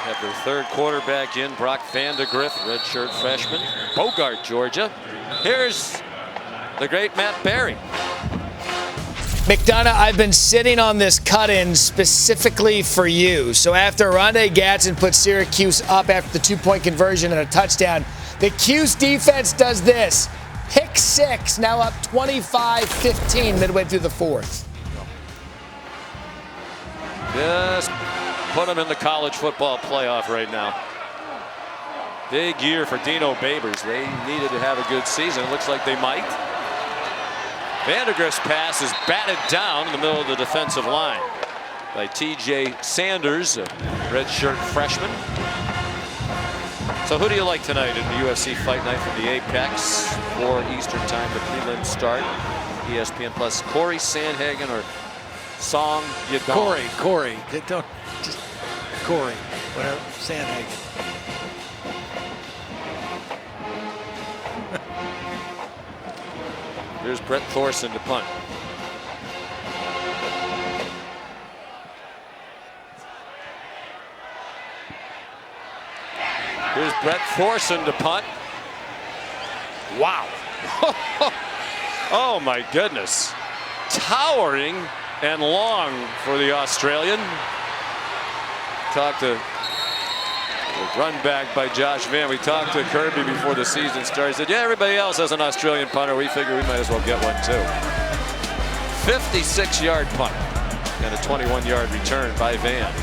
They have their third quarterback in, Brock Vandegrift, redshirt freshman. Bogart, Georgia. Here's the great Matt Berry. McDonough, I've been sitting on this cut-in specifically for you. So after Rondé Gadsden put Syracuse up after the 2-point conversion and a touchdown, the Cuse defense does this. Pick 6, now up 25-15 midway through the fourth. Just put them in the college football playoff right now. Big year for Dino Babers. They needed to have a good season. It looks like they might. Vandegrift's pass is batted down in the middle of the defensive line by T.J. Sanders, a redshirt freshman. So who do you like tonight in the UFC Fight Night from the Apex? 4 Eastern time, the prelims start. ESPN Plus, Corey Sandhagen or Song Yadong? Corey. Don't just Corey. Whatever. Sandhagen. Here's Brett Thorson to punt. Here's Brett Thorson to punt. Wow. Oh my goodness. Towering and long for the Australian. Talked to the run back by Josh Vann. We talked to Kirby before the season started. He said, yeah, everybody else has an Australian punter. We figure we might as well get one too. 56-yard punt and a 21-yard return by Vann.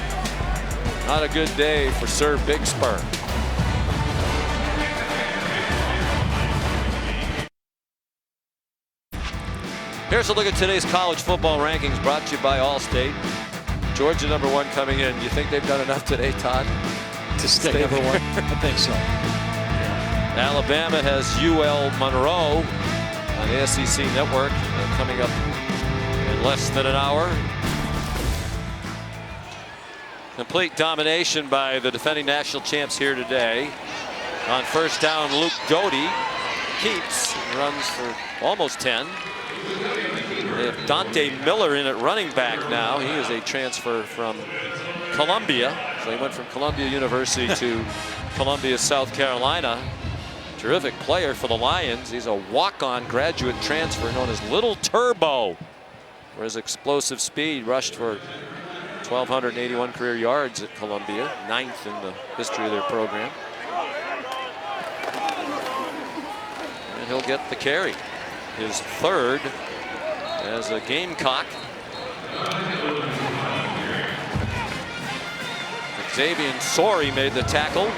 Not a good day for Sir Big Spur. Here's a look at today's college football rankings brought to you by Allstate. Georgia #1 coming in. You think they've done enough today, Todd? To stay #1? I think so. Alabama has UL Monroe on the SEC Network coming up in less than an hour. Complete domination by the defending national champs here today. On first down, Luke Doty keeps, runs for almost 10. They have Dante Miller in at running back now. He is a transfer from Columbia. So he went from Columbia University to Columbia, South Carolina. Terrific player for the Lions. He's a walk-on graduate transfer known as Little Turbo. For his explosive speed, rushed for 1,281 career yards at Columbia, 9th in the history of their program. And he'll get the carry. His 3rd as a Gamecock. Xavier Sorey made the tackle.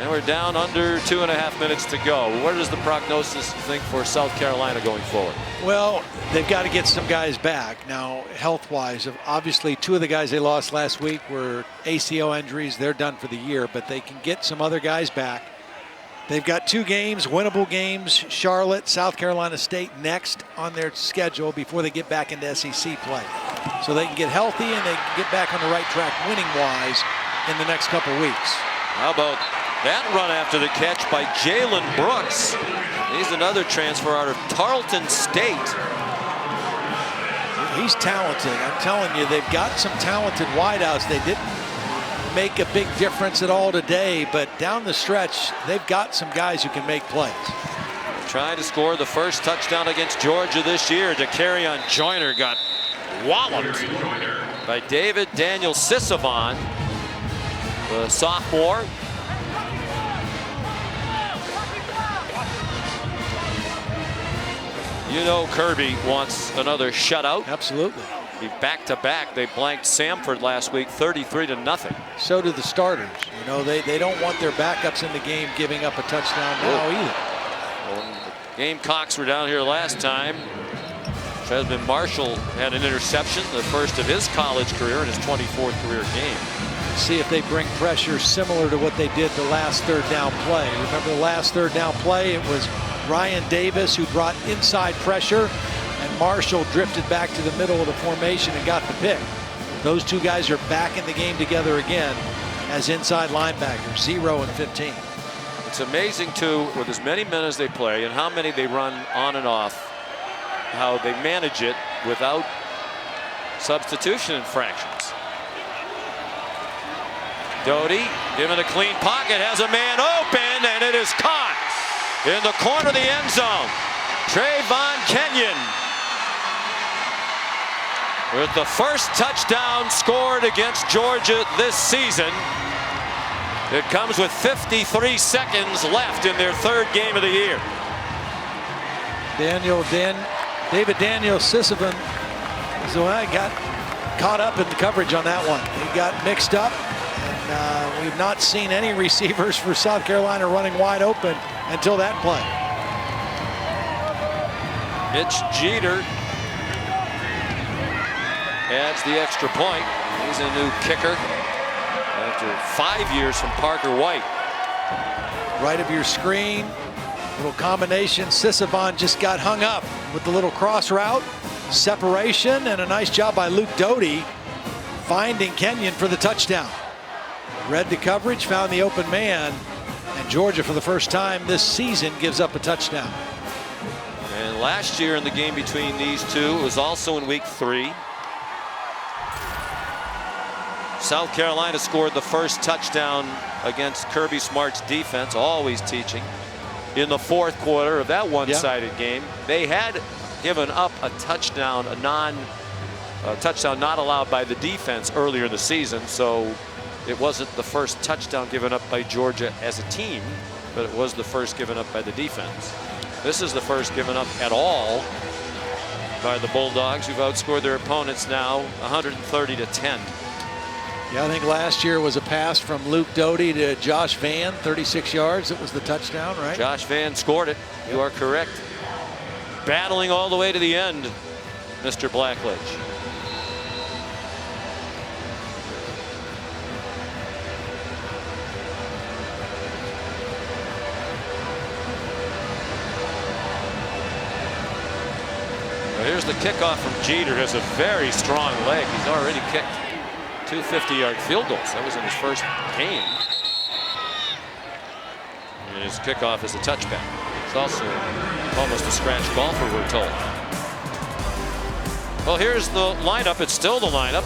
And we're down under 2.5 minutes to go. What is the prognosis think for South Carolina going forward? Well, they've got to get some guys back. Now, health-wise, obviously 2 of the guys they lost last week were ACL injuries. They're done for the year, but they can get some other guys back. They've got 2 games, winnable games, Charlotte, South Carolina State next on their schedule before they get back into SEC play. So they can get healthy and they can get back on the right track winning-wise in the next couple weeks. How about that run after the catch by Jalen Brooks? He's another transfer out of Tarleton State. He's talented. I'm telling you, they've got some talented wideouts. They didn't make a big difference at all today, but down the stretch, they've got some guys who can make plays. Trying to score the first touchdown against Georgia this year. DeCarrion Joyner got walloped. by David Daniel Sisavon, the sophomore. You know Kirby wants another shutout. Absolutely. Back-to-back, they blanked Samford last week 33-0. So do the starters. You know, they don't want their backups in the game giving up a touchdown now either. Well, the Gamecocks were down here last time. Trezman Marshall had an interception, the first of his college career in his 24th career game. See if they bring pressure similar to what they did the last third down play. Remember the last third down play? It was Ryan Davis who brought inside pressure, and Marshall drifted back to the middle of the formation and got the pick. Those two guys are back in the game together again as inside linebackers, 0 and 15. It's amazing too, with as many men as they play and how many they run on and off, how they manage it without substitution infractions. Doty given a clean pocket, has a man open, and it is caught in the corner of the end zone. Trayvon Kenyon with the first touchdown scored against Georgia this season. It comes with 53 seconds left in their third game of the year. David Daniel Sisavon is the one that got caught up in the coverage on that one. He got mixed up, and we've not seen any receivers for South Carolina running wide open until that play. Mitch Jeter adds the extra point. He's a new kicker after 5 years from Parker White. Right of your screen, little combination. Sisavon just got hung up with the little cross route, separation, and a nice job by Luke Doty finding Kenyon for the touchdown. Read the coverage, found the open man, and Georgia for the first time this season gives up a touchdown. And last year in the game between these two, it was also in week 3. South Carolina scored the first touchdown against Kirby Smart's defense, always teaching, in the fourth quarter of that one-sided game. They had given up a touchdown, a touchdown not allowed by the defense earlier in the season, so it wasn't the first touchdown given up by Georgia as a team, but it was the first given up by the defense. This is the first given up at all by the Bulldogs, who've outscored their opponents now 130-10. Yeah, I think last year was a pass from Luke Doty to Josh Vann, 36 yards. It was the touchdown, right? Josh Vann scored it. You are correct. Battling all the way to the end, Mr. Blackledge. Well, here's the kickoff from Jeter. Has a very strong leg. He's already kicked 2 50-yard field goals. That was in his first game. And his kickoff is a touchback. It's also almost a scratch golfer, we're told. Well, here's the lineup. It's still the lineup.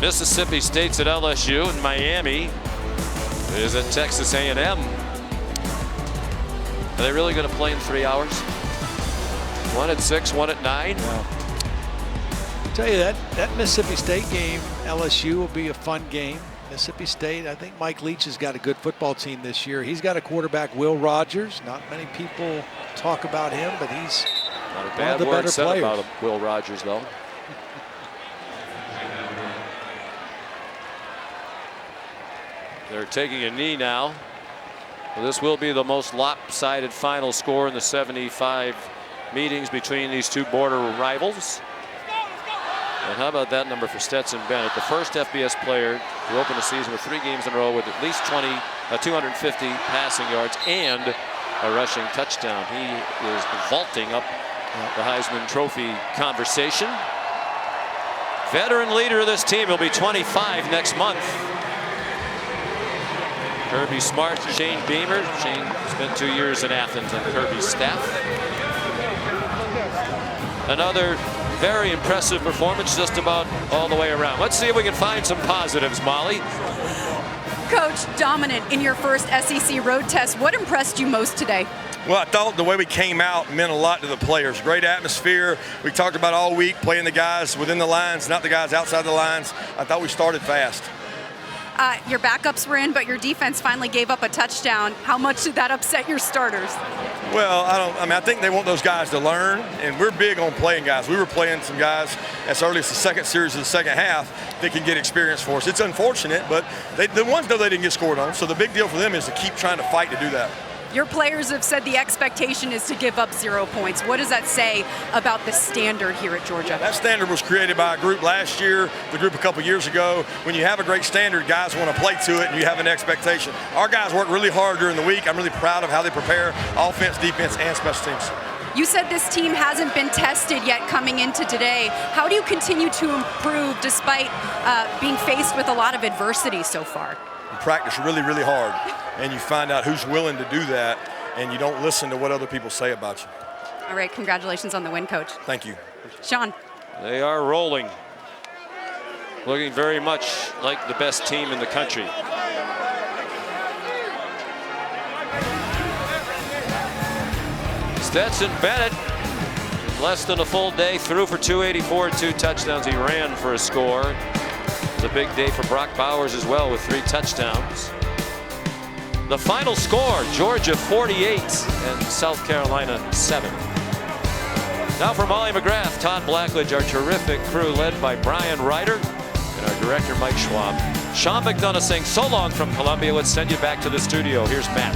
Mississippi State's at LSU, and Miami is at Texas A&M. Are they really going to play in 3 hours? One at 6, one at 9. Yeah. I'll tell you that Mississippi State game, LSU, will be a fun game. Mississippi State, I think Mike Leach has got a good football team this year. He's got a quarterback, Will Rogers. Not many people talk about him, but he's not a one bad of the word better said players. about Will Rogers, though. They're taking a knee now. Well, this will be the most lopsided final score in the 75 meetings between these two border rivals. And how about that number for Stetson Bennett, the first FBS player to open the season with 3 games in a row with at least 250 passing yards and a rushing touchdown. He is vaulting up the Heisman Trophy conversation. Veteran leader of this team. He'll be 25 next month. Kirby Smart, Shane Beamer. Shane spent 2 years in Athens on Kirby's staff. Another very impressive performance just about all the way around. Let's see if we can find some positives, Molly. Coach, dominant in your first SEC road test. What impressed you most today? Well, I thought the way we came out meant a lot to the players. Great atmosphere. We talked about all week playing the guys within the lines, not the guys outside the lines. I thought we started fast. Your backups were in, but your defense finally gave up a touchdown. How much did that upset your starters? Well, I think they want those guys to learn, and we're big on playing guys. We were playing some guys as early as the second series of the second half that can get experience for us. It's unfortunate, but the ones know they didn't get scored on, so the big deal for them is to keep trying to fight to do that. Your players have said the expectation is to give up 0 points. What does that say about the standard here at Georgia? That standard was created by a group last year, the group a couple years ago. When you have a great standard, guys want to play to it, and you have an expectation. Our guys work really hard during the week. I'm really proud of how they prepare offense, defense, and special teams. You said this team hasn't been tested yet coming into today. How do you continue to improve despite being faced with a lot of adversity so far? You practice really, really hard, and you find out who's willing to do that, and you don't listen to what other people say about you. All right, congratulations on the win, Coach. Thank you. Sean. They are rolling. Looking very much like the best team in the country. Stetson Bennett, less than a full day, threw for 284 and 2 touchdowns. He ran for a score. It was a big day for Brock Bowers as well with 3 touchdowns. The final score, Georgia 48 and South Carolina 7. Now for Molly McGrath, Todd Blackledge, our terrific crew led by Brian Ryder and our director Mike Schwab. Sean McDonough saying so long from Columbia. Let's send you back to the studio. Here's Matt.